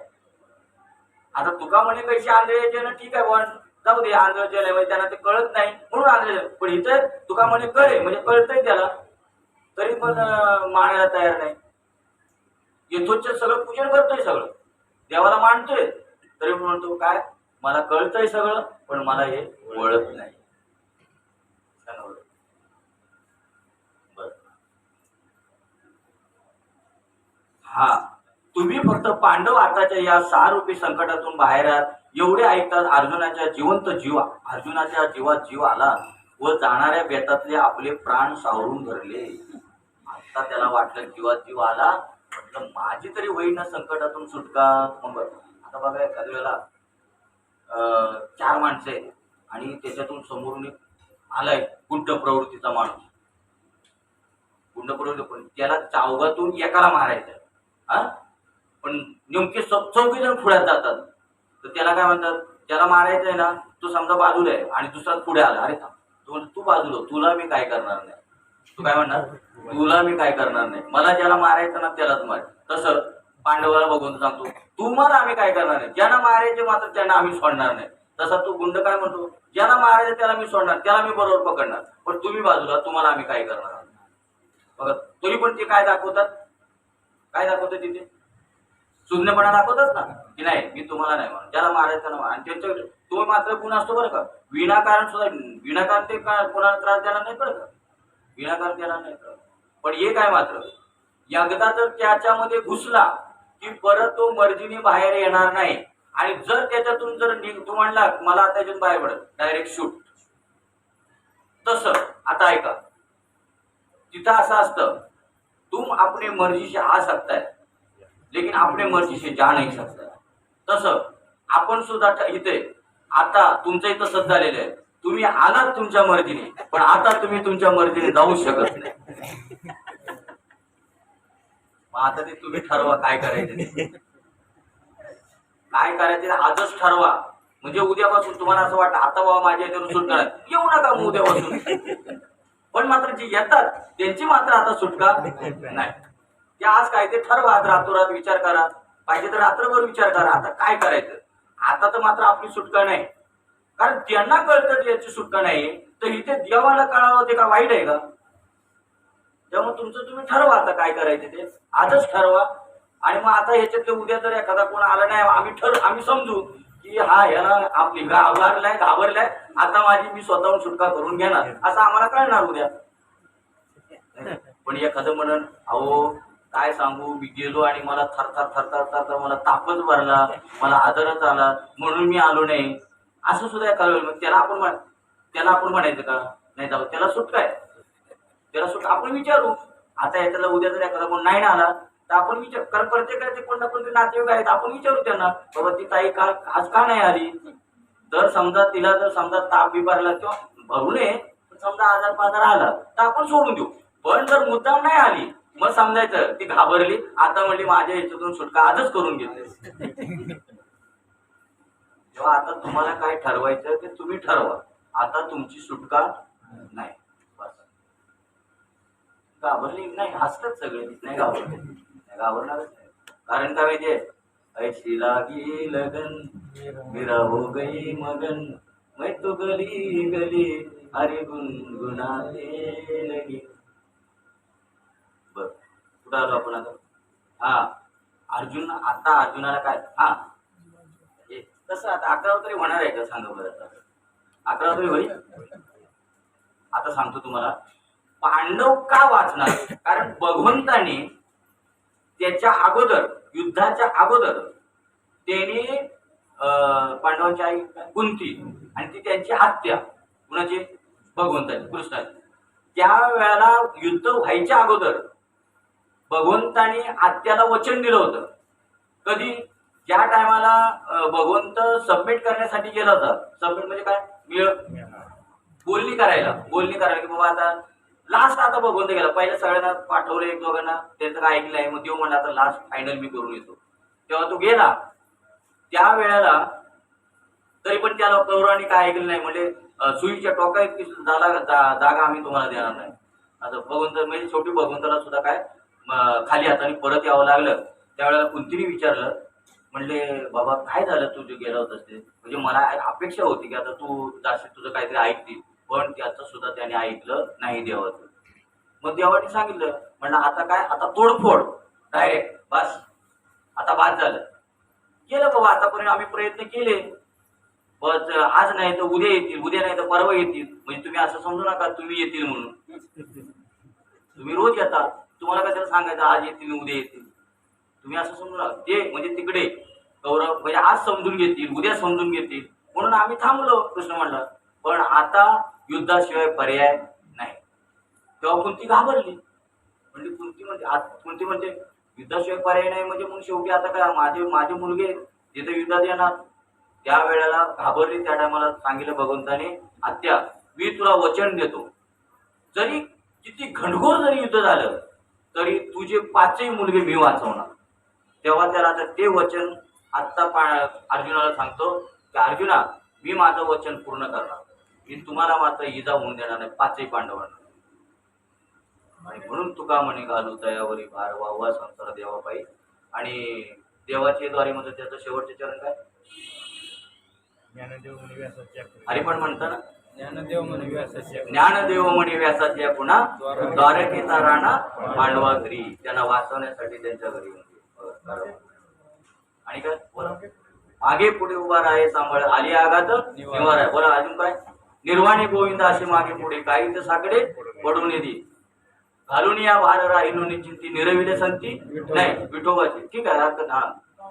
आता तुका म्हणे कशी आंधळे ना, ठीक आहे पण जाऊ दे, आंधळ जे नाही म्हणजे त्यांना ते कळत नाही म्हणून आंधळे. पण इथं तुका म्हणे कळे म्हणजे कळतंय त्याला, तरी पण मानायला तयार नाही. यथोच्च सगळं पूजन करतोय, सगळं देवाला मानतोय, तरी म्हणतो काय मला कळतंय सगळं पण मला हे वळत नाही. हा तुम्ही फक्त पांडव आताच्या या 6 रूपी संकटातून बाहेर आहात एवढे ऐकतात अर्जुनाच्या जीवात जीव आला व जाणाऱ्या बेतातले आपले प्राण सावरून धरले. आता त्याला वाटलं जीवात जीव आला, म्हटलं माझी तरी होईना संकटातून सुटका. मग आता बघा एखाद्या वेळेला 4 माणसं आहेत आणि त्याच्यातून समोरून एक आलाय गुंड प्रवृत्तीचा माणूस. गुंड प्रवृत्ती, पण त्याला चावगातून एकाला मारायचं हा, पण नेमके चौघी जण पुढ्यात जातात. तर त्याला काय म्हणतात, ज्याला मारायचंय ना तो समजा बाजूला आहे आणि दुसरा पुढे आला, अरे तू बाजूला, तुला मी काय करणार नाही. तू काय म्हणणार, तुला मी काय करणार नाही, मला ज्याला मारायचं ना त्यालाच मार. तसं पांडवाला बघून सांगतो तू मला आम्ही काय करणार नाही, ज्यांना मारायचे मात्र त्यांना आम्ही सोडणार नाही. तसा तो गुंड काय म्हणतो, ज्याला मारायचं त्याला मी सोडणार, त्याला मी बरोबर पकडणार, पण तुम्ही बाजूला, तुम्हाला आम्ही काय करणार. बघा तरी पण ते काय दाखवतात, काय दाखवतात तिथे शून्यपणा दाखवतात ना, की नाही मी तुम्हाला नाही म्हणून, ज्याला मारायचं ना. आणि त्यांच्या तो मात्र गुण असतो बरं का, विनाकारण सुद्धा विनाकारण ते कोणाला त्रास देणार नाही बरं का, विनाकारण देणार नाही. पण हे काय मात्र एकदा जर त्याच्यामध्ये घुसला की परत तो मर्जीने बाहेर येणार नाही. आणि जर त्याच्यातून जर तू म्हणला मला त्याच्यातून बाहेर पडत, डायरेक्ट शूट. तसं आता ऐका, तिथं असं असतं तुम अपने मर्जी से आ सकता है लेकिन अपने मर्जी से जा नाही सकता. तसं आपण सुद्धा इथे आता तुमचं इथं तसंच झालेलं आहे. तुम्ही आलात तुमच्या मर्जीने पण आता तुम्ही तुमच्या मर्जीने जाऊ शकत नाही. मग आता ते तुम्ही ठरवा काय करायचं ते. काय करायचं आजच ठरवा. म्हणजे उद्यापासून तुम्हाला असं वाटतं आता बाबा माझ्या इथे सुटका नाही, येऊ नका मग उद्यापासून. पण मात्र जे येतात त्यांची मात्र आता सुटका नाही. ते आज काय ते ठरवा. आज रातोरात विचार करा, पाहिजे तर रात्रभर विचार करा आता काय करायचं. आता तर मात्र आपली सुटका नाही. कारण त्यांना कळतं याची सुटका नाही तर इथे देवाला कळावं ते का वाईट आहे का. त्यामुळे तुमचं तुम्ही ठरवा आता काय करायचं ते आजच ठरवा. आणि मग आता ह्याच्यातले उद्या जर एखादा कोण आला नाही आम्ही समजू की हा याला आपली घाबरलाय आता माझी मी स्वतःहून सुटका करून घेणार असं आम्हाला कळणार उद्या. पण एखादं म्हणून अहो काय सांगू मी गेलो आणि मला थरथर मला तापच भरला, मला आदरच आला म्हणून मी आलो नाही असं सुद्धा एखादं. मग त्याला आपण म्हणायचं का नाही जाऊ त्याला सुटका आहे, त्याला सुटका आपण विचारू. आता याच्याला उद्या जर एखादा कोण नाही आला तर आपण विचार. कारण प्रत्येकाचे कोण ना कोणते नातेवाईक आहेत आपण विचारू त्यांना बाबा ती ताई का आज का नाही आली. जर समजा तिला जर समजा ताप बिबारला किंवा भरू नये समजा आजार पाजार आला तर आपण सोडून देऊ. पण जर मुद्दाम नाही आली मग समजायचं ती घाबरली आता म्हणली माझ्या ह्याच्यातून सुटका आजच करून घेतली. तेव्हा आता तुम्हाला काय ठरवायचं ते तुम्ही ठरवा. आता तुमची सुटका नाही. घाबरली नाही हसतात सगळे नाही घाबरणारच नाही. कारण काय माहितीये ऐशी लागी लगन मेरा हो गई मगन मैं तो गली गली हरी गुनगुनाने लगी. बर कुठं आलो आपण आता. हा अर्जुनाला काय हा कसं आता 11 तरी होणार आहे का सांगा बरं. 11 तरी होईल. आता सांगतो तुम्हाला पांडव का वाचणार. कारण भगवंताने त्याच्या अगोदर युद्धाच्या अगोदर त्याने पांडवांची आई कुंती आणि ती त्यांची आत्या कुणाची भगवंताची कृष्णाची. त्या वेळेला युद्ध व्हायच्या अगोदर भगवंताने आत्याला वचन दिलं होतं. कधी ज्या टायमाला भगवंत सबमिट करण्यासाठी गेला होता. सबमिट म्हणजे काय बोलणी करायला की बाबा आता लास्ट आता भगवंत गेला. पहिल्या सगळ्यांना पाठवलं एक दोघांना त्यांचं काय ऐकलं आहे मग देव म्हणला आता लास्ट फायनल मी करून येतो. तेव्हा तो गेला त्या वेळेला तरी पण त्या कौरवांनी काय ऐकलं नाही. म्हणजे सुईच्या टोका इतकी जागा आम्ही तुम्हाला देणार नाही असं भगवंत. म्हणजे शेवटी भगवंताला सुद्धा काय खाली हाताने परत यावं लागलं. त्यावेळेला कुंतीने विचारलं म्हणले बाबा काय झालं तू जे गेला होतास ते. म्हणजे मला अपेक्षा होती की आता तू जाशील तुझं काहीतरी ऐकतील पण त्याचं सुद्धा त्याने ऐकलं नाही देवाचं. मग देवाने सांगितलं म्हणलं आता काय आता तोडफोड डायरेक्ट बस आता बाद झालं. केलं बाबा आतापर्यंत आम्ही प्रयत्न केले बस आज नाही तर उद्या येतील उद्या नाही तर परवा येतील. म्हणजे तुम्ही असं समजू नका तुम्ही येतील म्हणून. तुम्ही रोज येता तुम्हाला कशाला सांगायचं आज येतील उद्या येतील. तुम्ही असं समजू नका. ते म्हणजे तिकडे कौरव म्हणजे आज समजून घेतील उद्या समजून घेतील म्हणून आम्ही थांबलो कृष्ण म्हणला. पण आता युद्धाशिवाय पर्याय नाही. तेव्हा कुंती घाबरली. म्हणजे कुंती म्हणजे युद्धाशिवाय पर्याय नाही म्हणजे मग शेवटी आता काय माझे मुलगे तिथे युद्धात येणार. त्या वेळेला घाबरली. त्या टायमाला सांगितलं भगवंताने आत्या मी तुला वचन देतो जरी किती घनघोर जरी युद्ध झालं तरी तुझे 5ही मुलगे मी वाचवणार. तेव्हा त्याला आता ते वचन आत्ता अर्जुनाला सांगतो की अर्जुना मी माझं वचन पूर्ण करणार. मी तुम्हाला मात्र इजा होऊन देणार नाही 5ही पांडवांना. आणि म्हणून तुका म्हणे घालू तयावरी भार वाहवा संसार देवापायी. आणि देवाच्या द्वारे म्हणजे त्याचं शेवटचे चरण काय हरिपण म्हणता ना ज्ञानदेव म्हणे व्यासाच्या पुन्हा द्वारकेचा राणा पांडवा घरी त्यांना वाचवण्यासाठी त्यांच्या घरी. आणि काय बोला मागे पुढे उभा राहे सांभाळ आली आघात निवार आहे. बोला अजून काय निर्वाणी गोविंद असे मागे पुढे काही तर साकडे पडून येते घालून या भार राहिनो निश्चिंती निरविले संती नाही विठोबाची. ठीक आहे हा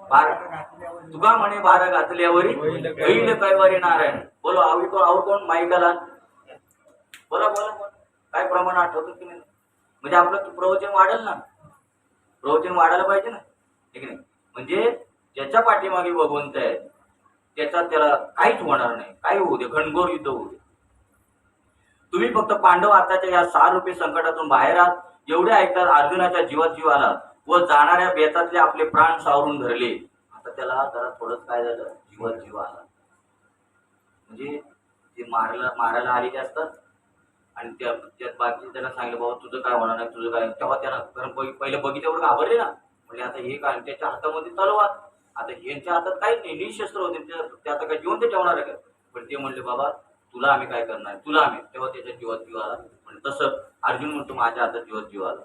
भार तुका म्हणे भार घातल्यावरी होईल कैवारी नारायण. बोलो आवर कोण माईकाला बोला काय प्रमाण आठवतं की नाही. म्हणजे आपलं प्रवचन वाढेल ना, प्रवचन वाढायला पाहिजे ना, ठीक नाही? म्हणजे ज्याच्या पाठीमागे भगवंत आहे त्याचा त्याला काहीच होणार नाही, काही होऊ दे, घनघोर युद्ध होऊ दे. तुम्ही फक्त पांडव आताच्या या 6 रुपये संकटातून बाहेर आहात एवढे ऐकतात. अर्जुनाच्या जीवात जीव आला व जाणाऱ्या बेतातले आपले प्राण सावरून धरले. आता त्याला जरा थोडंच काय झालं, जीवात जीव आला. म्हणजे ते मारायला आलेले असतात आणि त्यात बाकी त्यांना सांगितलं बाबा तुझं काय होणार नाही, तुझं काय. तेव्हा त्यांना पहिले बगीच्यावर घाबरले ना, म्हणजे आता हे काय, त्याच्या हातामध्ये तलवार, आता यांच्या हातात काहीच नाही, निशस्त्र होते ते, आता काय जिवंत ठेवणार आहे का. पण ते म्हणले बाबा तुला आम्ही काय करणार, तुला आम्ही. तेव्हा त्याच्या जीवात जीव आला. म्हणजे तसं अर्जुन म्हणतो माझ्या हातात जीवात जीव आला.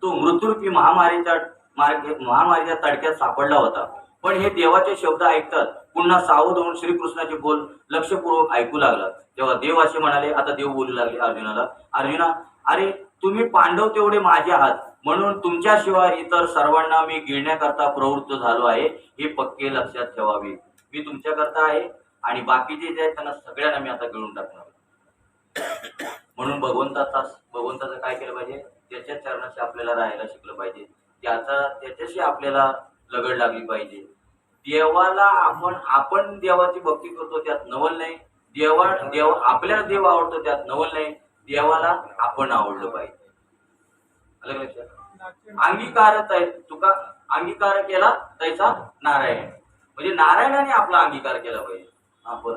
तो मृत्यूरूपी महामारीच्या तडक्यात सापडला होता. पण हे देवाचे शब्द ऐकतात पुन्हा सावध होऊन श्रीकृष्णाचे बोल लक्षपूर्वक ऐकू लागला. तेव्हा देव असे म्हणाले, आता देव बोलू लागले अर्जुनाला, अर्जुना अरे तुम्ही पांडव तेवढे माझे आहात म्हणून तुमच्याशिवाय इतर सर्वांना मी गिळण्याकरता प्रवृत्त झालो आहे, हे पक्के लक्षात ठेवावे. मी तुमच्याकरता आहे आणि बाकीचे जे आहेत त्यांना सगळ्यांना मी आता गिळून टाकणार. म्हणून भगवंताचं काय केलं पाहिजे, त्याच्या चरणाशी आपल्याला राहायला शिकलं पाहिजे, त्याच्याशी आपल्याला लगड लागली पाहिजे. देवाला आपण देवाची भक्ती करतो त्यात नवल नाही, आपल्याला देव आवडतो त्यात नवल नाही, देवाला आपण आवडलं पाहिजे. अलग लक्षात. अंगीकारच आहे तुका, अंगीकार केला त्याचा नारायण, म्हणजे नारायणाने आपला अंगीकार केला पाहिजे. हा बरं,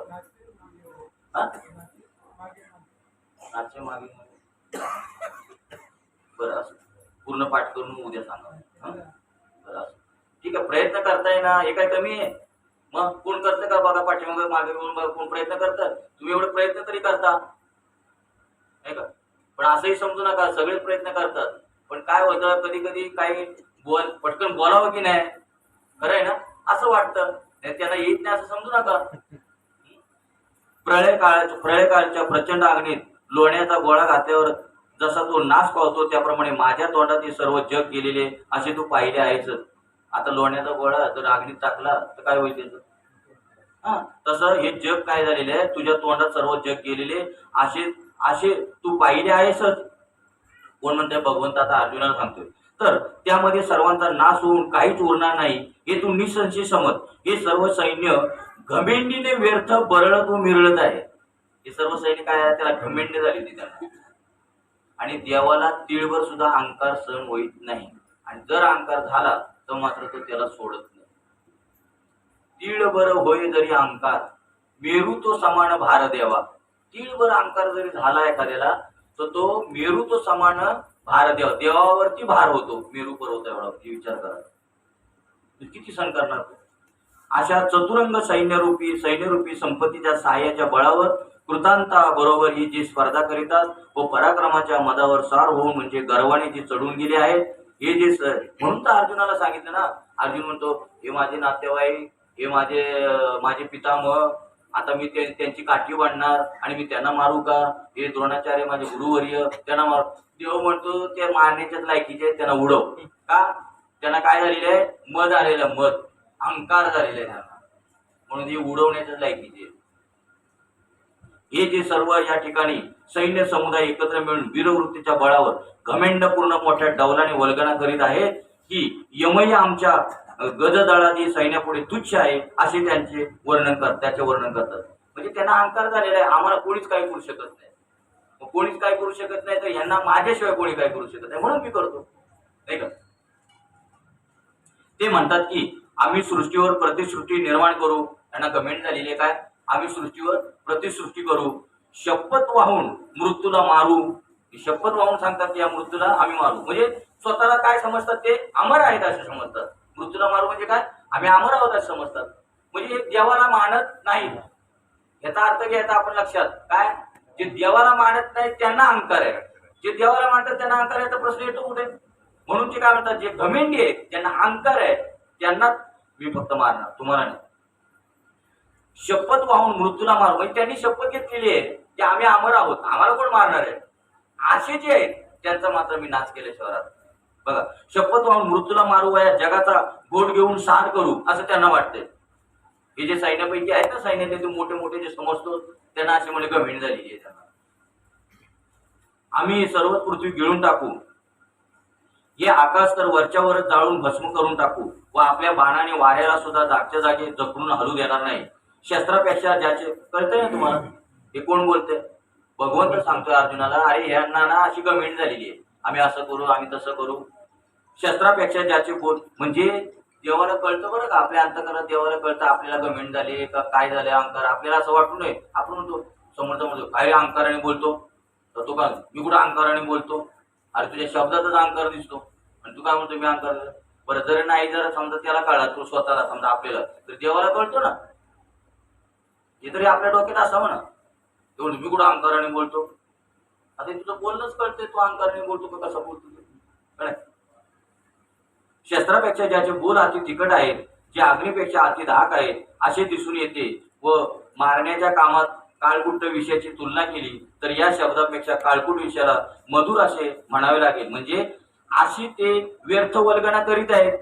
नाचे मागे बरं असं पूर्ण पाठ करून उद्या सांगा. बरं असं ठीक आहे. प्रयत्न करताय ना, हे काय कमी आहे? मग कोण करतं का बघा, पाठीमागे मागे कोण प्रयत्न करतात? तुम्ही एवढे प्रयत्न तरी करता नाही का? पण असंही समजू नका सगळे प्रयत्न करतात, पण काय होतं कधी कधी काही पटकन बोलावं की नाही, खरं आहे ना, असं वाटतं, त्याला येत नाही असं समजू नका. प्रळयकाळच्या प्रचंड अग्नीत लोण्याचा गोळा घातल्यावर जसा तो नाश पावतो त्याप्रमाणे माझ्या तोंडात हे सर्व जग गेलेले असे तू पाहिले आहेच. आता लोण्याचा गोळा जर अग्नीत टाकला तर काय होईल त्याचं? तसं हे जग काय झालेलं आहे, तुझ्या तोंडात सर्व जग गेलेले असे तू पाहिले आहेसच. कोण म्हणतोय? भगवंत आता अर्जुनाला सांगतोय. तर त्यामध्ये सर्वांचा नाश होऊन काहीच उरणार नाही हे तू निसंशय समज. हे सर्व सैन्य घमेंडीने व्यर्थ बरळत व मिरळत आहे. हे सर्व सैन्य काय आहे, त्याला घमेंडी झाली ती त्यांना. आणि देवाला तिळभर सुद्धा अहंकार सहन होत नाही, आणि जर अहंकार झाला तर मात्र तो त्याला सोडत नाही. तिळभर होय जरी अहंकार मेरू तो समान भार देवा. तिळभर अहंकार जरी झाला एखाद्याला तर तो मेरू तो समान भार देवा, देवावरती भार होतो. मेरू पर्वत एवढा विचार करा, किती सहन करणार. अशा चतुरंग सैन्यरूपी संपत्तीच्या सहाय्याच्या बळावर कृतांता बरोबर ही जी स्पर्धा करीतात व पराक्रमाच्या मदावर सार होऊन म्हणजे गर्वाने जे चढून गेले आहेत, हे जे म्हणून तर अर्जुनाला सांगितलं ना. अर्जुन म्हणतो हे माझे नातेवाईक, हे माझे पितामह, आता मी त्यांची काठी बांधणार आणि मी त्यांना मारू का? हे द्रोणाचार्य माझे गुरुवर्य, त्यांना मारू. देव म्हणतो ते मारण्याच्याच लायकीचे, त्यांना उडव. का? त्यांना काय झालेलं आहे? मद आलेलं, मद, अहंकार झालेला आहे त्यांना, म्हणून हे उडवण्याच्याच लायकीचे. हे जे सर्व या ठिकाणी सैन्य समुदाय एकत्र मिळून वीरवृत्तीच्या बळावर घमेंडपूर्ण मोठ्या डौलाने वल्गना करीत आहेत की यमय आमच्या गजदळाची सैन्यापुढे तुच्छ आहे असे त्याचे वर्णन करतात. म्हणजे त्यांना अहंकार झालेला आहे, आम्हाला कोणीच काही करू शकत नाही. कोणीच काय करू शकत नाही तर यांना माझ्याशिवाय कोणी काय करू शकत नाही म्हणून मी करतो, नाही का? ते म्हणतात की आम्ही सृष्टीवर प्रतिसृष्टी निर्माण करू. त्यांना कमेंट झालेली आहे काय? आम्ही सृष्टीवर प्रतिसृष्टी करू, शपथ वाहून मृत्यूला मारू. शपथ वाहून सांगतात की या मृत्यूला आम्ही मारू, म्हणजे स्वतःला काय समजतात ते अमर आहेत असे समजतात. मृत्यूला मारू म्हणजे काय? आम्ही अमर आहोत असे समजतात. म्हणजे हे देवाला मानत नाही. याचा अर्थ घ्यायचा आपण लक्षात. काय? जे देवाला मानत नाही त्यांना अहंकार आहे, जे देवाला मानतात त्यांना अहंकार आहे. तर प्रश्न येतो कुठे? म्हणून ते काय म्हणतात, जे घमेंडी आहे ज्यांना अहंकार आहे त्यांना मी फक्त मारणार, तुम्हाला नाही. शपथ वाहून मृत्यूला मारू म्हणजे त्यांनी शपथ घेतलेली आहे की आम्ही अमर आहोत, आम्हाला कोण मारणार आहे. असे जे आहेत त्यांचा मात्र मी नाश केले शहरात. बघा, शपथ वाहून मृत्यूला मारू वया जगाचा गोड घेऊन सार करू असं त्यांना वाटतंय. हे जे सैन्यापैकी आहेत ना, सैन्यात ते मोठे मोठे जे समजतो त्यांना असे म्हणजे गंभीर झालेली आहे त्यांना. आम्ही सर्व पृथ्वी गिळून टाकू, हे आकाश तर वरच्या वरच जाळून भस्म करून टाकू व आपल्या बाणाने वाऱ्याला सुद्धा जागच्या जागी जखडून हलू देणार नाही. शस्त्रापेक्षा ज्याचे कळतंय ना तुम्हाला हे कोण बोलतंय? भगवंत सांगतोय अर्जुनाला, अरे यांना ना अशी गमेंट झालेली आहे, आम्ही असं करू आम्ही तसं करू. शस्त्रापेक्षा ज्याचे बोल म्हणजे देवाला कळतं बरं का, आपल्या अंतकरणात देवाला कळतं आपल्याला गमेंट झाले का काय झाले अहंकार. आपल्याला असं वाटू नये, आपण म्हणतो समोरचा म्हणतो काय रे अहंकाराने बोलतो, तर तो काय मी कुठं अहंकाराने बोलतो, अरे तुझ्या शब्दातच अहंकार दिसतो आणि तू काय म्हणतो मी अहंकार. बरं जर नाही जर समजा त्याला कळला तो स्वतःला समजा आपल्याला, तर देवाला कळतो ना. हे तरी आपल्या डोक्यात असावं ना, एवढं मी कुठं अहंकाराने बोलतो. आता तुझं बोलणंच कळतंय तू अहंकाराने बोलतो का कसा बोलतो कळ. शस्त्रापेक्षा ज्याचे बोल अति तिखट आहेत, जे अग्नीपेक्षा अति धाक आहेत असे दिसून येते व मारण्याच्या कामात काळकुट विषयाची तुलना केली तर या शब्दापेक्षा काळकुट विषयाला मधुर असे म्हणावे लागेल. म्हणजे अशी ते व्यर्थ वल्गना करीत आहेत.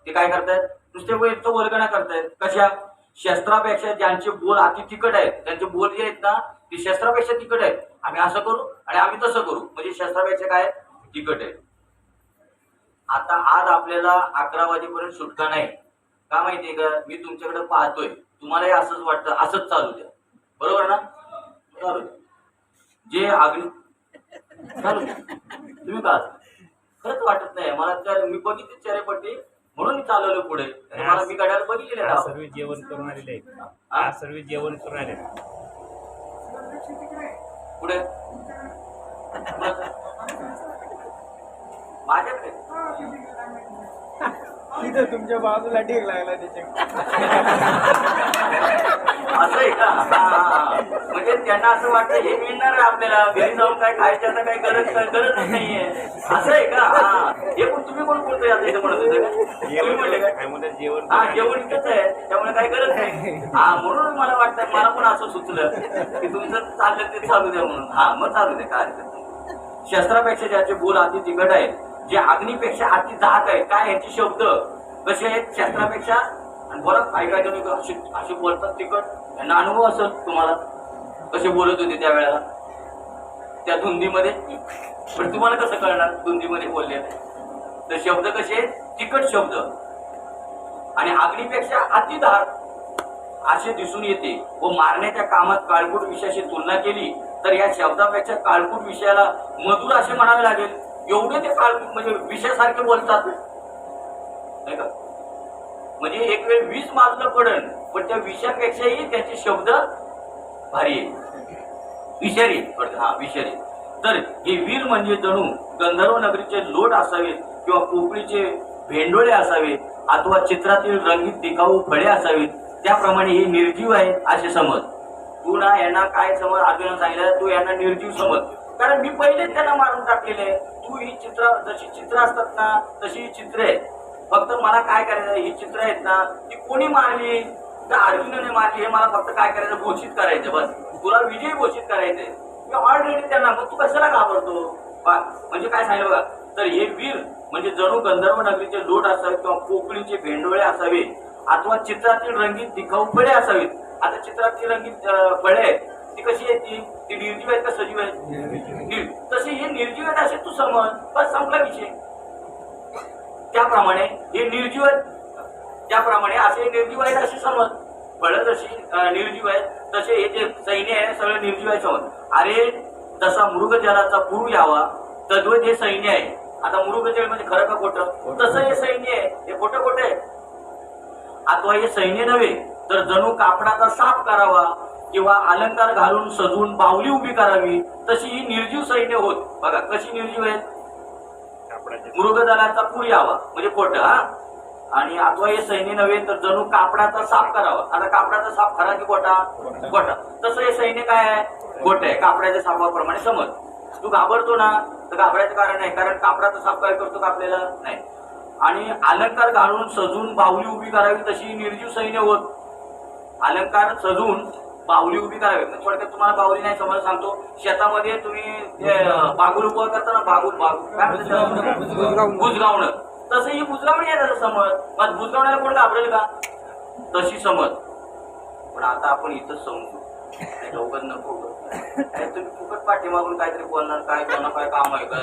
ते काय करतायत? नुसते व्यर्थ वल्गना करतायत. कशा? शस्त्रापेक्षा ज्यांचे बोल अति तिखट आहेत, त्यांचे बोल जे आहेत ना ते शस्त्रापेक्षा तिखट आहेत. आम्ही असं करू आणि आम्ही तसं करू, म्हणजे शस्त्रापेक्षा काय तिखट आहे. आता आज आपल्याला 11 वाजेपर्यंत सुटका नाही का माहितीये का? मी तुमच्याकडे पाहतोय, तुम्हालाही असंच वाटतं असंच चालू द्या, बरोबर ना? चालू द्या. जे अग्नी चालू द्या. तुम्ही का खरंच वाटत नाही मला, तर मी बघितले चेहरेपट्टी म्हणून मी चालवलं पुढे. मला मी गाड्याला बघितलेलं आहे. सर्व जेवण करून आलेले आहेत, सर्व जेवण करून आले पुढे माझ्याकडे तिथे तुमच्या बाजूला ढीग लागला त्याच्या. असं आहे का? म्हणजे त्यांना असं वाटतं हे मिळणार आहे आपल्याला, घरी जाऊन काय खायची आता काही गरजच नाहीये. असं आहे का? हे पण तुम्ही कोण बोलतोय आता इथे म्हणत होते का? तुम्ही म्हणले काय? जेवण जेवण इथंच आहे त्यामुळे काही गरज नाही. म्हणून मला वाटतं मला पण असं सुचलं की तुमचं चाललं ते चालू द्या म्हणून. मग चालू द्या काय हरकत नाही. शस्त्रापेक्षा ज्याचे बोल अति तिखट आहेत, जे अग्नीपेक्षा अति दाहक आहेत. काय याचे शब्द कसे आहेत? शस्त्रापेक्षा. आणि बरं काय काय जण असे बोलतात तिखट, यांना अनुभव असेल तुम्हाला कसे बोलत होते त्या वेळेला त्या धुंदीमध्ये. पण तुम्हाला कसं कळणार धुंदीमध्ये बोलले? तर शब्द कसे तिखट शब्द आणि अग्नीपेक्षा अति दाहक असे दिसून येते व मारण्याच्या कामात काळकूट विषयाशी तुलना केली तर या शब्दापेक्षा काळकूट विषयाला मधुर असे म्हणावे लागेल. एवढे ते काळकूट म्हणजे विषयासारखे बोलतात नाही का? म्हणजे एक वेळ 20 माजलं पडन पण त्या विषयापेक्षाही त्याचे शब्द भारी आहे, विषारी विषारी. तर हे वीर म्हणजे जणू गंधर्व नगरीचे लोट असावेत किंवा पोकळीचे भेंडोळे असावेत अथवा चित्रातील रंगीत दिखाऊ फळे असावीत. त्याप्रमाणे हे निर्जीव आहे असे समज. तू ना यांना काय समज, अर्जुनाने सांगितलं तू यांना निर्जीव समज, कारण मी पहिलेच त्यांना मारून टाकलेले आहे. तू ही चित्र जशी चित्र असतात ना तशी ही चित्र आहेत. फक्त मला काय करायचं, ही चित्र आहेत ना ती कोणी मारली तर अर्जुनाने मारली हे मला फक्त काय करायचं घोषित करायचं. बस तुला विजयी घोषित करायचंय. मी ऑलरेडी त्यांना, मग तू कशाला घाबरतो? म्हणजे काय सांगितलं बघा. तर हे वीर म्हणजे जणू गंधर्व नगरीचे लोट असावेत किंवा पोकळीचे भेंडोळे असावे अथवा चित्रातील रंगीत दिखाऊ फळे असावीत. आता चित्रातील रंगीत फळे आहेत ती कशी आहेत? ती निर्जीव आहेत का सजीव आहेत? तसे हे निर्जीव आहेत असे तू समज, बस संपला विषय. त्याप्रमाणे हे निर्जीव आहेत, त्याप्रमाणे असे निर्जीव आहेत असे समज. फळं जशी निर्जीव आहेत तसे हे जे सैन्य आहे सगळं निर्जीव आहे समज. अरे तसा मृगजलाचा पूर्व यावा तद्वत हे सैन्य आहे. आता मृगजल म्हणजे खरं का खोटं? तसं हे सैन्य आहे. हे खोटं खोटं आहे. अथवा हे सैन्य नव्हे तर जणू कापडाचा साफ करावा किंवा अलंकार घालून सजवून बाहुली उभी करावी तशी ही निर्जीव सैन्य होत. बघा कशी निर्जीव आहेत. मृगजलाचा पूर यावा म्हणजे खोटं. आणि अथवा हे सैन्य नव्हे तर जणू कापडाचा साफ करावा. आता कापडाचा साफ खरा की खोटा? खोटा. तसं हे सैन्य काय आहे? खोटं आहे. कापडाच्या साफाप्रमाणे समज. तू घाबरतो ना तर घाबरायचं कारण नाही, कारण कापडाचा साफ काय करतो का आपल्याला नाही. आणि अलंकार घालून सजून बाहुली उभी करावी तशी निर्जीव सैन्य होत. अलंकार सजून बाहुली उभी करावी. थोडक्यात तुम्हाला बाहुली नाही समज सांगतो. शेतामध्ये तुम्ही बागुल उभं करता ना, बागुल काय बुजगावणं, तसं ही बुजगावणी आहे तसं समज. बुजगावण्याला कोण घाबरेल का? तशी समज. पण आता आपण इथंच समजू नाही का उगाच नको काय तुम्ही फुकट पाठीमागून काहीतरी बोलणार काय त्यांना काय काम आहे का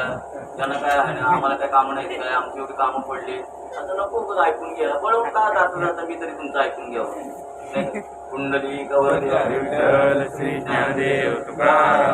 त्यांना काय आहे आम्हाला काय कामं नाहीत काय आमची एवढी कामं पडली आता नको उगाच ऐकून घ्यायला बरोबर का जाता जाता मी तरी तुमचं ऐकून घ्यावं नाही का? कुंडली कवर विठ्ठल श्री ज्ञानदेव तुकाराम